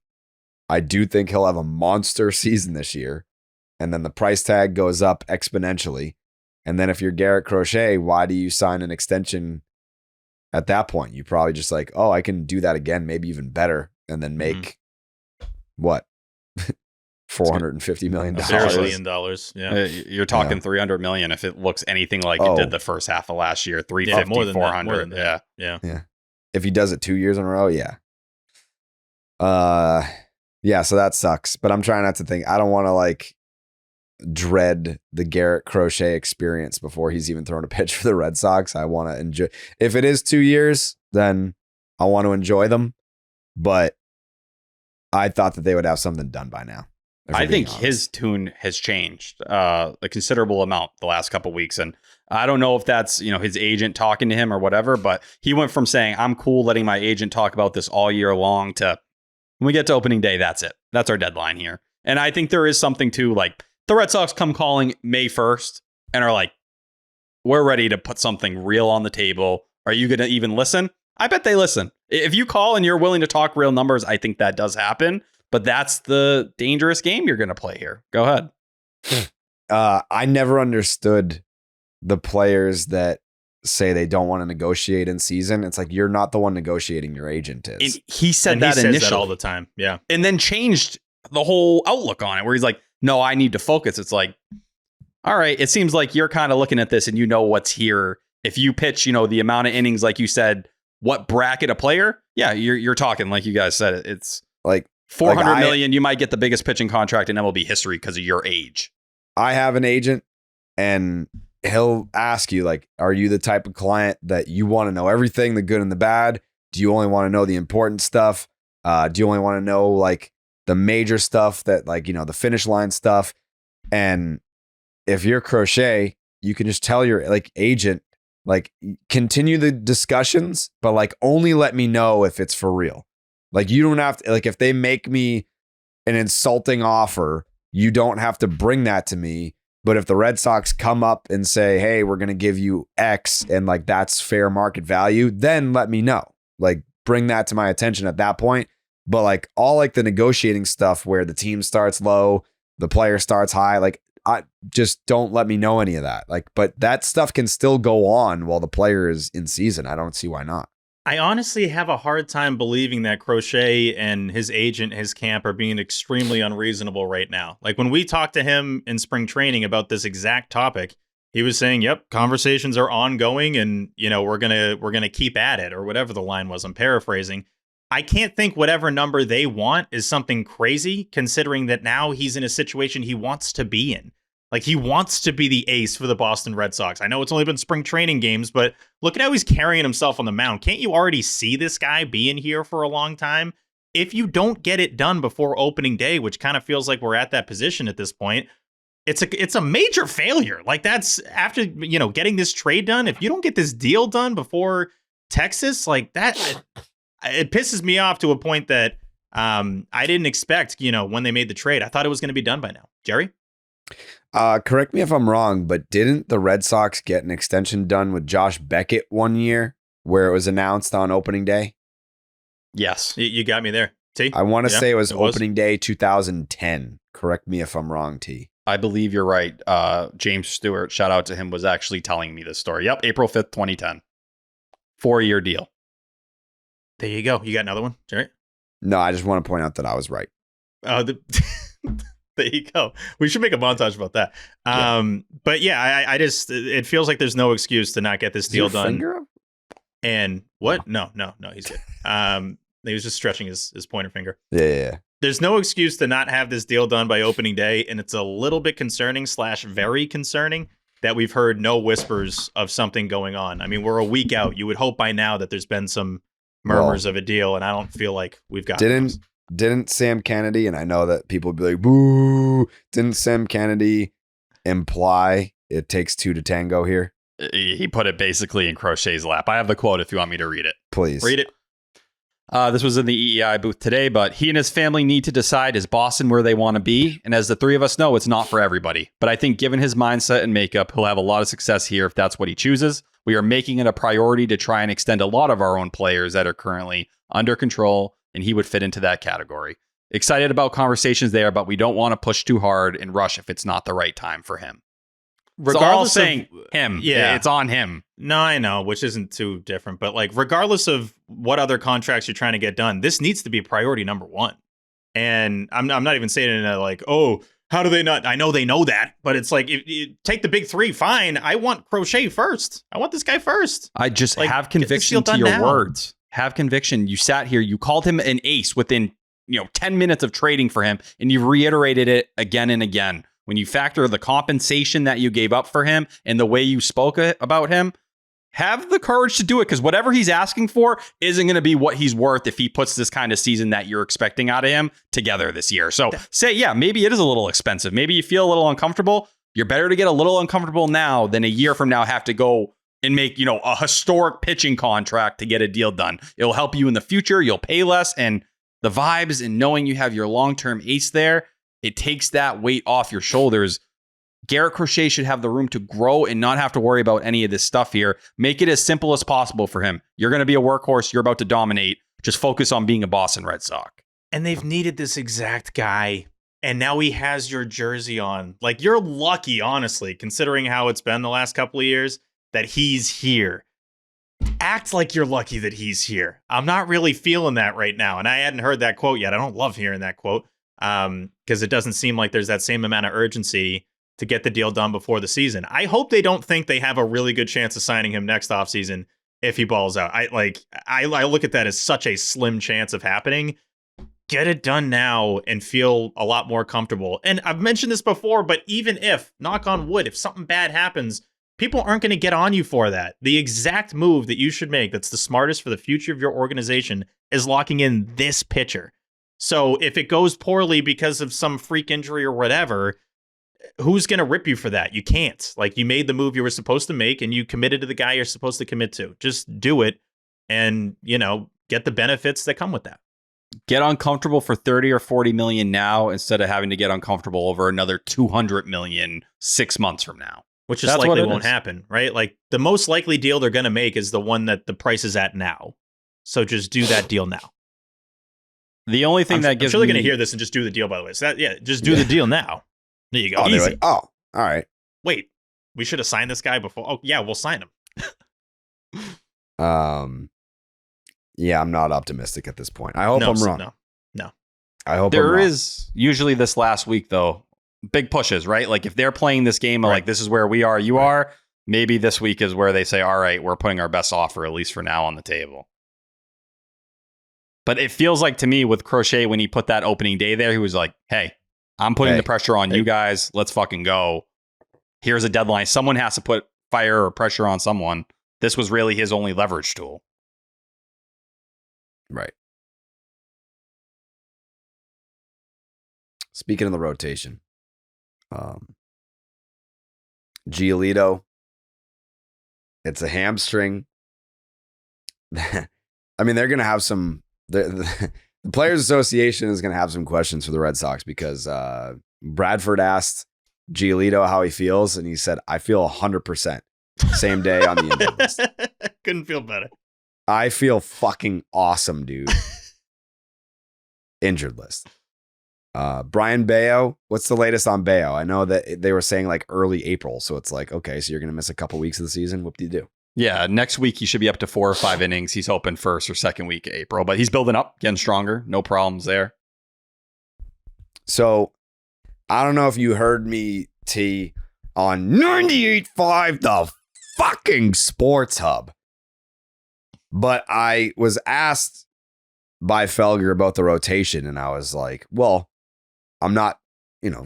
I do think he'll have a monster season this year, and then the price tag goes up exponentially. And then if you're Garrett Crochet, why do you sign an extension at that point? You probably just like, oh, I can do that again, maybe even better, and then make what? $450 million. $1 billion. Yeah. You're talking $300 million if it looks anything like it did the first half of last year. 350, more than 400. Yeah. If he does it 2 years in a row, yeah. So that sucks. But I'm trying not to think. I don't want to like dread the Garrett Crochet experience before he's even thrown a pitch for the Red Sox. I want to enjoy. If it is 2 years, then I want to enjoy them. But I thought that they would have something done by now. I think his tune has changed a considerable amount the last couple of weeks. And I don't know if that's, his agent talking to him or whatever, but he went from saying, I'm cool letting my agent talk about this all year long to when we get to opening day, that's it. That's our deadline here. And I think there is something to like the Red Sox come calling May 1st and are like, we're ready to put something real on the table. Are you going to even listen? I bet they listen. If you call and you're willing to talk real numbers, I think that does happen. But that's the dangerous game you're going to play here. Go ahead. I never understood the players that say they don't want to negotiate in season. It's like, you're not the one negotiating, your agent is. And he said that initially all the time. Yeah. And then changed the whole outlook on it where he's like, no, I need to focus. It's like, all right, it seems like you're kind of looking at this and you know what's here. If you pitch, the amount of innings, like you said, what bracket a player? Yeah, you're talking like you guys said. It's like 400 million. You might get the biggest pitching contract in MLB history because of your age. I have an agent and he'll ask you, like, are you the type of client that you want to know everything, the good and the bad? Do you only want to know the important stuff? Do you only want to know like the major stuff that like, the finish line stuff? And if you're Crochet, you can just tell your like agent, like, continue the discussions, but like only let me know if it's for real. Like, you don't have to, like, if they make me an insulting offer, you don't have to bring that to me. But if the Red Sox come up and say, hey, we're going to give you X and like that's fair market value, then let me know. Like, bring that to my attention at that point. But like all like the negotiating stuff where the team starts low, the player starts high, like, I just don't let me know any of that. Like, but that stuff can still go on while the player is in season. I don't see why not. I honestly have a hard time believing that Crochet and his agent, his camp, are being extremely unreasonable right now. Like when we talked to him in spring training about this exact topic, he was saying, yep, conversations are ongoing and, we're going to keep at it, or whatever the line was. I'm paraphrasing. I can't think whatever number they want is something crazy, considering that now he's in a situation he wants to be in. Like, he wants to be the ace for the Boston Red Sox. I know it's only been spring training games, but look at how he's carrying himself on the mound. Can't you already see this guy being here for a long time? If you don't get it done before opening day, which kind of feels like we're at that position at this point, it's a major failure. Like, that's after, getting this trade done. If you don't get this deal done before Texas, like that, it pisses me off to a point that I didn't expect, when they made the trade. I thought it was going to be done by now. Jerry? Correct me if I'm wrong, but didn't the Red Sox get an extension done with Josh Beckett one year where it was announced on opening day? Yes. You got me there. T? I want to say it was opening day 2010. Correct me if I'm wrong, T. I believe you're right. James Stewart, shout out to him, was actually telling me this story. Yep, April 5th, 2010. 4-year deal. There you go. You got another one, Jerry? No, I just want to point out that I was right. There you go. We should make a montage about that. But yeah, I just, it feels like there's no excuse to not get this deal done. Finger up? And what? No, he's good. He was just stretching his pointer finger. Yeah. There's no excuse to not have this deal done by opening day. And it's a little bit concerning / very concerning that we've heard no whispers of something going on. I mean, we're a week out. You would hope by now that there's been some murmurs of a deal. And I don't feel like we've got Didn't Sam Kennedy, and I know that people would be like, boo, didn't Sam Kennedy imply it takes two to tango here? He put it basically in Crochet's lap. I have the quote if you want me to read it. Please. Read it. This was in the EEI booth today, but he and his family need to decide, is Boston where they want to be? And as the three of us know, it's not for everybody. But I think given his mindset and makeup, he'll have a lot of success here if that's what he chooses. We are making it a priority to try and extend a lot of our own players that are currently under control, and he would fit into that category. Excited about conversations there, but we don't want to push too hard and rush if it's not the right time for him. Regardless of him. Yeah, it's on him. No, I know, which isn't too different. But like, regardless of what other contracts you're trying to get done, this needs to be priority number one. And I'm not even saying it in a like, oh, how do they not? I know they know that, but it's like, if you take the big three, fine. I want Crochet first. I want this guy first. I just have conviction to your words. Have conviction. You sat here, you called him an ace within 10 minutes of trading for him, and you reiterated it again and again. when you factor the compensation that you gave up for him and the way you spoke about him, have the courage to do it, because whatever he's asking for isn't going to be what he's worth if he puts this kind of season that you're expecting out of him together this year. So say, yeah, maybe it is a little expensive. Maybe you feel a little uncomfortable. You're better to get a little uncomfortable now than a year from now have to go and make, a historic pitching contract to get a deal done. It'll help you in the future. You'll pay less, and the vibes and knowing you have your long-term ace there, it takes that weight off your shoulders. Garrett Crochet should have the room to grow and not have to worry about any of this stuff here. Make it as simple as possible for him. You're going to be a workhorse. You're about to dominate. Just focus on being a Boston Red Sox. And they've needed this exact guy. And now he has your jersey on. Like, you're lucky, honestly, considering how it's been the last couple of years, that he's here. Act like you're lucky that he's here. I'm not really feeling that right now. And I hadn't heard that quote yet. I don't love hearing that quote because it doesn't seem like there's that same amount of urgency to get the deal done before the season. I hope they don't think they have a really good chance of signing him next offseason if he balls out. I look at that as such a slim chance of happening. Get it done now and feel a lot more comfortable. And I've mentioned this before, but even if, knock on wood, if something bad happens, people aren't going to get on you for that. The exact move that you should make that's the smartest for the future of your organization is locking in this pitcher. So if it goes poorly because of some freak injury or whatever, who's going to rip you for that? You can't. Like, you made the move you were supposed to make and you committed to the guy you're supposed to commit to. Just do it and, get the benefits that come with that. Get uncomfortable for 30 or 40 million now instead of having to get uncomfortable over another 200 million 6 months from now. Which is likely won't happen, right? Like, the most likely deal they're going to make is the one that the price is at now. So just do that deal now. The only thing I'm sure they're going to hear this and just do the deal, by the way. So just do the deal now. There you go. Oh, easy. All right. Wait, we should have signed this guy before. Oh, yeah, we'll sign him. Yeah, I'm not optimistic at this point. I hope I'm wrong. No. I hope there is usually this last week, though, big pushes, right? Like, if they're playing this game, like, this is where we are, you are, maybe this week is where they say, all right, we're putting our best offer, at least for now, on the table. But it feels like to me with Crochet, when he put that opening day there, he was like, hey, I'm putting the pressure on you guys. Let's fucking go. Here's a deadline. Someone has to put fire or pressure on someone. This was really his only leverage tool. Right. Speaking of the rotation, Giolito, it's a hamstring. I mean, they're going to have some... The Players Association is going to have some questions for the Red Sox because Bradford asked Giolito how he feels, and he said, I feel 100%. Same day on the injured list. Couldn't feel better. I feel fucking awesome, dude. Injured list. Brian Bayo, what's the latest on Bayo? I know that they were saying like early April, so it's like, okay, so you're going to miss a couple weeks of the season. What do you do? Yeah, next week he should be up to 4 or 5 innings. He's hoping first or second week of April, but he's building up, getting stronger. No problems there. So I don't know if you heard me, T, on 98.5, the fucking Sports Hub. But I was asked by Felger about the rotation, and I was like, well, I'm not,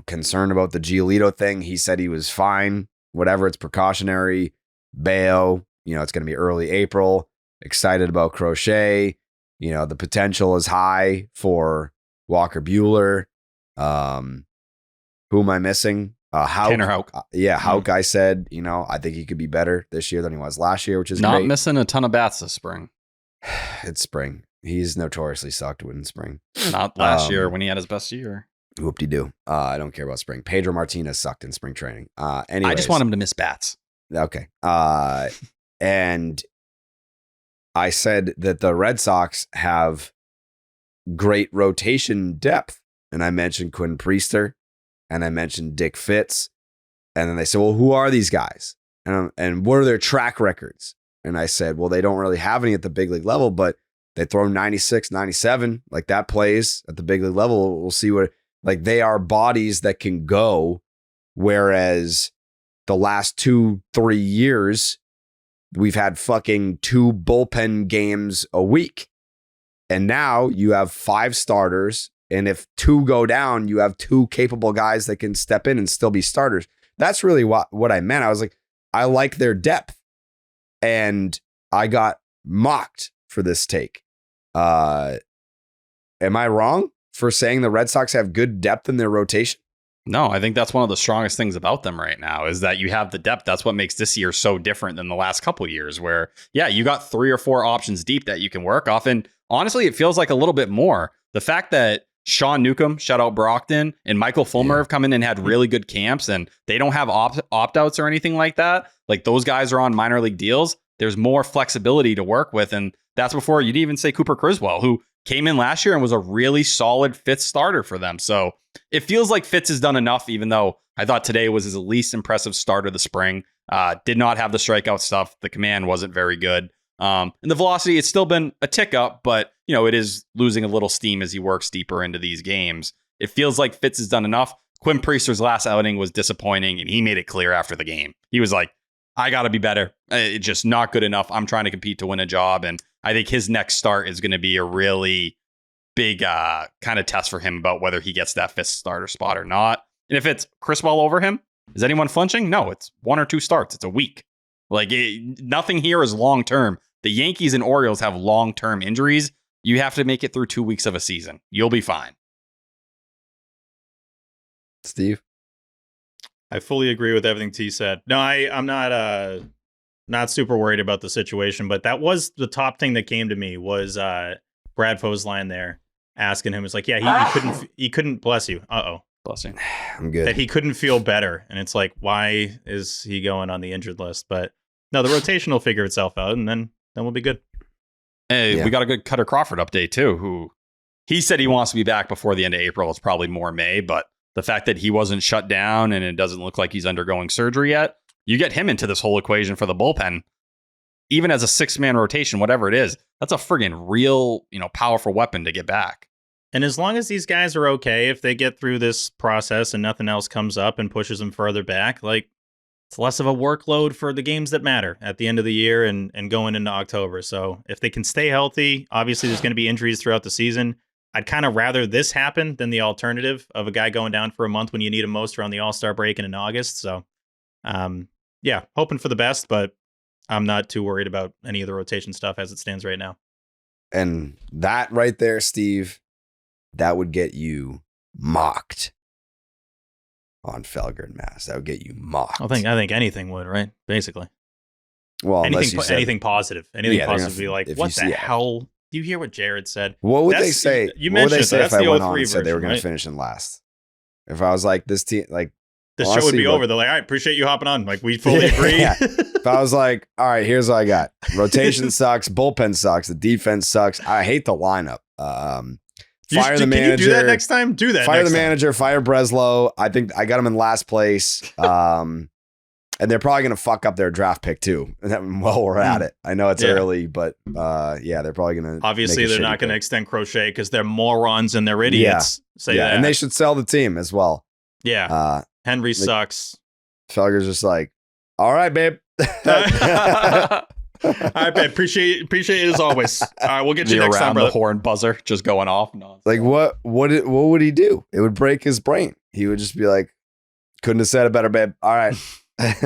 concerned about the Giolito thing. He said he was fine. Whatever, it's precautionary. Bayo, it's going to be early April. Excited about Crochet. The potential is high for Walker Buehler. Who am I missing? Tanner Houck. Houck, I said, I think he could be better this year than he was last year, which is not great. Missing a ton of bats this spring. It's spring. He's notoriously sucked in spring. Not last year when he had his best year. Whoop-de-doo. I don't care about spring. Pedro Martinez sucked in spring training. Anyways. I just want him to miss bats. Okay. And I said that the Red Sox have great rotation depth. And I mentioned Quinn Priester and I mentioned Dick Fitz. And then they said, well, who are these guys? And what are their track records? And I said, well, they don't really have any at the big league level, but they throw 96, 97. Like, that plays at the big league level. We'll see what, like, they are bodies that can go. Whereas the last 2-3 years, we've had fucking 2 bullpen games a week. And now you have 5 starters And if 2 go down, you have 2 capable guys that can step in and still be starters. That's really what I meant. I was like, I like their depth. And I got mocked for this take. Am I wrong for saying the Red Sox have good depth in their rotation? No, I think that's one of the strongest things about them right now is that you have the depth. That's what makes this year so different than the last couple of years where, yeah, you got 3 or 4 options deep that you can work off. And honestly, it feels like a little bit more. The fact that Sean Newcomb, shout out Brockton, and Michael Fulmer have come in and had really good camps and they don't have opt-outs or anything like that. Like those guys are on minor league deals. There's more flexibility to work with. And that's before you didn't even say Cooper Criswell, who came in last year and was a really solid 5th starter for them. So it feels like Fitz has done enough, even though I thought today was his least impressive start of the spring. Did not have the strikeout stuff. The command wasn't very good. And the velocity, it's still been a tick up, but it is losing a little steam as he works deeper into these games. It feels like Fitz has done enough. Quinn Priester's last outing was disappointing, and he made it clear after the game. He was like, I got to be better. It's just not good enough. I'm trying to compete to win a job. And I think his next start is going to be a really big kind of test for him about whether he gets that 5th starter spot or not. And if it's Criswell over him, is anyone flinching? No, it's 1 or 2 starts. It's a week. Nothing here is long term. The Yankees and Orioles have long term injuries. You have to make it through 2 weeks of a season. You'll be fine. Steve? I fully agree with everything T said. No, I'm not super worried about the situation, but that was the top thing that came to me was Brad Foe's line there asking him. It's like, yeah, he couldn't bless you. Bless you. I'm good. That he couldn't feel better. And it's like, why is he going on the injured list? But no, the rotation will figure itself out and then we'll be good. Hey, we got a good Cutter Crawford update too, who he said he wants to be back before the end of April. It's probably more May, but the fact that he wasn't shut down and it doesn't look like he's undergoing surgery yet, you get him into this whole equation for the bullpen. Even as a 6-man rotation, whatever it is, that's a friggin' real, powerful weapon to get back. And as long as these guys are okay, if they get through this process and nothing else comes up and pushes them further back, it's less of a workload for the games that matter at the end of the year and going into October. So if they can stay healthy, obviously there's going to be injuries throughout the season. I'd kind of rather this happen than the alternative of a guy going down for a month when you need him most around the All-Star break and in August. So, hoping for the best, but I'm not too worried about any of the rotation stuff as it stands right now. And that right there, Steve, that would get you mocked on Felger and Mazz. That would get you mocked. I think anything would, right? Basically. Well, anything positive. Anything positive would be like, what the hell? Do you hear what Jared said? What would they say? You mentioned if I the went on 03 and said they were going right? to finish in last? If I was like, this team, the show would be over. They're like, all right, appreciate you hopping on. We fully agree. Yeah. If I was like, all right, here's what I got. Rotation sucks. Bullpen sucks. The defense sucks. I hate the lineup. Fire the manager. Can you do that next time? Do that. Fire the manager. Fire Breslow. I think I got him in last place. And they're probably going to fuck up their draft pick too. While we're at it, I know it's early, but they're probably going to. Obviously, they're not going to extend Crochet because they're morons and they're idiots. Yeah, and they should sell the team as well. Yeah, Henry sucks. Felger's just like, all right, babe. All right, babe. Appreciate it as always. All right, we'll get you next time, brother. The horn buzzer just going off. What would he do? It would break his brain. He would just be like, couldn't have said it better, babe. All right.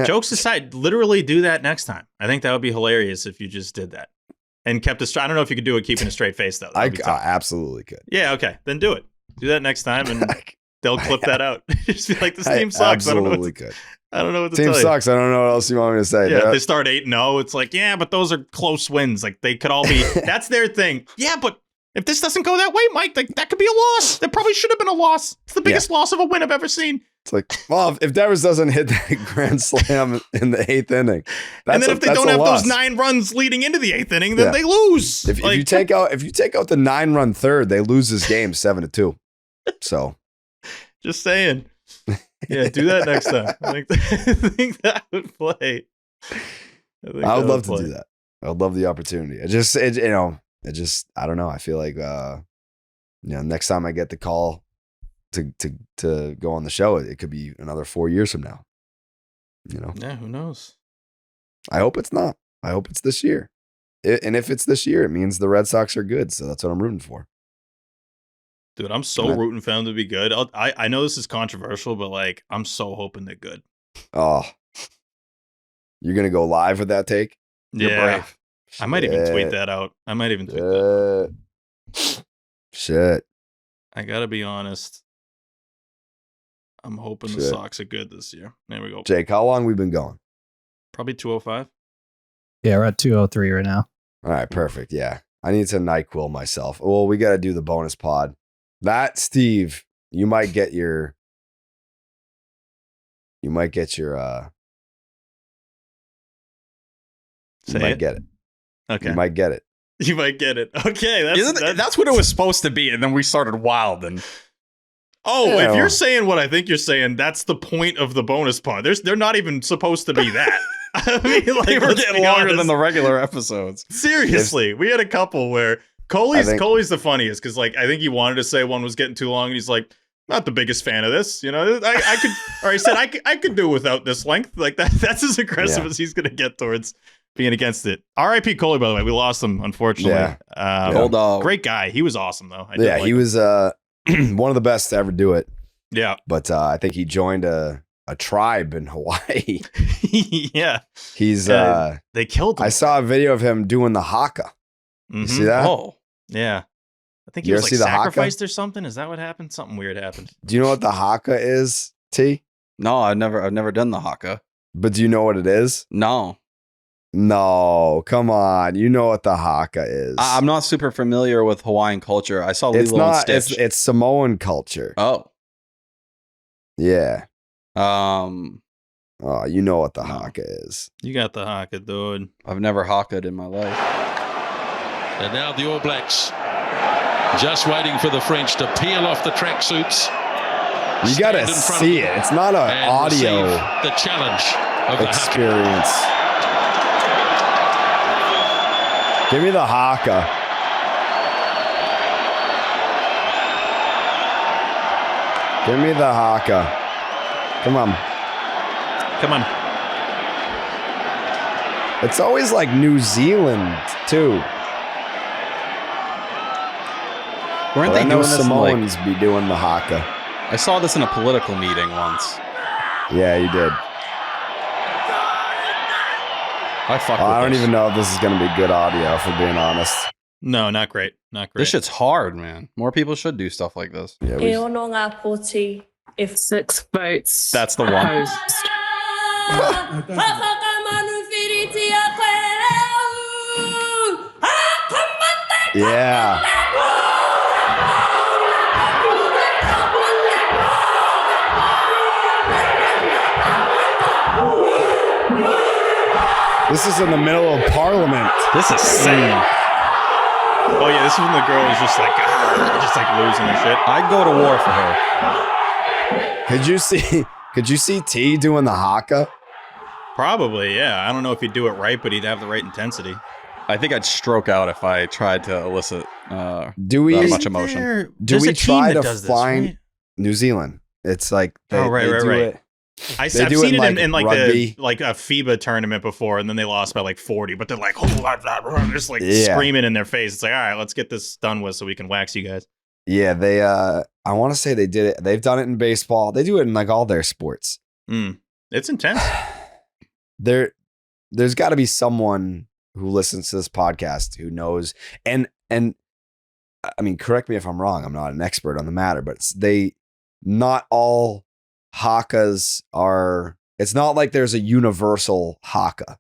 Jokes aside, literally do that next time. I think that would be hilarious if you just did that and kept a straight. I don't know if you could do it keeping a straight face though. I absolutely could. Yeah. Okay. Then do it. Do that next time, and they'll clip that out. Just be like, this team sucks. Absolutely could. I don't know what to tell you. Team sucks. I don't know what else you want me to say. Yeah, if they start 8-0, it's like, yeah, but those are close wins. They could all be. That's their thing. Yeah, but if this doesn't go that way, Mike, that could be a loss. That probably should have been a loss. It's the biggest loss of a win I've ever seen. It's like, well, if Devers doesn't hit that grand slam in the 8th inning, and then if they don't have those 9 runs leading into the 8th inning, then they lose. If you take out the 9-run third, they lose this game 7-2. So, just saying. Yeah, do that next time. I think that would play. I would love to do that. I would love the opportunity. I don't know. I feel like, next time I get the call to go on the show, it could be another 4 years from now. Yeah, who knows? I hope it's not. I hope it's this year. And if it's this year, it means the Red Sox are good. So that's what I'm rooting for. Dude, I'm so rooting for them to be good. I know this is controversial, but like, I'm so hoping they're good. Oh, you're going to go live with that take? Yeah. I might even tweet that out. Shit. I got to be honest. I'm hoping the Sox are good this year. There we go. Jake, how long we been going? Probably 205. Yeah, we're at 203 right now. All right, perfect. Yeah. I need to NyQuil myself. Well, we got to do the bonus pod. That, Steve, you might get your You might get it. Okay. You might get it. You might get it. Okay. That's what it was supposed to be. And then we started wilding. Oh, if you're saying what I think you're saying, that's the point of the bonus pod. They're not even supposed to be that. I mean, like, they were getting longer than the regular episodes. Seriously, we had a couple where Coley's the funniest because, like, I think he wanted to say one was getting too long, and he's like, "Not the biggest fan of this." You know, I could, or he said, "I could do without this length." Like that. That's as aggressive as he's gonna get towards being against it. R.I.P. Coley, by the way, we lost him unfortunately. Yeah. Great guy. He was awesome though. He was one of the best to ever do it. Yeah, but I think he joined a tribe in Hawaii. Yeah, he's they killed him. I saw a video of him doing the haka. You see that? Oh, yeah. I think he was like sacrificed or something. Is that what happened? Something weird happened. Do you know what the haka is, T? No, I've never done the haka. But do you know what it is? No, come on. You know what the haka is. I'm not super familiar with Hawaiian culture. I saw Lilo and Stitch. It's Samoan culture. Oh. Yeah. Oh, you know what the haka is. You got the haka, dude. I've never haka'd in my life. And now the All Blacks just waiting for the French to peel off the tracksuits. You got to see it. It's not an audio the challenge of experience. Give me the haka. Give me the haka. Come on. It's always like New Zealand, too. Weren't they doing this Samoans be doing the haka? I saw this in a political meeting once. Yeah, you did. I don't even know if this is going to be good audio, if we're being honest. No, not great. This shit's hard, man. More people should do stuff like this. Yeah, if 6 votes. That's the one. Yeah. This is in the middle of Parliament. This is sick. Oh yeah, this is when the girl is just like losing her shit. I'd go to war for her. Could you see T doing the haka? Probably, yeah. I don't know if he'd do it right, but he'd have the right intensity. I think I'd stroke out if I tried to elicit that much emotion. Do we try to find New Zealand? It's like right. I've seen it in like a FIBA tournament before, and then they lost by like 40. But they're like, just like screaming in their face. It's like, all right, let's get this done with so we can wax you guys. Yeah, they. I want to say they did it. They've done it in baseball. They do it in like all their sports. It's intense. There's got to be someone who listens to this podcast who knows. And I mean, correct me if I'm wrong. I'm not an expert on the matter, but not all hakas are. It's not like there's a universal haka.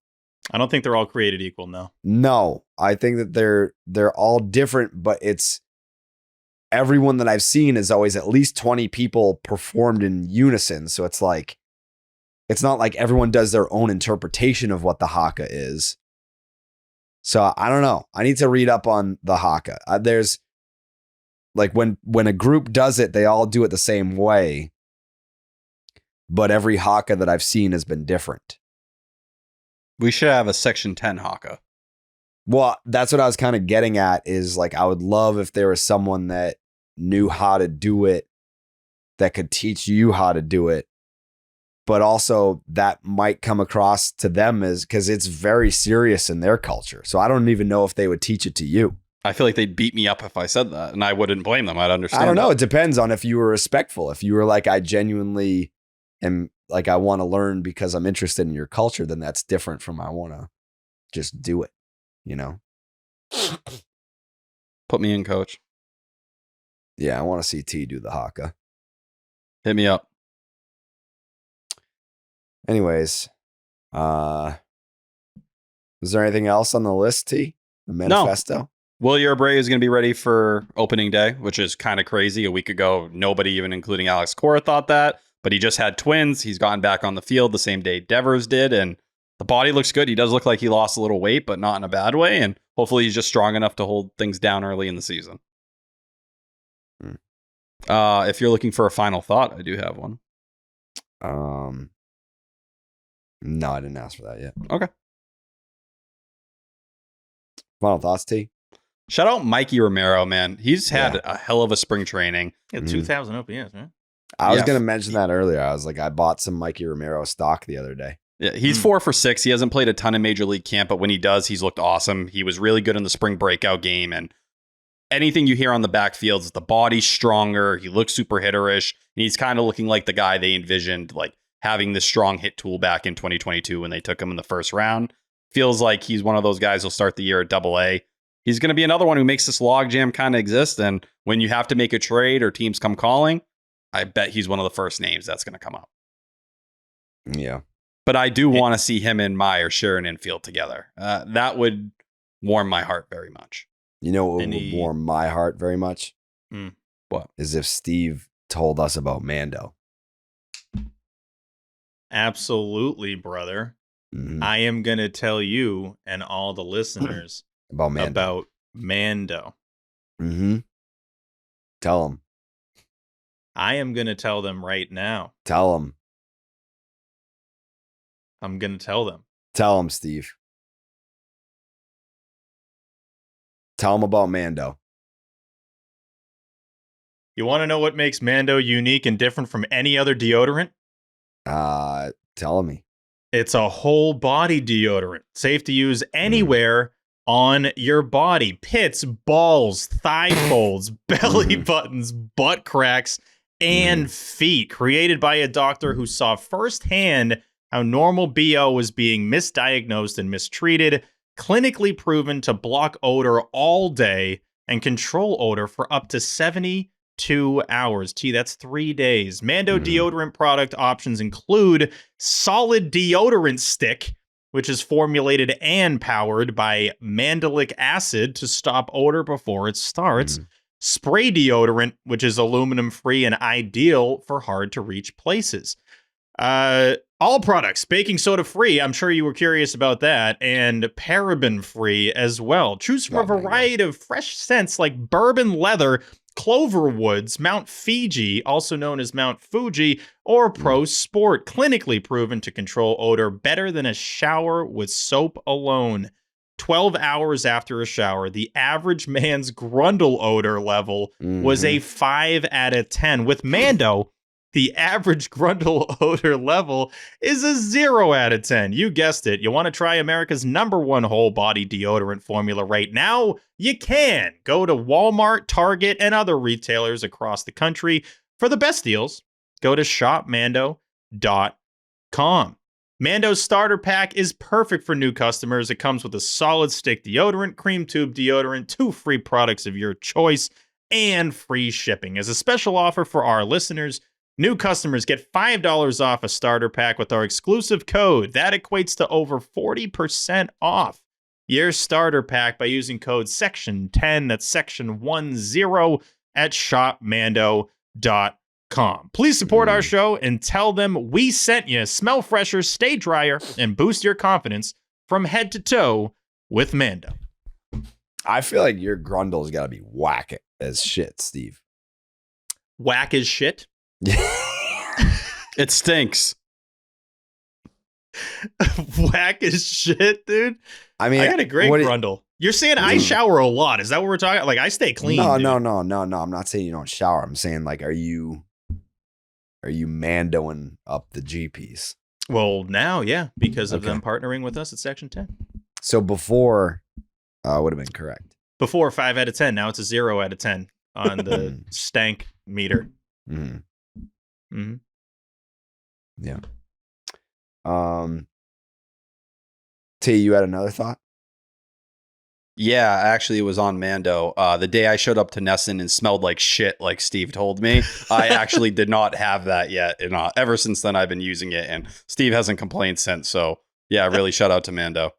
I don't think they're all created equal. No, I think that they're all different, but it's everyone that I've seen is always at least 20 people performed in unison. So it's like, it's not like everyone does their own interpretation of what the haka is. So I don't know. I need to read up on the haka. There's like when a group does it, they all do it the same way. But every haka that I've seen has been different. We should have a Section 10 haka. Well, that's what I was kind of getting at is like, I would love if there was someone that knew how to do it, that could teach you how to do it. But also that might come across to them as because it's very serious in their culture. So I don't even know if they would teach it to you. I feel like they'd beat me up if I said that, and I wouldn't blame them. I'd understand. I don't know. that. It depends on if you were respectful. If you were like, I genuinely am like, I want to learn because I'm interested in your culture, then that's different from I want to just do it, you know? Put me in, coach. Yeah, I want to see T do the haka. Hit me up. Anyways, is there anything else on the list, T? The manifesto? No. Will Abreu is going to be ready for opening day, which is kind of crazy. A week ago, nobody, even including Alex Cora, thought that. But he just had twins. He's gotten back on the field the same day Devers did, and the body looks good. He does look like he lost a little weight, but not in a bad way. And hopefully he's just strong enough to hold things down early in the season. If you're looking for a final thought, I do have one. No, I didn't ask for that yet. Okay. Final thoughts, T? Shout out Mikey Romero, man. He's had a hell of a spring training. Yeah, 2,000 OPS, man. I was going to mention that earlier. I was like, I bought some Mikey Romero stock the other day. Yeah, he's 4 for 6. He hasn't played a ton of Major League camp, but when he does, he's looked awesome. He was really good in the spring breakout game, and anything you hear on the backfield is the body's stronger. He looks super hitterish, and he's kind of looking like the guy they envisioned, like having this strong hit tool back in 2022 when they took him in the first round. Feels like he's one of those guys who'll start the year at AA. He's going to be another one who makes this logjam kind of exist, and when you have to make a trade or teams come calling, I bet he's one of the first names that's going to come up. Yeah. But I do want to see him and Meyer share an infield together. That would warm my heart very much. You know what would warm my heart very much? What? Is if Steve told us about Mando. Absolutely, brother. Mm-hmm. I am going to tell you and all the listeners about Mando. Mm-hmm. Tell them. I am going to tell them right now. Tell them. I'm going to tell them. Tell them, Steve. Tell them about Mando. You want to know what makes Mando unique and different from any other deodorant? Tell me. It's a whole body deodorant. Safe to use anywhere on your body. Pits, balls, thigh folds, belly buttons, butt cracks, and feet. Created by a doctor who saw firsthand how normal BO was being misdiagnosed and mistreated. Clinically proven to block odor all day and control odor for up to 72 hours. Gee, that's 3 days. Mando deodorant product options include solid deodorant stick, which is formulated and powered by mandelic acid to stop odor before it starts. Spray deodorant, which is aluminum free and ideal for hard to reach places. All products baking soda free. I'm sure you were curious about that, and paraben free as well. Choose from a variety of fresh scents like bourbon leather, clover woods, Mount Fiji, also known as Mount Fuji, or Pro Sport. Clinically proven to control odor better than a shower with soap alone. 12 hours after a shower, the average man's grundle odor level was a 5 out of 10. With Mando, the average grundle odor level is a 0 out of 10. You guessed it. You want to try America's #1 whole body deodorant formula right now? You can. Go to Walmart, Target, and other retailers across the country. For the best deals, go to shopmando.com. Mando's starter pack is perfect for new customers. It comes with a solid stick deodorant, cream tube deodorant, 2 free products of your choice, and free shipping. As a special offer for our listeners, new customers get $5 off a starter pack with our exclusive code. That equates to over 40% off your starter pack by using code SECTION10, that's section 10, at shopmando.com. Please support our show and tell them we sent you. Smell fresher, stay drier, and boost your confidence from head to toe with Mando. I feel like your grundle's got to be whack as shit, Steve. Whack as shit? It stinks. Whack as shit, dude. I mean, I got a great grundle. You're saying I shower a lot. Is that what we're talking about? Like, I stay clean. No. I'm not saying you don't shower. I'm saying, like, are you Mandoing up the GPs? Well, now, yeah, because of them partnering with us at Section 10. So before would have been correct. Before 5 out of 10. Now it's a 0 out of 10 on the stank meter. Yeah. T, you had another thought? Yeah, actually, it was on Mando. The day I showed up to Nesson and smelled like shit, like Steve told me, I actually did not have that yet. And ever since then, I've been using it, and Steve hasn't complained since. So, yeah, really shout out to Mando.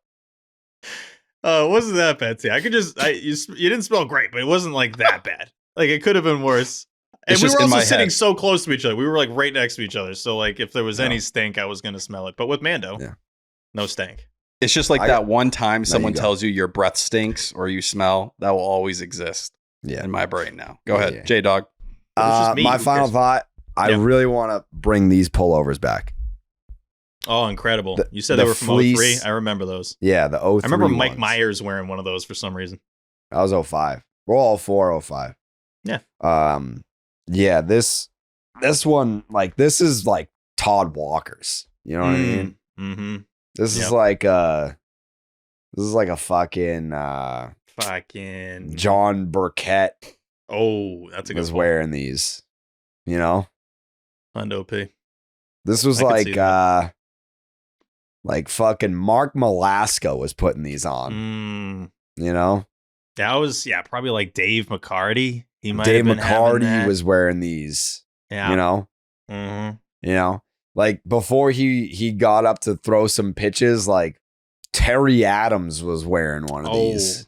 It wasn't that bad, T. You didn't smell great, but it wasn't like that bad. Like, it could have been worse. And we were also sitting so close to each other. We were like right next to each other. So, like, if there was any stink, I was going to smell it. But with Mando, no stink. It's just like that one time someone tells you your breath stinks or you smell, that will always exist in my brain now. Go ahead, J-Dog. My final thought, I really want to bring these pullovers back. Oh, incredible. You said they were from 03? I remember those. Yeah, the 03 I remember Mike ones. Myers wearing one of those for some reason. That was 05. We're all 05. Yeah. Yeah, this one, like, this is like Todd Walker's. You know what I mean? Mm-hmm. This is like a fucking John Burkett. Oh, that's a good was one. Wearing these, you know? Hundo P. This was like fucking Mark Malaska was putting these on. You know? That was probably like Dave McCarty. Dave McCarty was wearing these. Yeah. You know? You know? Like, before he got up to throw some pitches, like, Terry Adams was wearing one of these.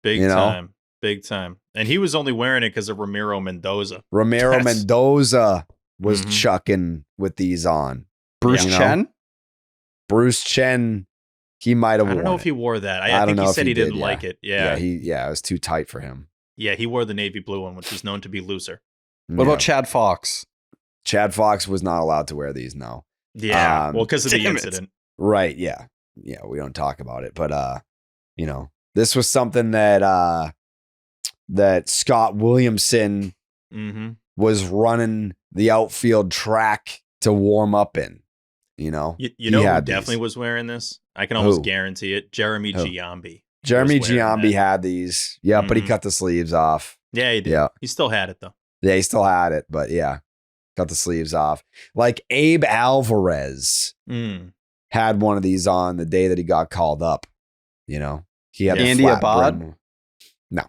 Big time. Big time. And he was only wearing it because of Ramiro Mendoza. Mendoza was chucking with these on. Bruce Chen? Bruce Chen, he might have worn it. I don't know if he wore that. I think he said he didn't like it. Yeah. It was too tight for him. Yeah, he wore the navy blue one, which was known to be looser. What about Chad Fox? Chad Fox was not allowed to wear these, no. Yeah, well, because of the incident. Right, yeah. Yeah, we don't talk about it. But, you know, this was something that that Scott Williamson was running the outfield track to warm up in, you know? You know who definitely was wearing this? I can almost guarantee it. Jeremy Giambi. Jeremy Giambi had these. Yeah, but he cut the sleeves off. Yeah, he did. Yeah. He still had it, though. Yeah, he still had it, but yeah. Cut the sleeves off. Like Abe Alvarez had one of these on the day that he got called up. You know, he had Andy Abad. No,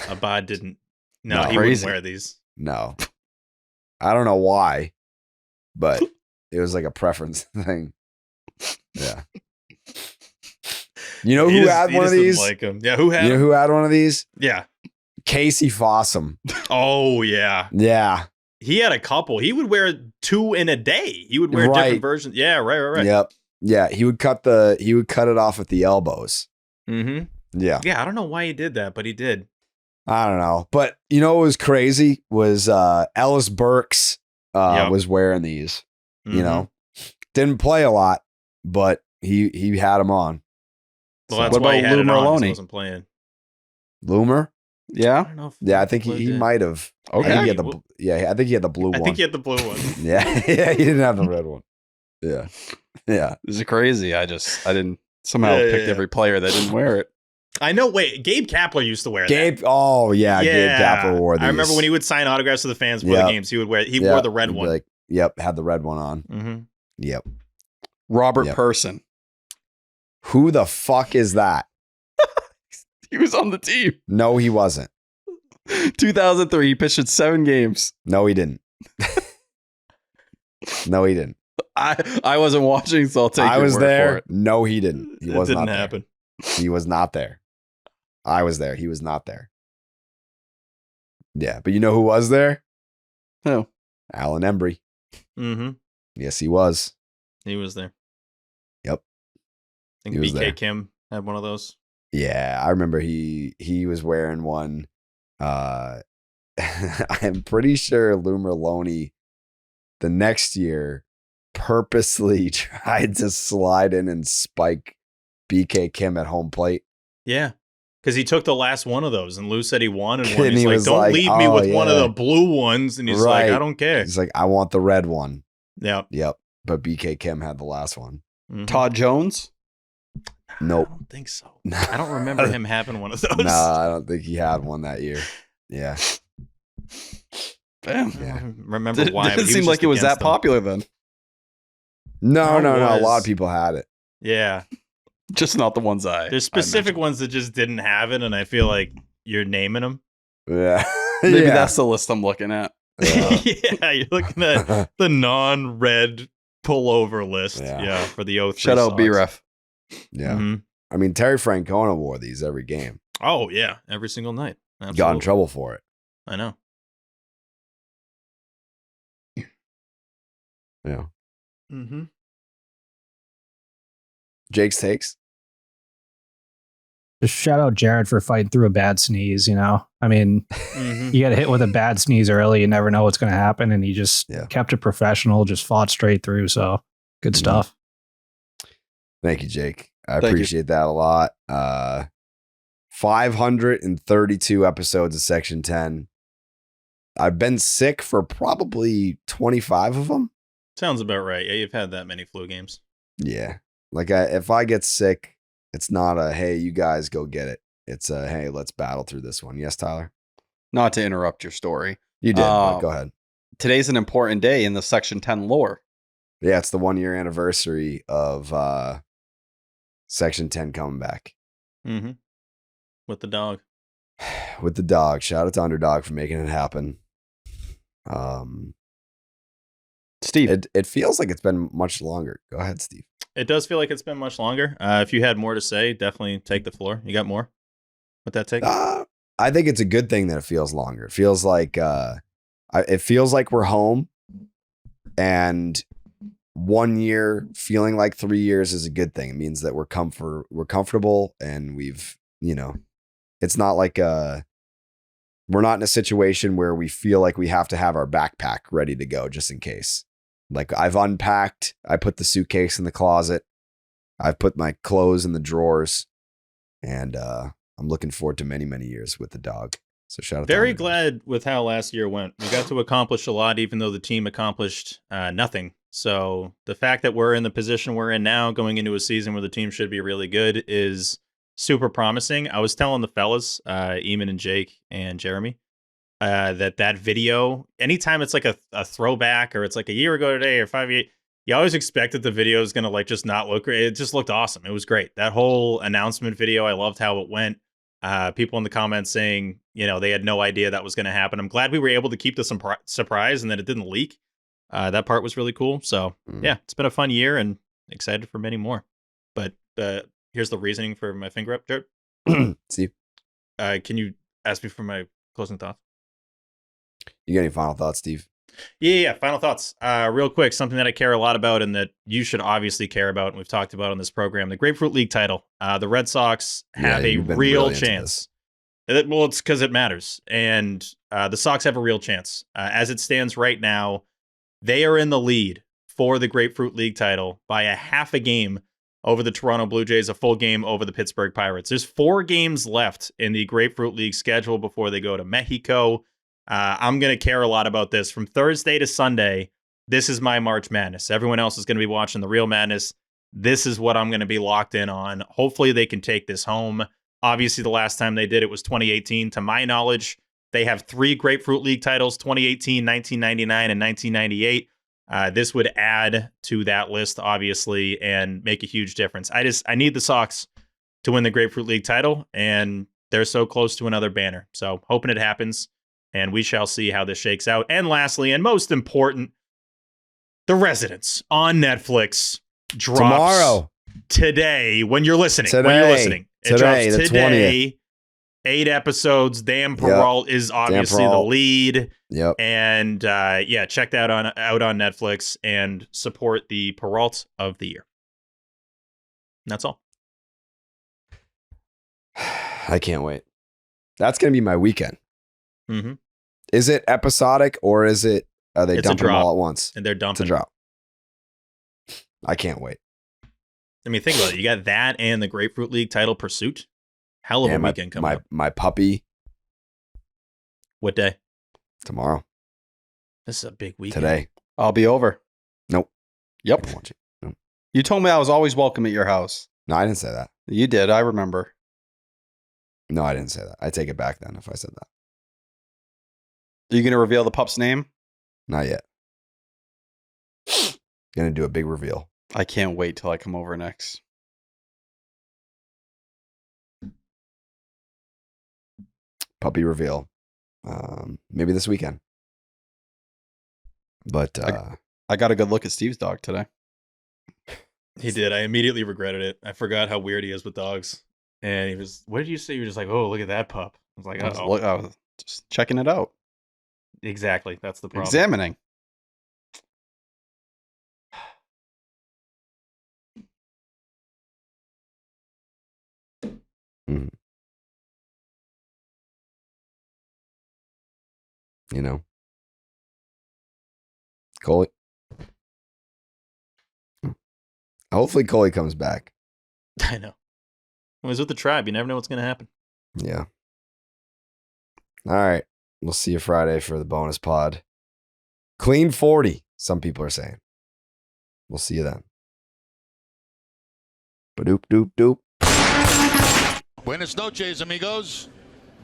Abad didn't. No, he wouldn't wear these. No, I don't know why, but it was like a preference thing. Yeah. You know who had one of these? Like him. Yeah, who had? You know who had one of these? Yeah, Casey Fossum. Oh yeah, yeah. He had a couple. He would wear 2 in a day. He would wear different versions. Yeah, right. Yep. Yeah, he would cut it off at the elbows. Mm-hmm. Yeah. Yeah, I don't know why he did that, but he did. I don't know. But you know what was crazy was Ellis Burks was wearing these. You know. Didn't play a lot, but he had them on. Well, that's why he had it on. He wasn't playing. Loomer? Yeah. I don't know yeah, I think he might have. Okay. I think he had the blue one. I think he had the blue one. Yeah, he didn't have the red one. Yeah. Yeah. This is crazy. I didn't somehow picked every player that didn't wear it. I know. Wait, Gabe Kapler used to wear that. Oh yeah, Gabe Kapler wore these. I remember when he would sign autographs to the fans before the games. He would wear. He wore the red one. Like, had the red one on. Yep. Robert Person. Who the fuck is that? He was on the team. No, he wasn't. 2003, he pitched in 7 games. No, he didn't. No, he didn't. I wasn't watching, so I'll take your word for it. No, he didn't. He was not there. Didn't happen. He was not there. I was there. He was not there. Yeah, but you know who was there? Who? Alan Embry. Mm-hmm. Yes, he was. He was there. Yep. I think BK Kim had one of those. Yeah, I remember he was wearing one. I'm pretty sure Lou Merlone the next year purposely tried to slide in and spike BK Kim at home plate. Yeah. Because he took the last one of those, and Lou said he wanted one. And he's he like, was don't like, leave me with one of the blue ones. And he's like, I don't care. He's like, I want the red one. Yep. Yep. But BK Kim had the last one. Todd Jones? Nope. I don't think so. I don't remember him having one of those. No, I don't think he had one that year. Yeah. Bam. I don't remember why. Didn't seem like it was that popular then. No. A lot of people had it. Yeah. Just not the ones There's specific ones that just didn't have it, and I feel like you're naming them. Yeah. Maybe that's the list I'm looking at. Yeah, you're looking at the non-red pullover list. Yeah, for the 03 Shout out Sox. B-Ref. Yeah. Mm-hmm. I mean, Terry Francona wore these every game. Oh, yeah. Every single night. Absolutely. Got in trouble for it. I know. Yeah. Mm-hmm. Jake's takes. Just shout out Jared for fighting through a bad sneeze, you know? I mean, you get hit with a bad sneeze early, you never know what's going to happen. And he just kept it professional, just fought straight through. So good stuff. Thank you, Jake. I appreciate that a lot. 532 episodes of Section 10. I've been sick for probably 25 of them. Sounds about right. Yeah, you've had that many flu games. Yeah. Like if I get sick, it's not a, hey, you guys go get it. It's a, hey, let's battle through this one. Yes, Tyler? Not to interrupt your story. You did, but go ahead. Today's an important day in the Section 10 lore. Yeah, it's the 1 year anniversary of Section 10 coming back. Mm-hmm. With the dog. With the dog. Shout out to Underdog for making it happen. Steve. It feels like it's been much longer. Go ahead, Steve. It does feel like it's been much longer. If you had more to say, definitely take the floor. You got more with that take? I think it's a good thing that it feels longer. It feels like we're home, and 1 year feeling like 3 years is a good thing. It means that we're comfortable, and we've, it's not like we're not in a situation where we feel like we have to have our backpack ready to go just in case. Like I've unpacked, I put the suitcase in the closet, I've put my clothes in the drawers, and I'm looking forward to many, many years with the dog. So shout out. Very glad with how last year went. We got to accomplish a lot, even though the team accomplished nothing. So the fact that we're in the position we're in now, going into a season where the team should be really good, is super promising. I was telling the fellas, Eamon and Jake and Jeremy, that video, anytime it's like a throwback or it's like a year ago today or 5 years, you always expect that the video is going to like just not look great. It just looked awesome. It was great. That whole announcement video, I loved how it went. People in the comments saying, they had no idea that was going to happen. I'm glad we were able to keep the surprise and that it didn't leak. That part was really cool. So yeah, it's been a fun year and excited for many more. But here's the reasoning for my finger up, Jared. Steve, can you ask me for my closing thoughts? You got any final thoughts, Steve? Yeah. Final thoughts. Real quick, something that I care a lot about and that you should obviously care about, and we've talked about on this program, the Grapefruit League title. The Red Sox have a real chance. Well, it's because it matters. And the Sox have a real chance. As it stands right now, they are in the lead for the Grapefruit League title by a half a game over the Toronto Blue Jays, a full game over the Pittsburgh Pirates. There's 4 games left in the Grapefruit League schedule before they go to Mexico. I'm going to care a lot about this. From Thursday to Sunday, this is my March Madness. Everyone else is going to be watching the real Madness. This is what I'm going to be locked in on. Hopefully they can take this home. Obviously, the last time they did it was 2018. To my knowledge, they have 3 Grapefruit League titles, 2018, 1999, and 1998. This would add to that list, obviously, and make a huge difference. I need the Sox to win the Grapefruit League title, and they're so close to another banner. So hoping it happens. And we shall see how this shakes out. And lastly, and most important, The Residents on Netflix drops tomorrow. Today, when you're listening. It drops today. 20th. 8 episodes. Dan Peralt is obviously the lead. Yep. And check that out on Netflix and support the Peralt of the year. And that's all. I can't wait. That's going to be my weekend. Mm-hmm. Is it episodic or are they dumping them all at once? And they're dumping. It's a drop. I can't wait. I mean, think about it. You got that and the Grapefruit League title pursuit. Hell of a weekend coming up. My puppy. What day? Tomorrow. This is a big weekend. Today. I'll be over. Nope. Yep. Nope. You told me I was always welcome at your house. No, I didn't say that. You did. I remember. No, I didn't say that. I take it back then if I said that. Are you going to reveal the pup's name? Not yet. Going to do a big reveal. I can't wait till I come over next. Puppy reveal. Maybe this weekend. But I got a good look at Steve's dog today. He did. I immediately regretted it. I forgot how weird he is with dogs. And he was, what did you say? You were just like, oh, look at that pup. I was like, I was just checking it out. Exactly. That's the problem. Examining. Mm. You know, Coley. Hopefully Coley comes back. I know. When he's with the tribe, you never know what's going to happen. Yeah. All right. We'll see you Friday for the bonus pod. Clean 40, some people are saying. We'll see you then. Ba-doop, doop, doop. Buenas noches, amigos.